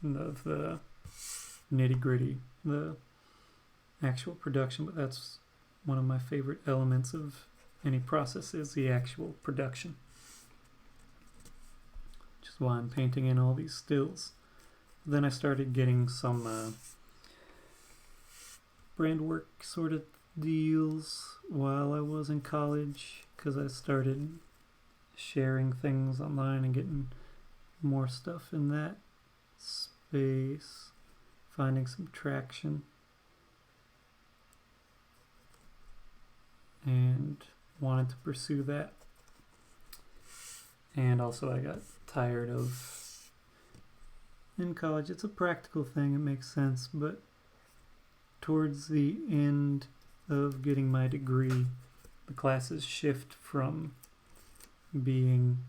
of the nitty-gritty, the actual production. But that's one of my favorite elements of any process, is the actual production, which is why I'm painting in all these stills. Then I started getting some brand work sort of deals while I was in college, because I started sharing things online and getting more stuff in that space, finding some traction, and wanted to pursue that. And also I got tired of, in college, it's a practical thing, it makes sense, but towards the end of getting my degree, the classes shift from being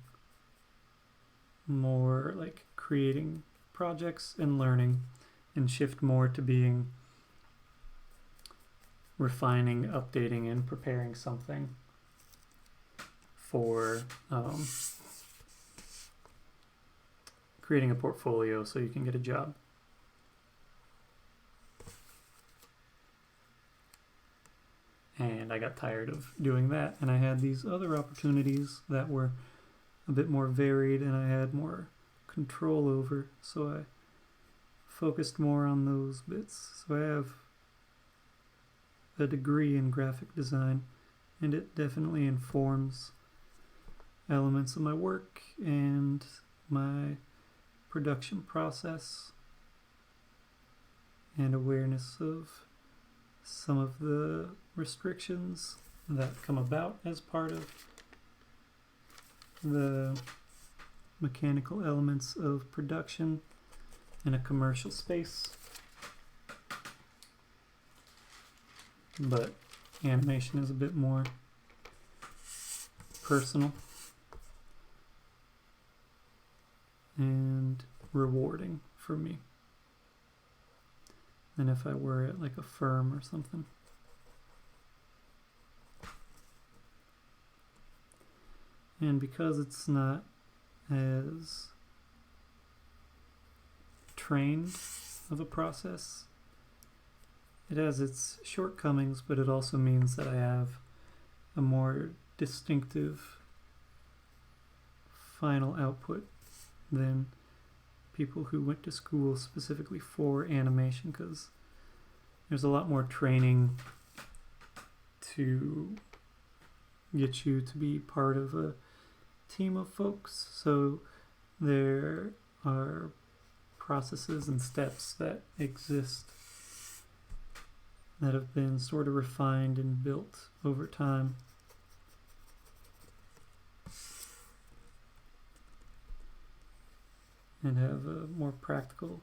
more like creating projects and learning, and shift more to being refining, updating, and preparing something for creating a portfolio so you can get a job. And I got tired of doing that, and I had these other opportunities that were a bit more varied and I had more control over, so I focused more on those bits. So I have a degree in graphic design, and it definitely informs elements of my work and my production process, and awareness of some of the restrictions that come about as part of the mechanical elements of production in a commercial space. But animation is a bit more personal and rewarding for me than if I were at like a firm or something. And because it's not as trained of a process, it has its shortcomings, but it also means that I have a more distinctive final output than people who went to school specifically for animation, because there's a lot more training to get you to be part of a team of folks. So there are processes and steps that exist that have been sort of refined and built over time. And have a more practical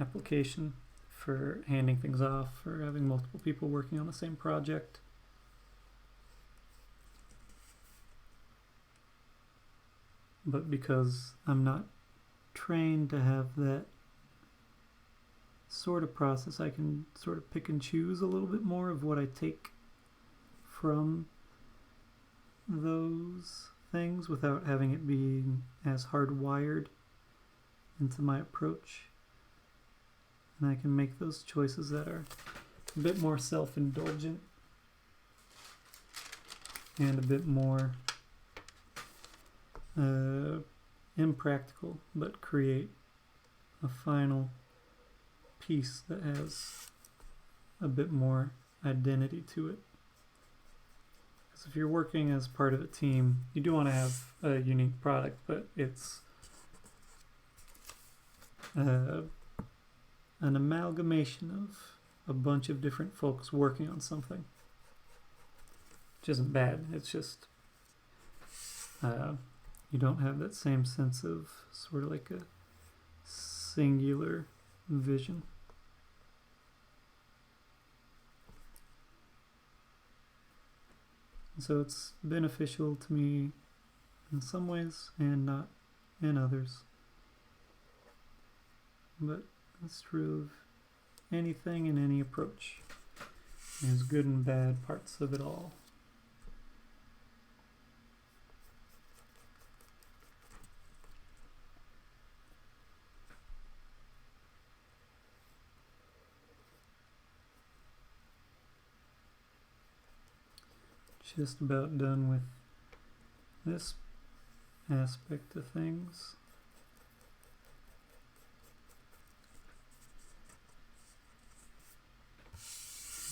application for handing things off, for having multiple people working on the same project. But because I'm not trained to have that sort of process, I can sort of pick and choose a little bit more of what I take from those things without having it being as hardwired into my approach. And I can make those choices that are a bit more self-indulgent and a bit more impractical, but create a final piece that has a bit more identity to it. Because if you're working as part of a team, you do want to have a unique product, but it's an amalgamation of a bunch of different folks working on something, which isn't bad. It's just you don't have that same sense of sort of like a singular vision. So it's beneficial to me in some ways and not in others. But it's true of anything and any approach. There's good and bad parts of it all. Just about done with this aspect of things.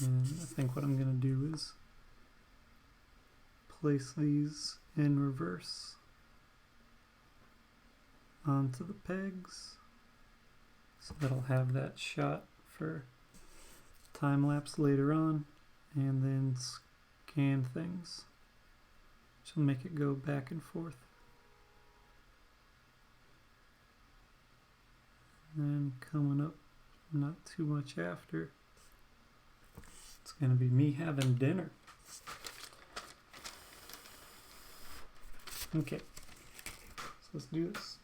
And I think what I'm going to do is place these in reverse onto the pegs, so that I'll have that shot for time lapse later on, and then scan things, which will make it go back and forth. And coming up not too much after, it's going to be me having dinner. Okay, so let's do this.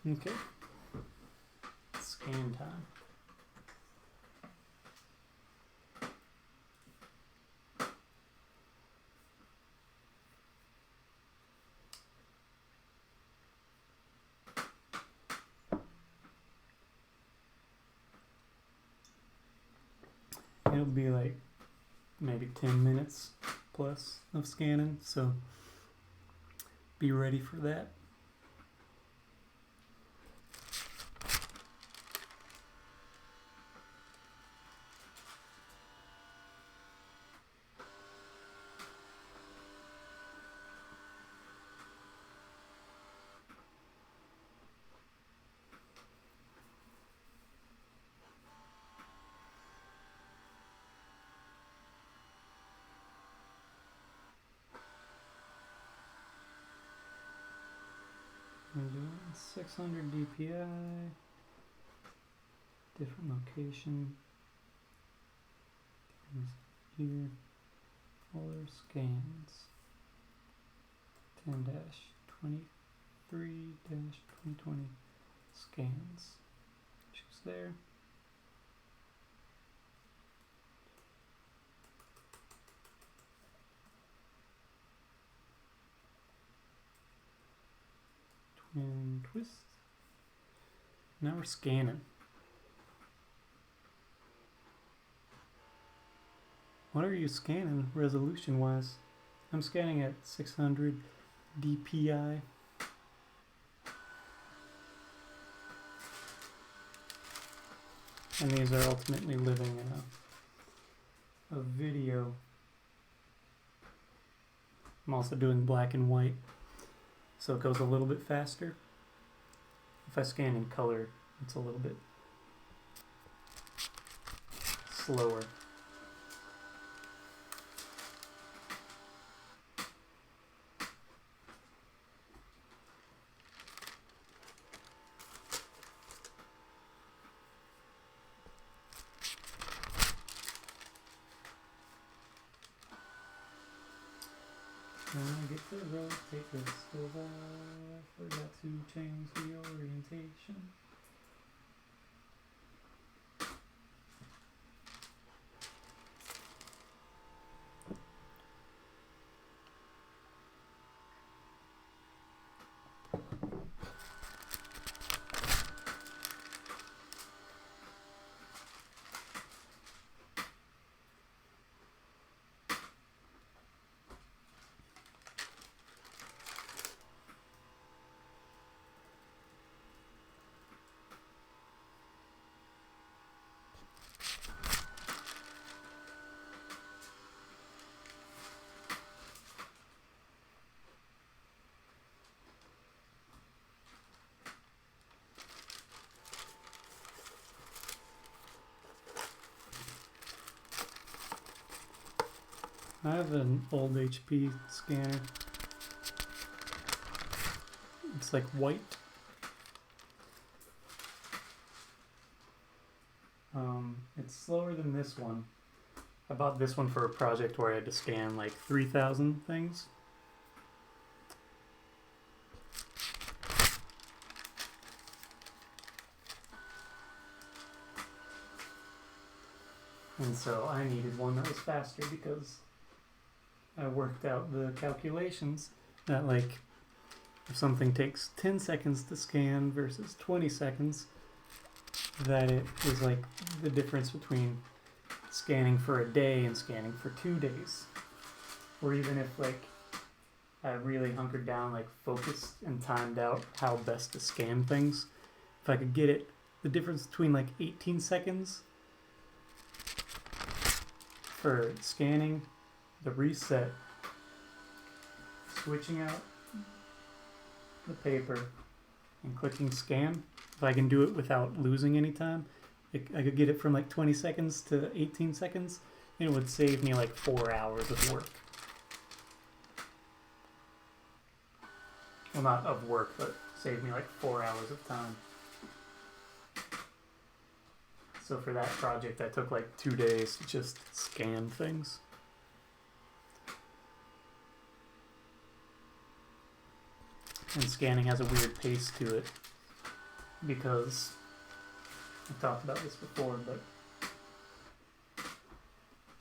Okay. Scan time. It'll be like maybe 10 minutes plus of scanning, so be ready for that. I'm doing 600 DPI, different location. Here, Polar scans. 10-23-2020 scans. Choose there. Twin twist. Now we're scanning. What are you scanning resolution wise? I'm scanning at 600 DPI. And these are ultimately living in a video. I'm also doing black and white, so it goes a little bit faster. If I scan in color, it's a little bit slower. I get to rotate this over. I forgot to change the orientation. I have an old HP scanner. It's like white. It's slower than this one. I bought this one for a project where I had to scan like 3,000 things. And so I needed one that was faster because I worked out the calculations that like if something takes 10 seconds to scan versus 20 seconds, that it was like the difference between scanning for a day and scanning for 2 days. Or even if like I really hunkered down, like focused and timed out how best to scan things, if I could get it, the difference between like 18 seconds for scanning, the reset, switching out the paper and clicking scan, if I can do it without losing any time, I could get it from like 20 seconds to 18 seconds, and it would save me like 4 hours of work. Well, not of work, but save me like 4 hours of time. So for that project, I took like 2 days to just scan things. And scanning has a weird pace to it. because I've talked about this before, but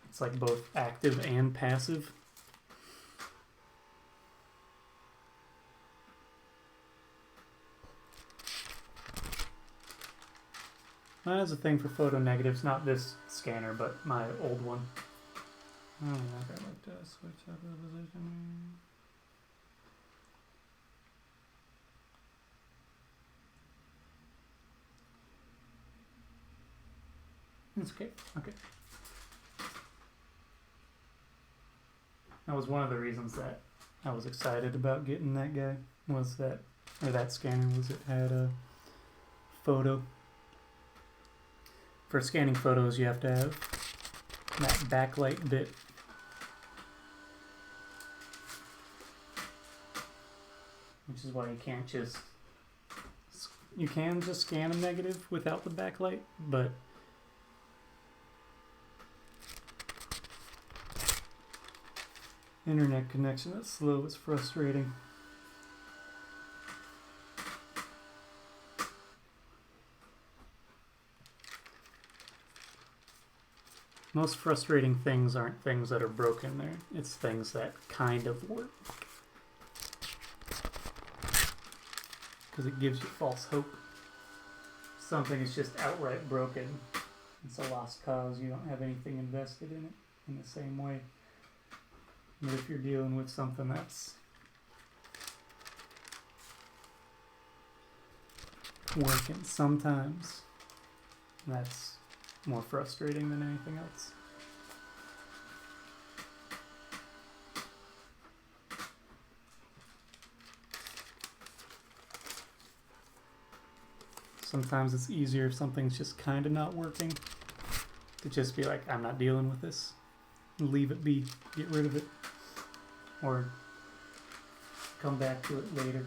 it's like both active and passive. That is a thing for photo negatives, not this scanner, but my old one. Oh, yeah, I'd like to switch up the position. It's okay. Okay. That was one of the reasons that I was excited about getting that guy, was that, or that scanner, was it had a photo. For scanning photos, you have to have that backlight bit. Which is why you can't just... You can just scan a negative without the backlight, but... Internet connection that's slow is frustrating. Most frustrating things aren't things that are broken there. It's things that kind of work. Because it gives you false hope. Something is just outright broken. It's a lost cause. You don't have anything invested in it in the same way. But if you're dealing with something that's working sometimes, that's more frustrating than anything else. Sometimes it's easier if something's just kind of not working to just be like, I'm not dealing with this. Leave it be. Get rid of it. Or come back to it later.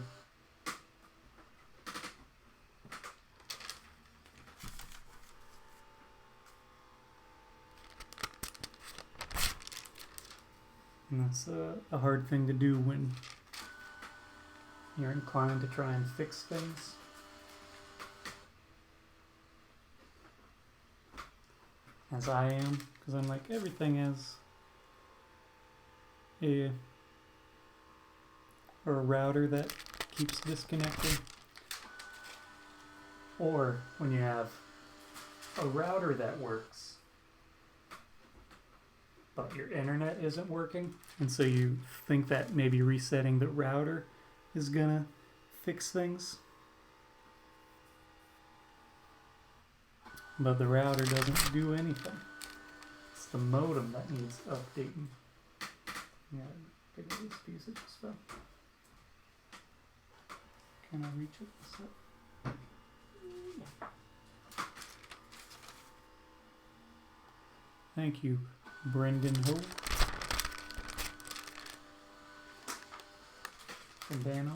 And that's a hard thing to do when you're inclined to try and fix things. As I am, because I'm like, everything has a router that keeps disconnecting. Or when you have a router that works, but your internet isn't working, and so you think that maybe resetting the router is gonna fix things. But the router doesn't do anything. It's the modem that needs updating. Yeah, get rid of this piece of stuff. Can I reach it? So. Thank you, Brendan Ho. From Dano.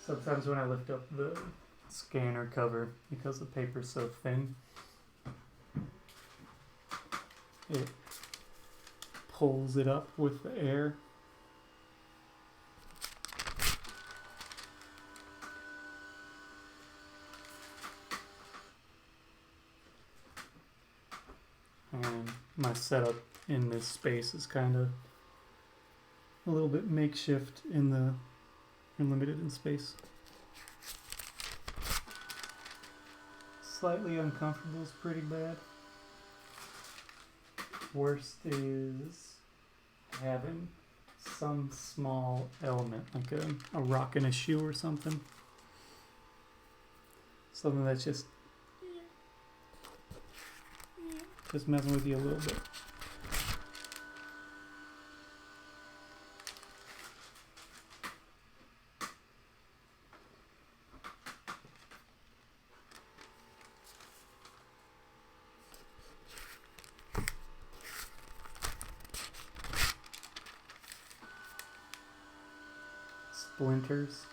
Sometimes when I lift up the scanner cover, because the paper's so thin, it pulls it up with the air. And my setup in this space is kind of a little bit makeshift in the limited in space. Slightly uncomfortable is pretty bad. Worst is having some small element, like a rock in a shoe or something. Something that's just messing with you a little bit. splinters.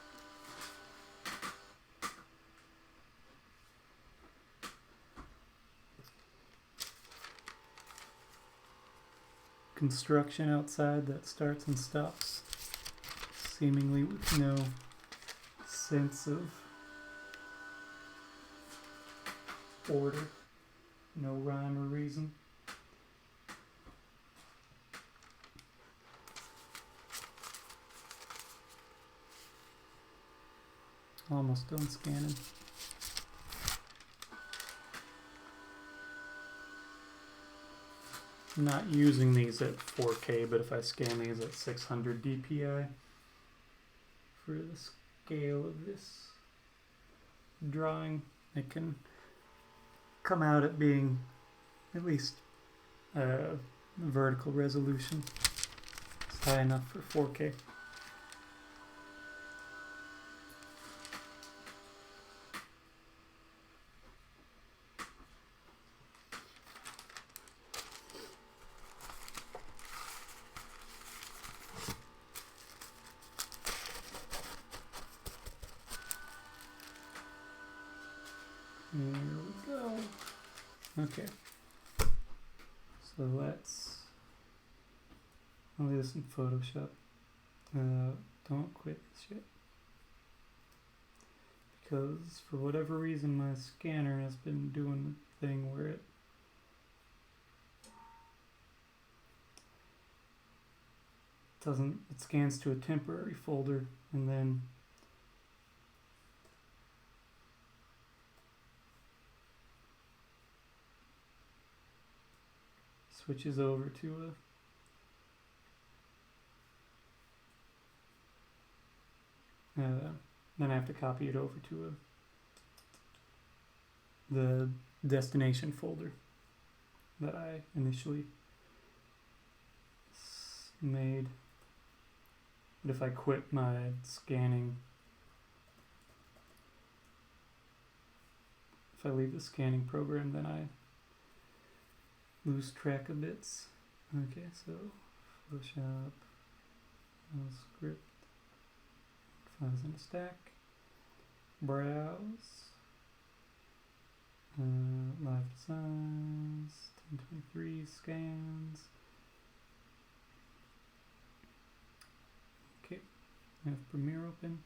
Construction outside that starts and stops, seemingly with no sense of order, no rhyme or reason. Almost done scanning. I'm not using these at 4K, but if I scan these at 600 DPI for the scale of this drawing, it can come out at being at least vertical resolution. It's high enough for 4K. There we go. Okay. So let's. I'll do this in Photoshop. Don't quit this yet. Because for whatever reason my scanner has been doing the thing where it scans to a temporary folder and then switches over to then I have to copy it over to the destination folder that I initially made. But if I quit my scanning, if I leave the scanning program, then I lose track of bits. Okay, so Photoshop, script, files in a stack, browse, live designs, 1023 scans. Okay, I have Premiere open.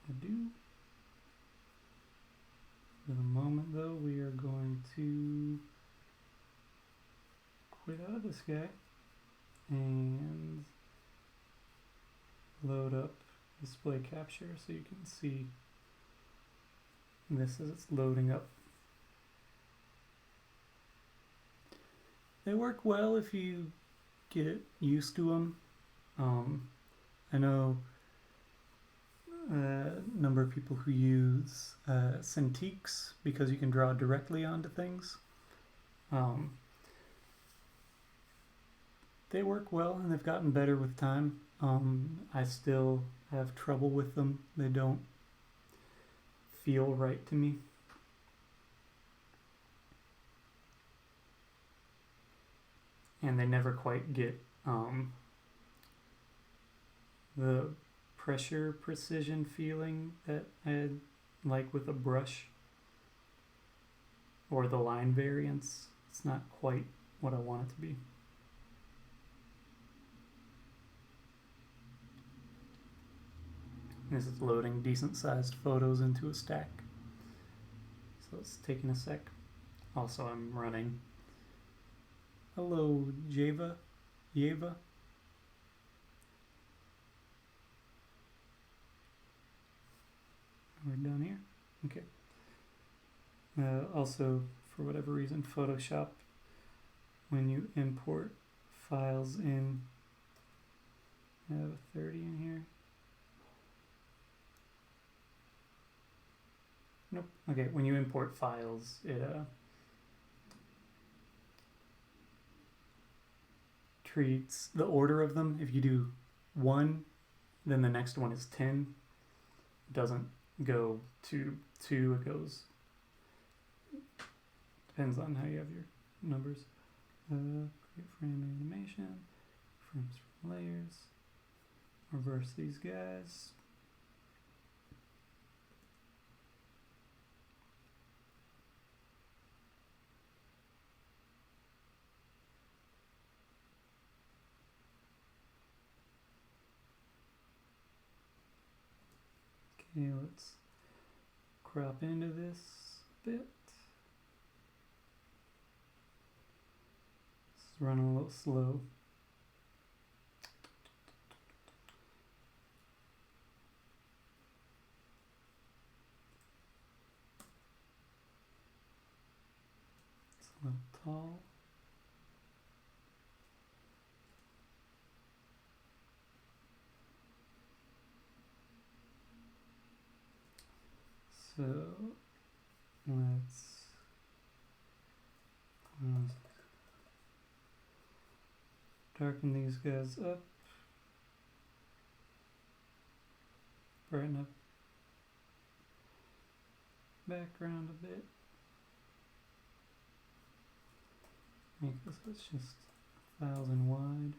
I do. For the moment though, we are going to quit out of this guy and load up display capture so you can see this as it's loading up. They work well if you get used to them. I know a number of people who use Cintiqs because you can draw directly onto things. They work well and they've gotten better with time. I still have trouble with them. They don't feel right to me. And they never quite get the pressure precision feeling that I like with a brush or the line variance. It's not quite what I want it to be. This is loading decent sized photos into a stack. So it's taking a sec. Also, I'm running. Hello, Java. We're done here. Okay. Also, for whatever reason, Photoshop, when you import files in, I have a 30 in here. Nope. Okay, when you import files, it treats the order of them. If you do 1, then the next one is 10. It doesn't go to 2, it goes, depends on how you have your numbers. Create frame animation, frames from layers, reverse these guys, Okay, let's crop into this bit. It's running a little slow. It's a little tall. So let's darken these guys up, brighten up background a bit. Make this just 1000 wide.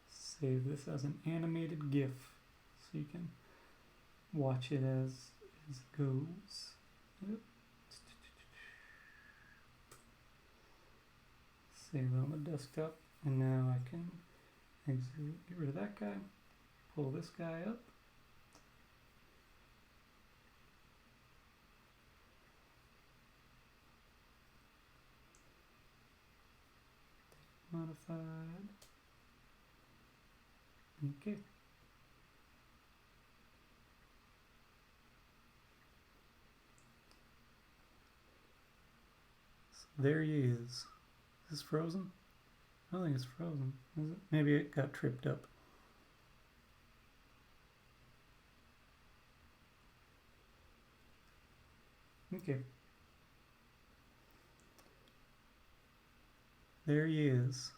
Save this as an animated GIF so you can watch it as it goes. Yep. Save it on the desktop, and now I can exit, get rid of that guy, pull this guy up. Modified. Okay. So there he is. Is this frozen? I don't think it's frozen, is it? Maybe it got tripped up. Okay. There he is.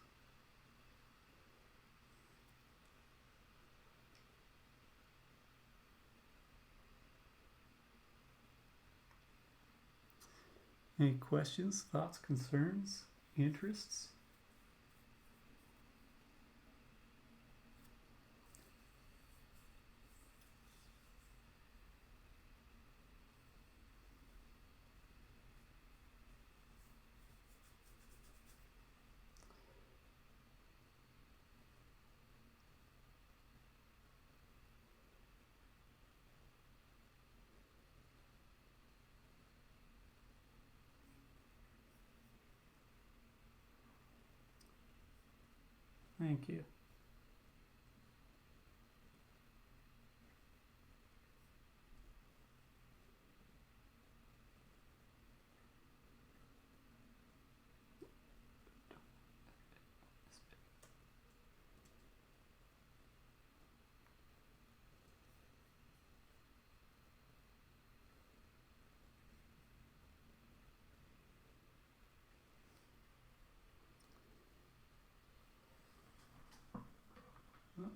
Any questions, thoughts, concerns, interests? Thank you.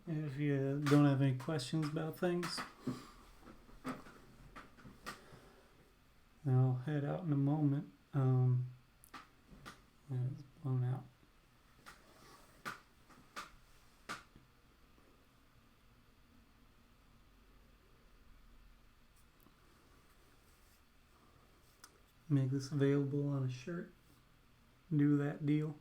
If you don't have any questions about things, then I'll head out in a moment. It's blown out. Make this available on a shirt. Do that deal.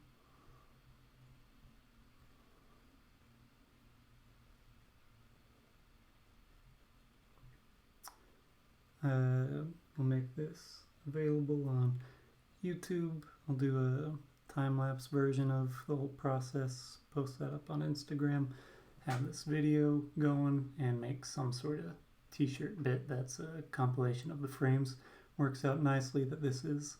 We'll make this available on YouTube. I'll do a time-lapse version of the whole process, post that up on Instagram, have this video going, and make some sort of t-shirt bit that's a compilation of the frames. Works out nicely that this is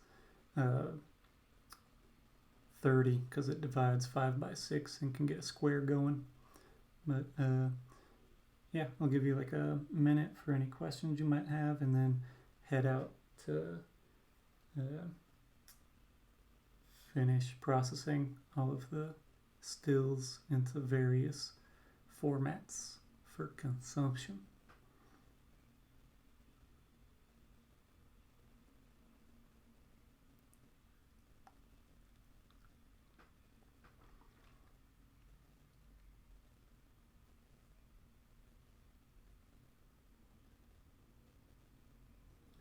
30 because it divides 5 by 6 and can get a square going. But yeah, I'll give you like a minute for any questions you might have, and then head out to finish processing all of the stills into various formats for consumption.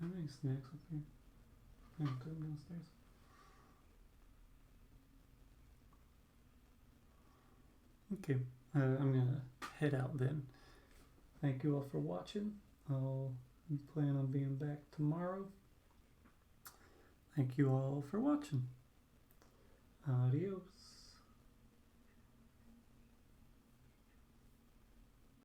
How many snacks up here? I have to go downstairs. Okay. I'm gonna head out then. Thank you all for watching. I'll plan on being back tomorrow. Thank you all for watching. Adios.